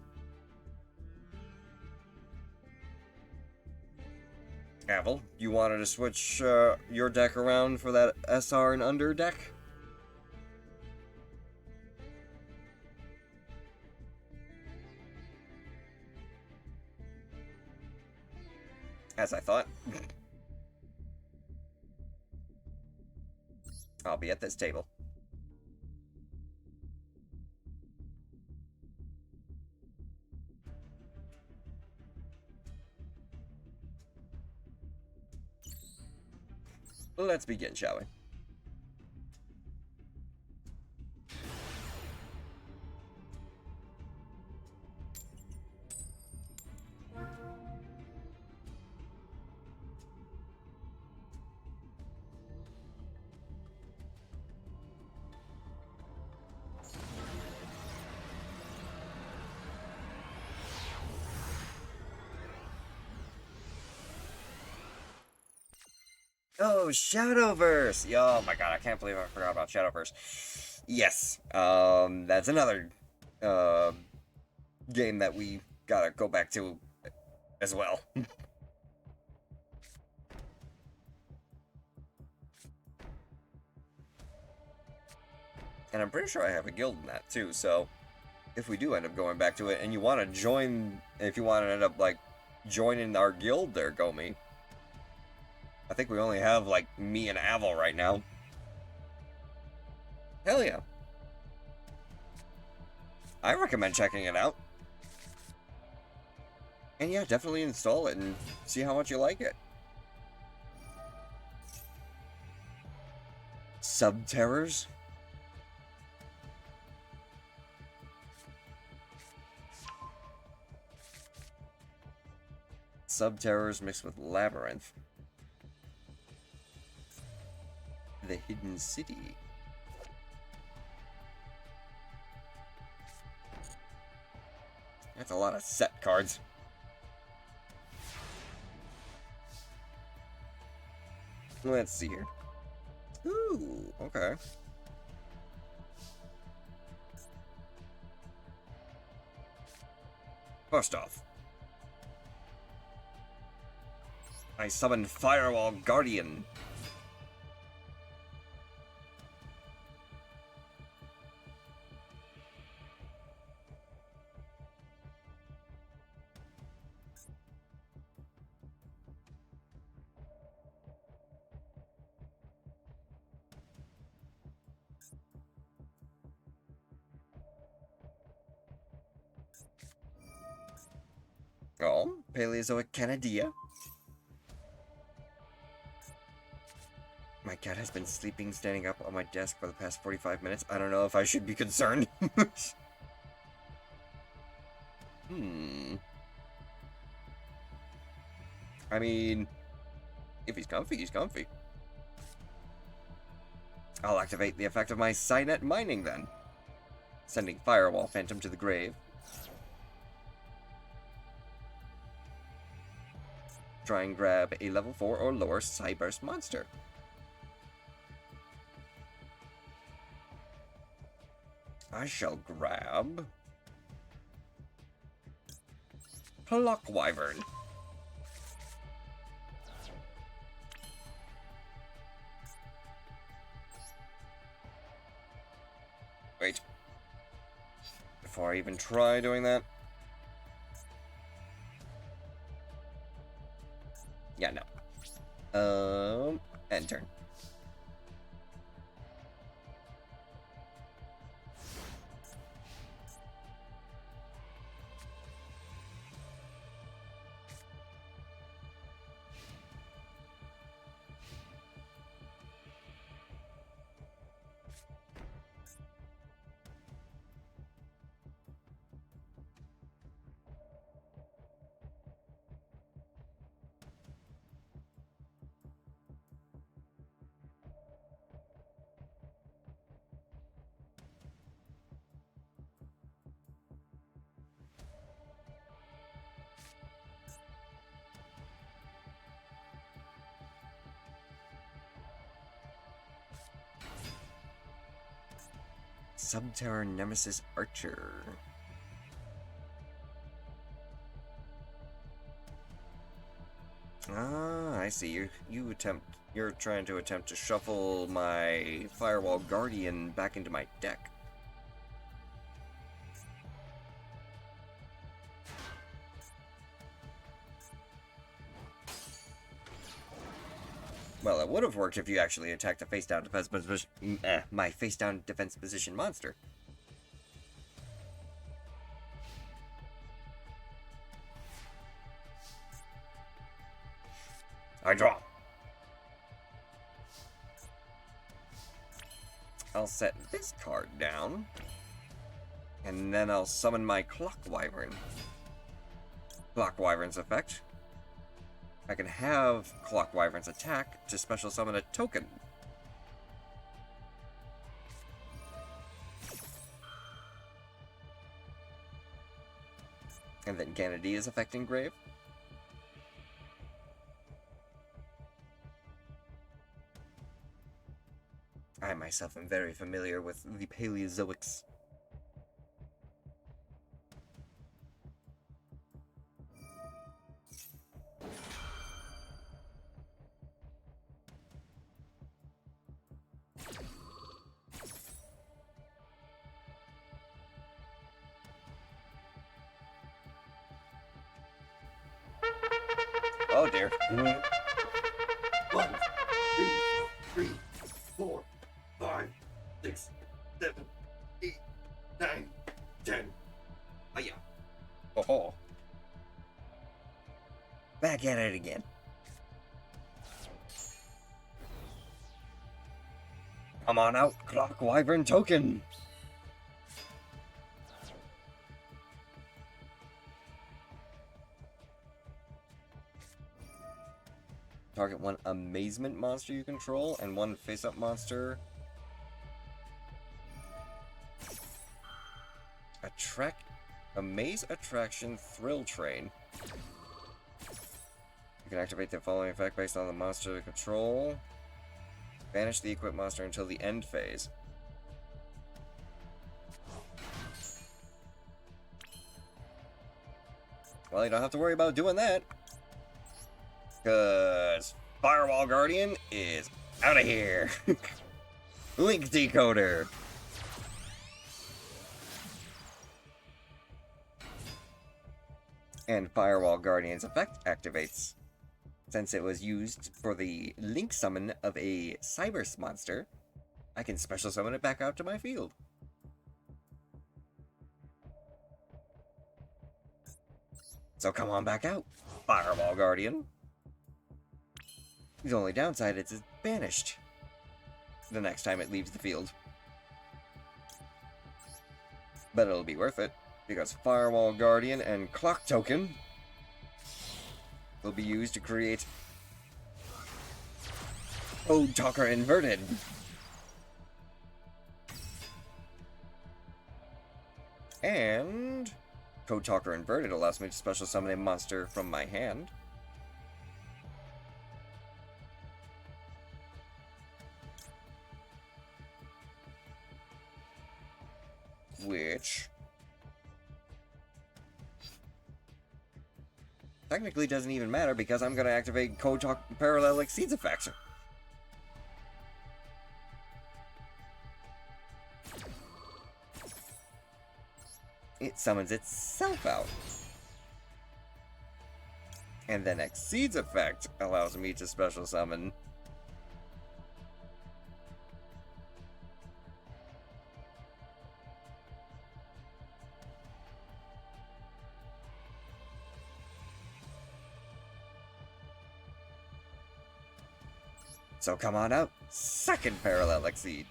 Avel, you wanted to switch your deck around for that SR and under deck? As I thought. I'll be at this table. Let's begin, shall we? Oh, Shadowverse! Oh my god, I can't believe I forgot about Shadowverse. Yes, that's another game that we gotta go back to as well. And I'm pretty sure I have a guild in that too, so if we do end up going back to it and you want to join, if you want to end up like joining our guild there, Gomi. I think we only have, like, me and Avel right now. Hell yeah. I recommend checking it out. And yeah, definitely install it and see how much you like it. Subterrors? Subterrors mixed with Labyrinth. The Hidden City. That's a lot of set cards. Let's see here. Ooh, okay. First off, I summon Firewall Guardian. Oh, Paleozoic Canadia. My cat has been sleeping standing up on my desk for the past 45 minutes. I don't know if I should be concerned. I mean, if he's comfy, he's comfy. I'll activate the effect of my Cynet mining then. Sending Firewall Phantom to the grave. Try and grab a level 4 or lower Cyburst monster. I shall grab Clock Wyvern. Wait. Before I even try doing that. Yeah, no. End turn. Subterror Nemesis Archer. Ah, I see. You're trying to attempt to shuffle my Firewall Guardian back into my deck. Well, it would have worked if you actually attacked the face-down defense position. My face-down defense position monster. I draw. I'll set this card down. And then I'll summon my Clock Wyvern. Clock Wyvern's effect. I can have Clock Wyvern's attack to special summon a token. And then Kennedy is affecting grave. I myself am very familiar with the Paleozoics. Oh dear. 1, 2, 3, 4, 5, 6, 7, 8, 9, 10. Oh yeah. Oh. Back at it again. Come on out, Clock Wyvern token. Target one amazement monster you control and one face-up monster. Amaze Attraction Thrill Train. You can activate the following effect based on the monster you control. Banish the equipped monster until the end phase. Well, you don't have to worry about doing that. Cause Firewall Guardian is out of here. Link Decoder. And Firewall Guardian's effect activates. Since it was used for the Link summon of a Cybers monster, I can special summon it back out to my field. So come on back out, Firewall Guardian. The only downside is it's banished the next time it leaves the field. But it'll be worth it, because Firewall Guardian and Clock Token will be used to create Code Talker Inverted. And Code Talker Inverted allows me to special summon a monster from my hand. Which technically doesn't even matter because I'm going to activate Code Talk Parallel Exceeds effects. It summons itself out. And then Exceeds effect allows me to special summon so come on out, second Parallel Exceed.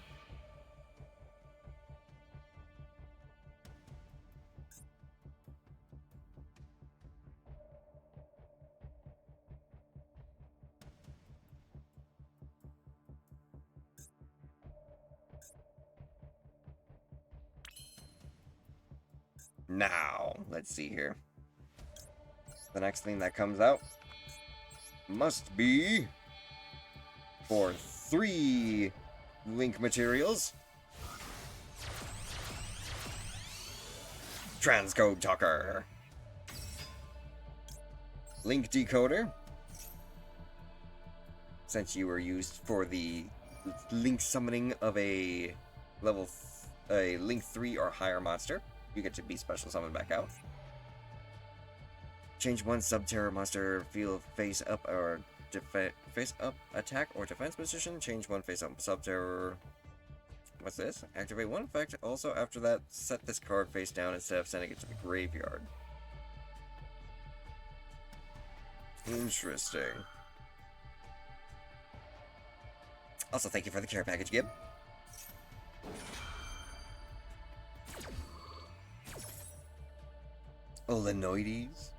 Now, let's see here. The next thing that comes out must be for 3 Link materials. Transcode Talker. Link Decoder. Since you were used for the Link summoning of a a Link 3 or higher monster, you get to be special summoned back out. Change one Subterror monster field face up or face up attack or defense position. Change one face up Subterror. What's this? Activate one effect. Also, after that, set this card face down instead of sending it to the graveyard. Interesting. Also, thank you for the care package, Gib. Olenoides.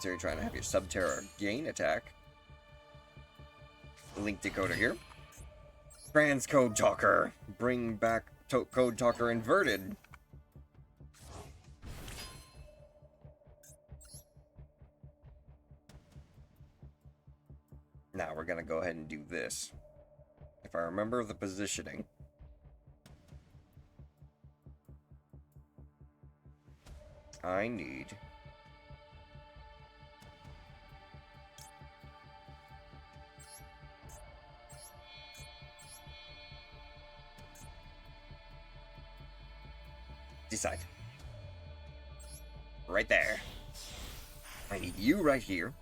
So you're trying to have your Subterror gain attack. Link Decoder here. Transcode Talker. Bring back Code Talker Inverted. Now we're gonna go ahead and do this. If I remember the positioning. I need decide. Right there. I need you right here.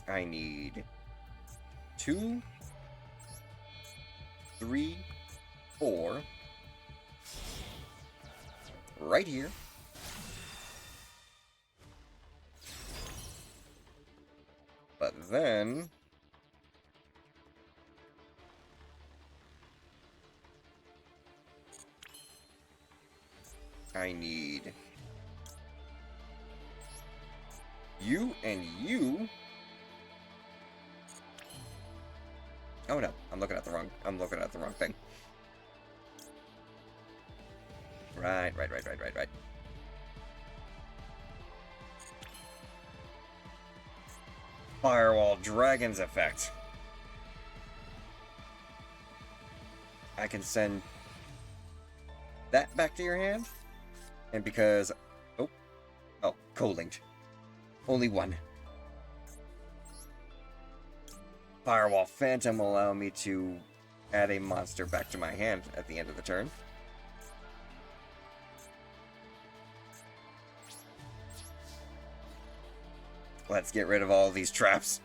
I need 2, 3, 4 right here. But then I need you and you. Oh no, I'm looking at the wrong thing. Right. Firewall Dragon's effect. I can send that back to your hand. And because... Oh, co-linked. Only one. Firewall Phantom will allow me to add a monster back to my hand at the end of the turn. Let's get rid of all these traps.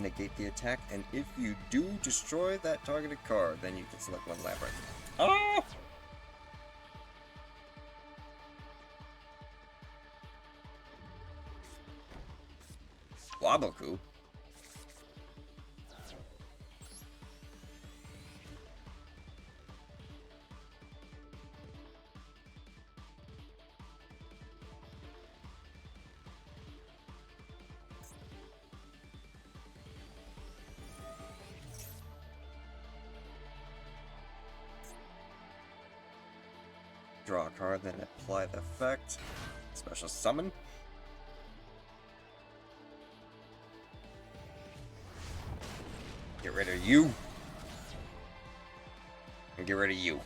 Negate the attack, and if you do destroy that targeted card, then you can select one labyrinth. Oh! Waboku. Draw a card, then apply the effect. Special summon. Get rid of you. And get rid of you.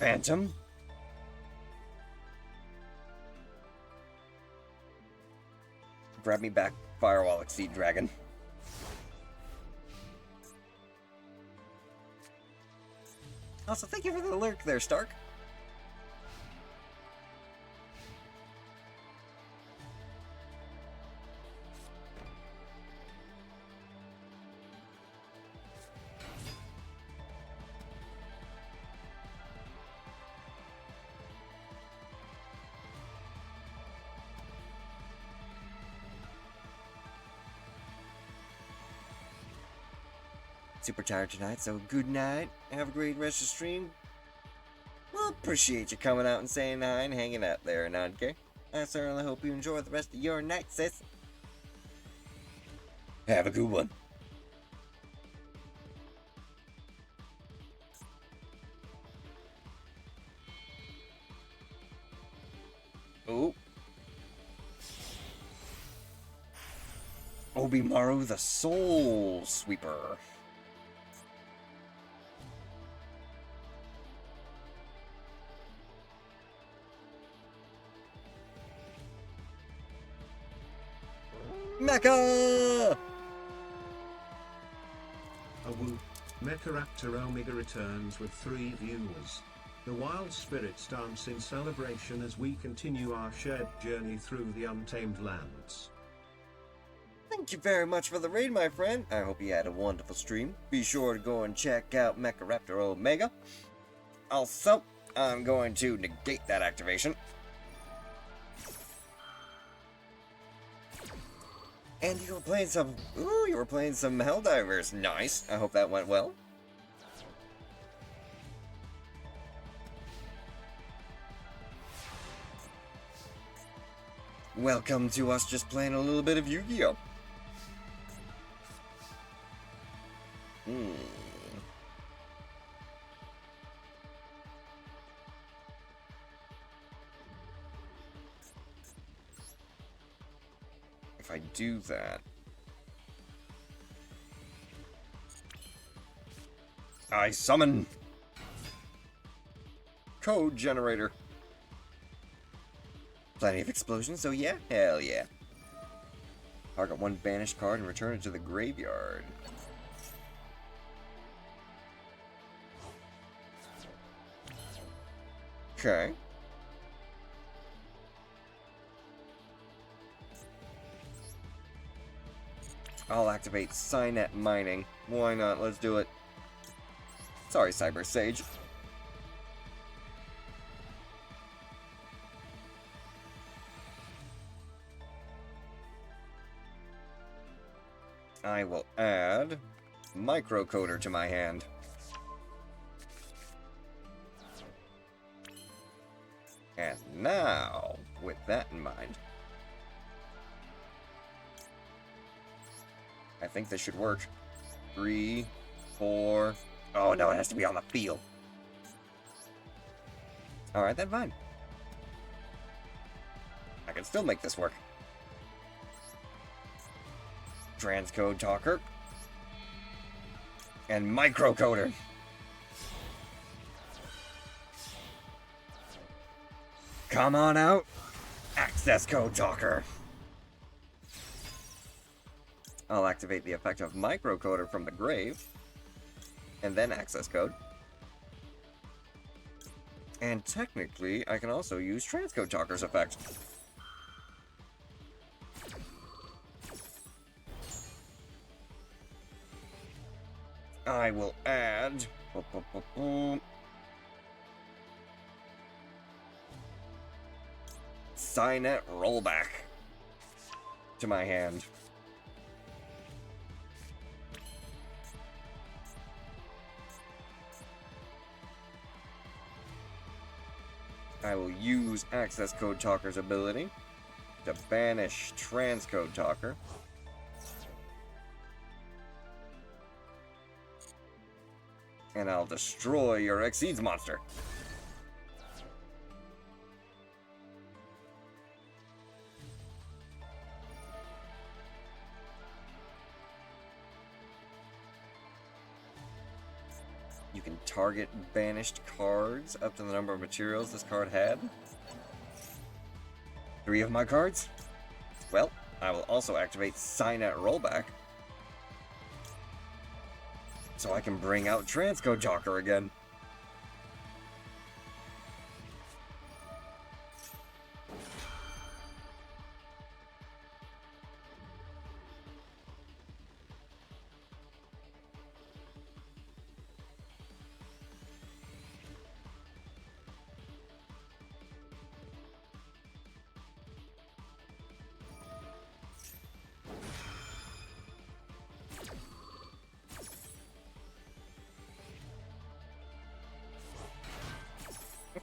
Phantom. Grab me back, Firewall Exceed Dragon. Also, thank you for the lurk there, Stark. Super tired tonight, so good night. Have a great rest of the stream. Well, appreciate you coming out and saying hi and hanging out there, Nanke. I certainly hope you enjoy the rest of your night, sis. Have a good one. Oh. Obimaru the Soul Sweeper. Mecha! Awu, Mecha Omega returns with 3 viewers. The wild spirits dance in celebration as we continue our shared journey through the untamed lands. Thank you very much for the raid, my friend. I hope you had a wonderful stream. Be sure to go and check out Mecha Omega. Also, I'm going to negate that activation. And you were playing some... Ooh, you were playing some Helldivers. Nice. I hope that went well. Welcome to us just playing a little bit of Yu-Gi-Oh! If I do that... I summon... Code generator. Plenty of explosions, so yeah, hell yeah. Target one banished card and return it to the graveyard. Okay. I'll activate Cynet Mining. Why not? Let's do it. Sorry, Cyber Sage. I will add Microcoder to my hand. And now, with that in mind, I think this should work. 3, 4. Oh no, it has to be on the field. Alright, then fine. I can still make this work. Transcode Talker. And Microcoder. Come on out. Access Code Talker. I'll activate the effect of Microcoder from the grave. And then access code. And technically, I can also use Transcode Talker's effect. I will add... Signet Rollback to my hand. I will use Access Code Talker's ability to banish Transcode Talker. And I'll destroy your Exceeds monster. You can target banished cards up to the number of materials this card had. 3 of my cards? Well, I will also activate Signet Rollback. So I can bring out Transcode Talker again.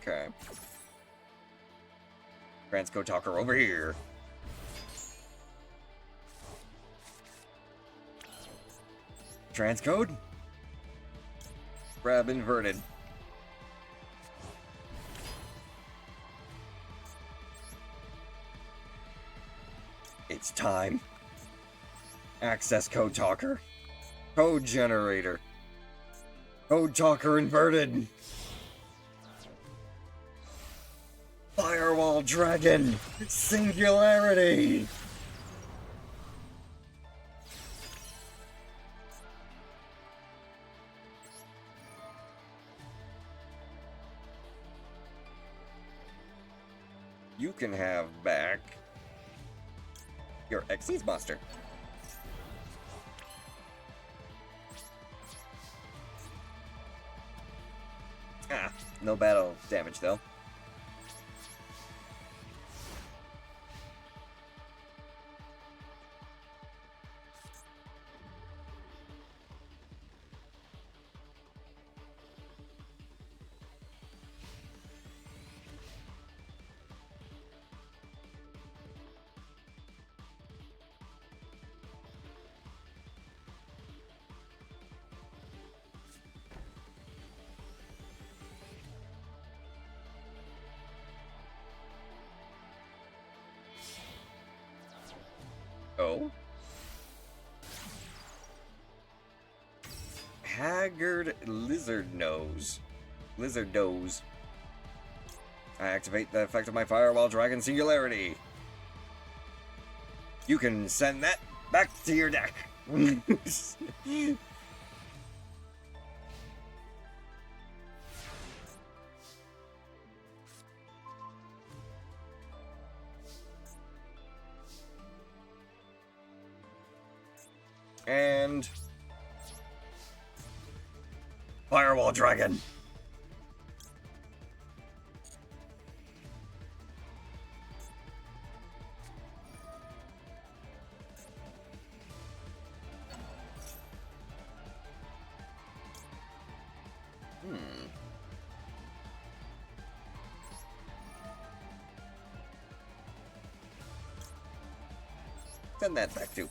Okay. Transcode Talker over here. Transcode? Grab inverted. It's time. Access Code Talker. Code Generator. Code Talker inverted. Firewall Dragon! Singularity! You can have back your Exceeds monster. Ah, no battle damage though. Oh. Haggard Lizard Nose. Lizard Nose. I activate the effect of my Firewall Dragon Singularity. You can send that back to your deck. And Firewall Dragon. Send that back too.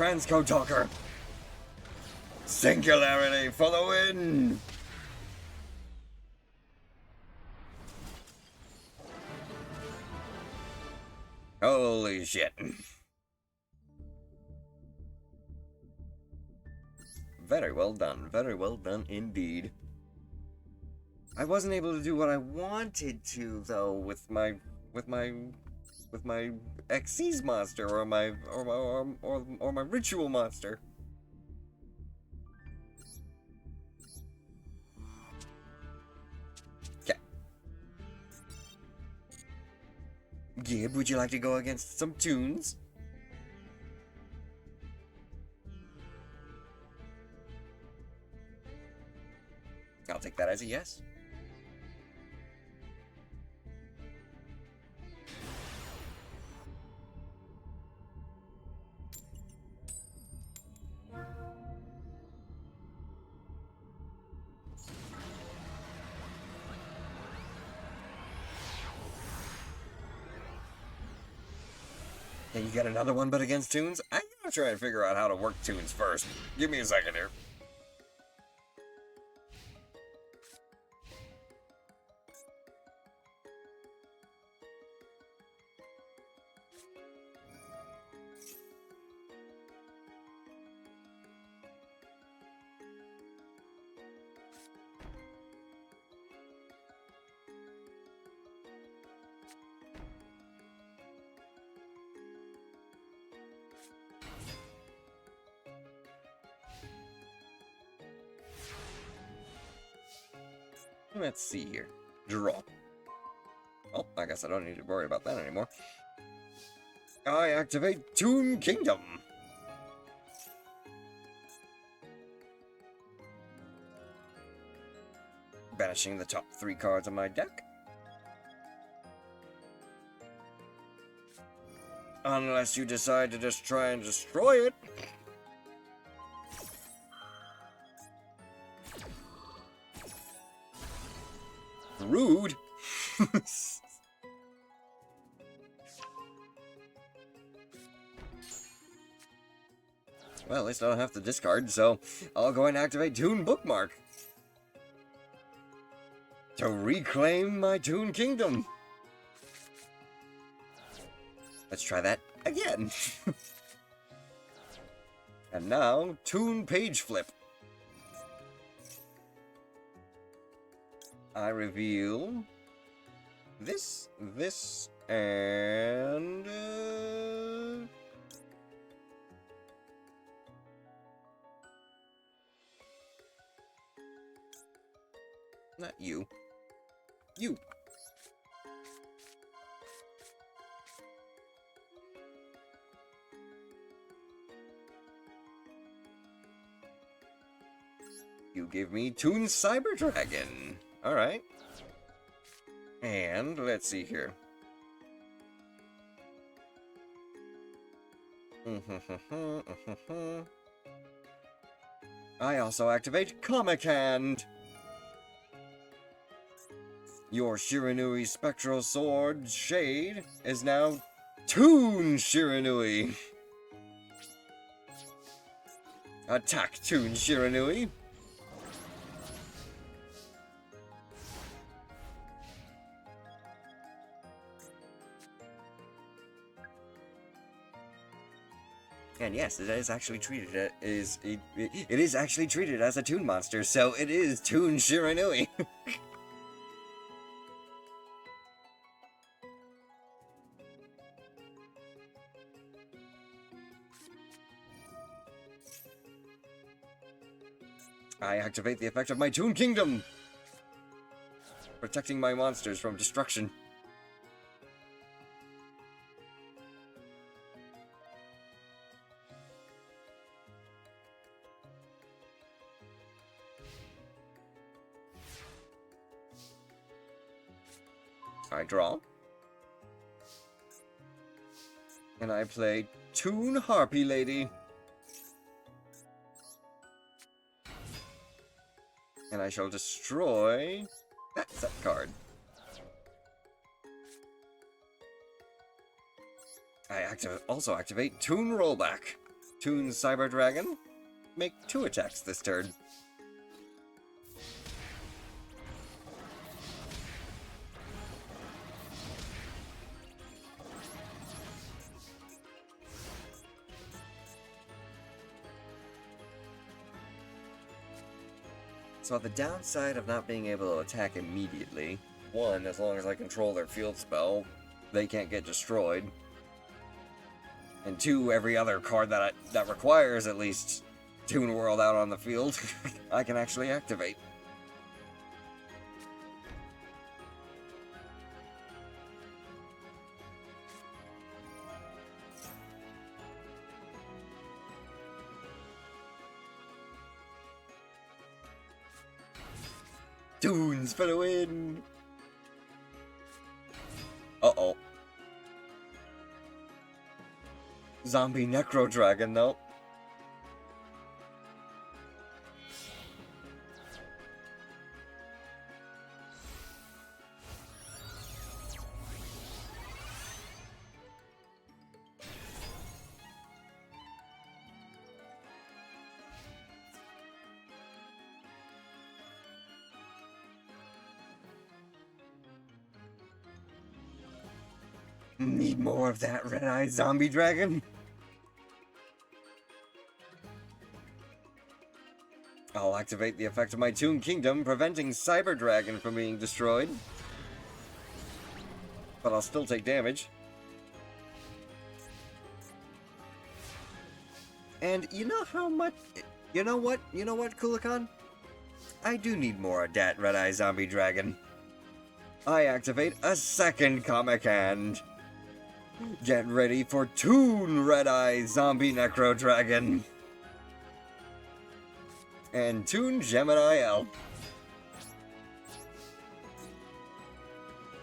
Transcode Talker. Singularity for the win! Holy shit. Very well done indeed. I wasn't able to do what I wanted to though with my Xyz monster or my ritual monster. Okay. Gib, would you like to go against some tunes? I'll take that as a yes. Can you get another one but against tunes? I'm gonna try and figure out how to work tunes first. Give me a second here. Let's see here. Draw. Oh, I guess I don't need to worry about that anymore. I activate Toon Kingdom. Banishing the top 3 cards of my deck. Unless you decide to just try and destroy it. Rude. Well, at least I don't have to discard, so I'll go and activate Toon Bookmark to reclaim my Toon Kingdom. Let's try that again. And now, Toon Page Flip. I reveal this, and not you. You. You give me Toon Cyber Dragon. Alright. And let's see here. I also activate Comic Hand. Your Shiranui Spectral Sword Shade is now Toon Shiranui. Attack Toon Shiranui. And yes, it is actually treated it is actually treated as a Toon monster, so it is Toon Shiranui. I activate the effect of my Toon Kingdom, protecting my monsters from destruction. I draw. And I play Toon Harpy Lady. And I shall destroy that set card. I also activate Toon Rollback. Toon Cyber Dragon. Make 2 attacks this turn. So the downside of not being able to attack immediately, 1, as long as I control their field spell, they can't get destroyed. And 2, every other card that requires at least Toon World out on the field, I can actually activate. Toons for the win! Uh-oh. Zombie Necro Dragon, though. Need more of that red-eyed zombie dragon? I'll activate the effect of my Toon Kingdom, preventing Cyber Dragon from being destroyed. But I'll still take damage. And you know how much... You know what, Kulikan? I do need more of that red-eyed zombie dragon. I activate a second Comic Hand. Get ready for Toon Red-Eye Zombie Necro Dragon. And Toon Gemini Elf.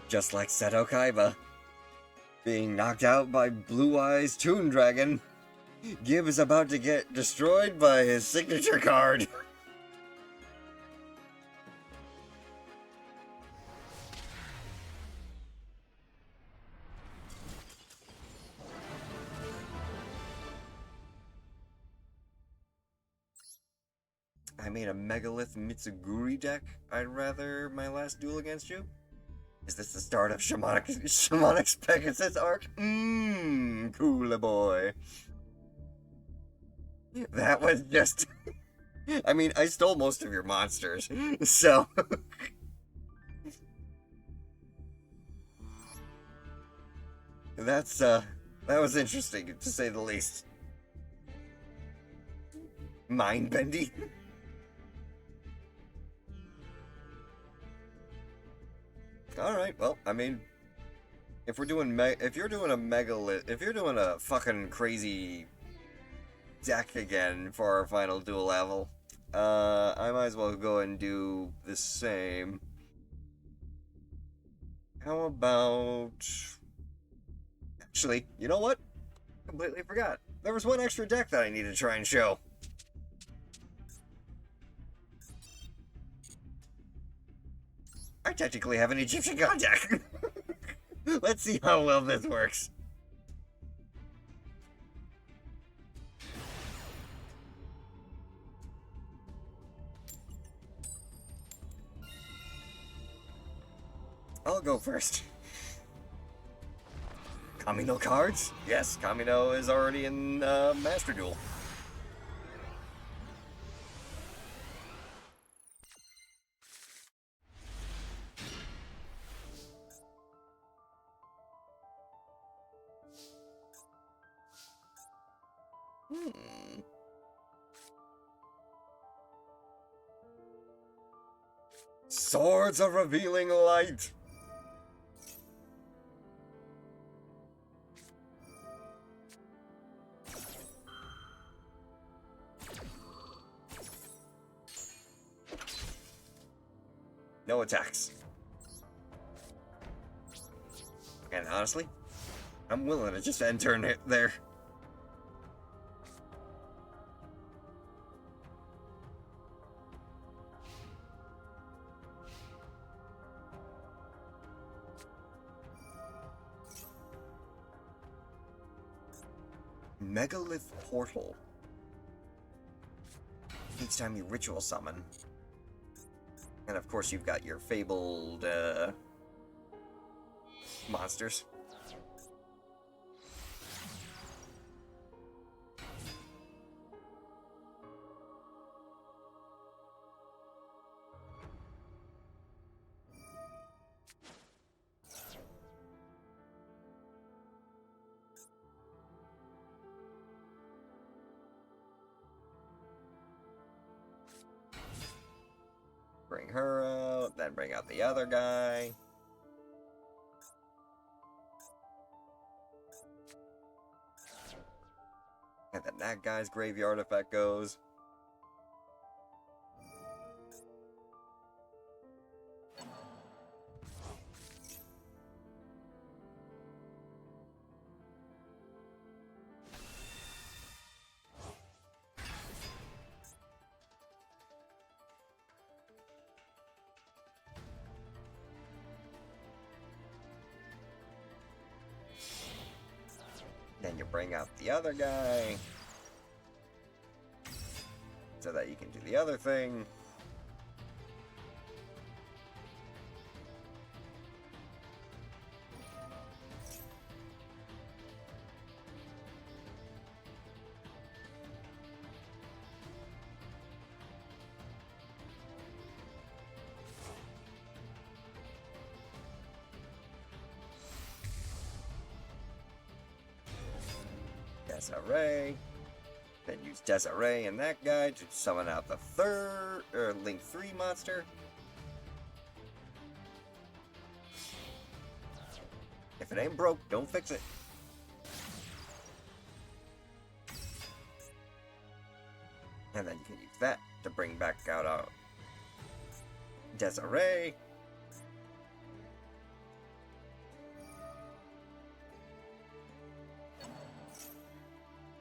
Just like Seto Kaiba. Being knocked out by Blue Eyes Toon Dragon, Gib is about to get destroyed by his signature card. I made a Megalith Mitsuguri deck. I'd rather my last duel against you. Is this the start of Shamonic's Pegasus arc? Cooler boy. That was just... I mean, I stole most of your monsters, so... that was interesting, to say the least. Mind-bendy? Alright, well, I mean, if you're doing a fucking crazy deck again for our final duel level, I might as well go and do the same. How about... Actually, you know what? Completely forgot. There was one extra deck that I need to try and show. I technically have an Egyptian God deck. Let's see how well this works. I'll go first. Kamino cards? Yes, Kamino is already in Master Duel. Swords of Revealing Light. No attacks. And honestly, I'm willing to just end turn it there. Megalith Portal. each time you ritual summon. And of course you've got your fabled monsters. Bring her out, then bring out the other guy. And then that guy's graveyard effect goes. Then you bring out the other guy, so that you can do the other thing. Desiree. Then use Desiree and that guy to summon out the third, or Link 3 monster. If it ain't broke, don't fix it. And then you can use that to bring back out Desiree.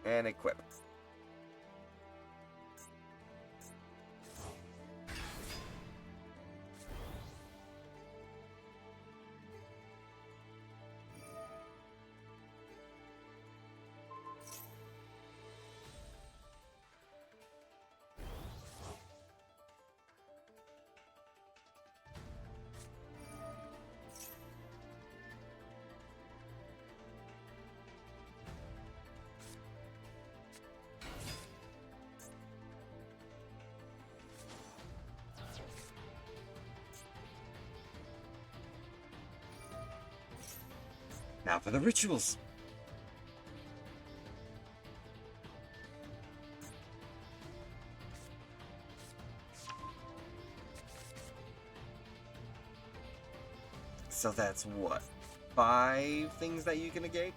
And equip. Now for the rituals. So that's what? 5 things that you can negate?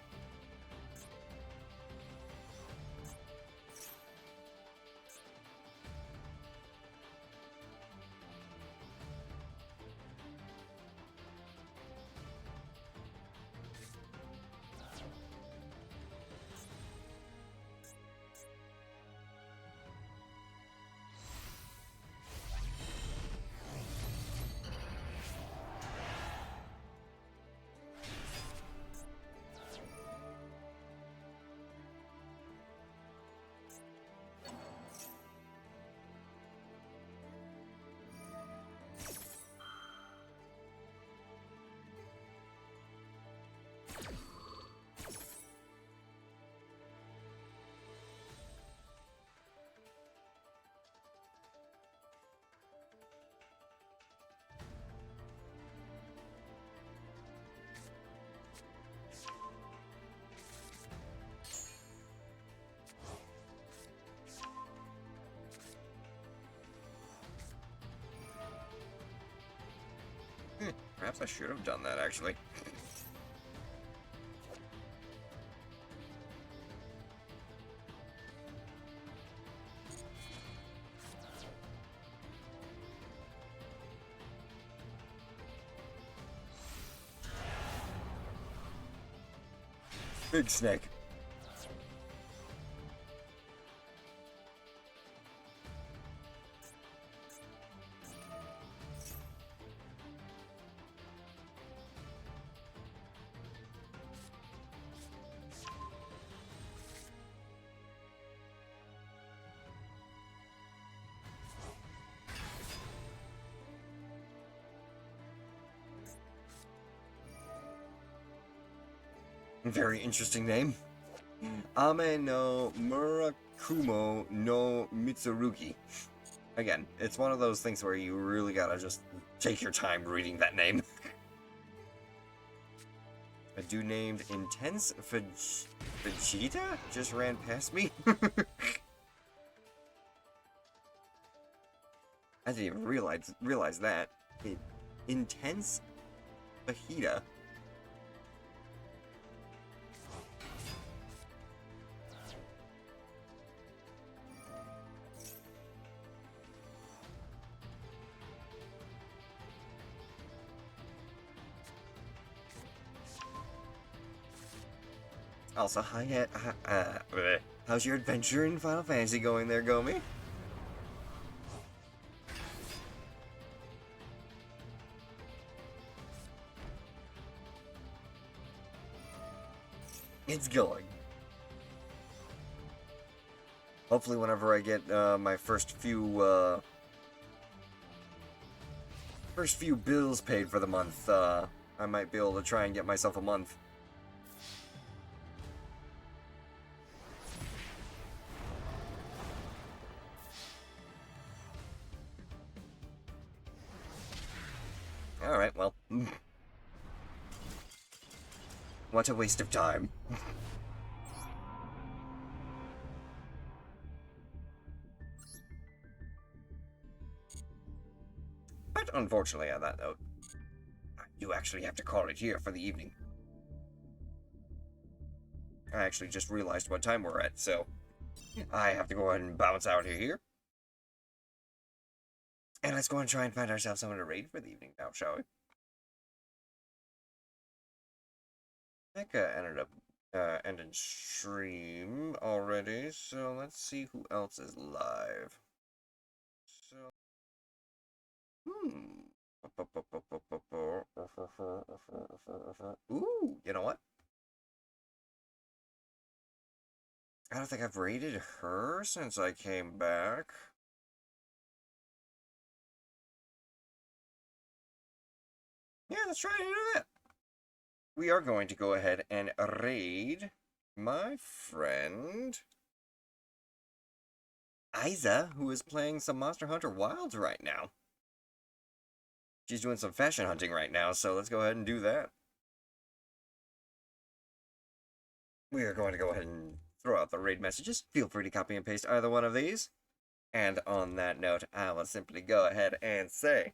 Perhaps I should have done that, actually. Big snake. Very interesting name. Ame no Murakumo no Mitsurugi. Again, it's one of those things where you really gotta just take your time reading that name. A dude named Intense Vegeta just ran past me. I didn't even realize that. Intense Fajita. Also, how's your adventure in Final Fantasy going there, Gomi? It's going. Hopefully whenever I get my first few bills paid for the month, I might be able to try and get myself a month. Alright, well. What a waste of time. But unfortunately, on that note, you actually have to call it here for the evening. I actually just realized what time we're at, so I have to go ahead and bounce out of here. And let's go and try and find ourselves someone to raid for the evening now, shall we? Becca ended up ending stream already, so let's see who else is live. So, ooh, you know what? I don't think I've raided her since I came back. Yeah, let's try to do that. We are going to go ahead and raid my friend Isa, who is playing some Monster Hunter Wilds right now. She's doing some fashion hunting right now, so let's go ahead and do that. We are going to go ahead and throw out the raid messages. Feel free to copy and paste either one of these. And on that note, I will simply go ahead and say,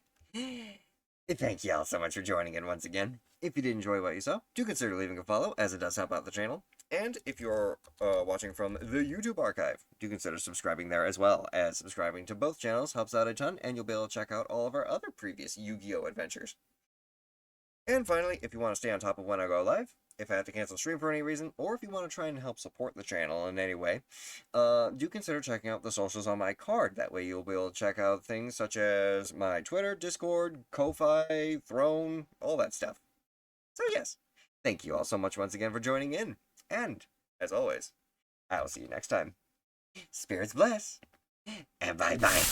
thank you all so much for joining in once again. If you did enjoy what you saw, do consider leaving a follow, as it does help out the channel. And if you're watching from the YouTube archive, do consider subscribing there as well, as subscribing to both channels helps out a ton, and you'll be able to check out all of our other previous Yu-Gi-Oh! Adventures. And finally, if you want to stay on top of when I go live, if I have to cancel stream for any reason, or if you want to try and help support the channel in any way, do consider checking out the socials on my card. That way you'll be able to check out things such as my Twitter, Discord, Ko-Fi, Throne, all that stuff. So yes, thank you all so much once again for joining in. And, as always, I will see you next time. Spirits bless, and bye-bye.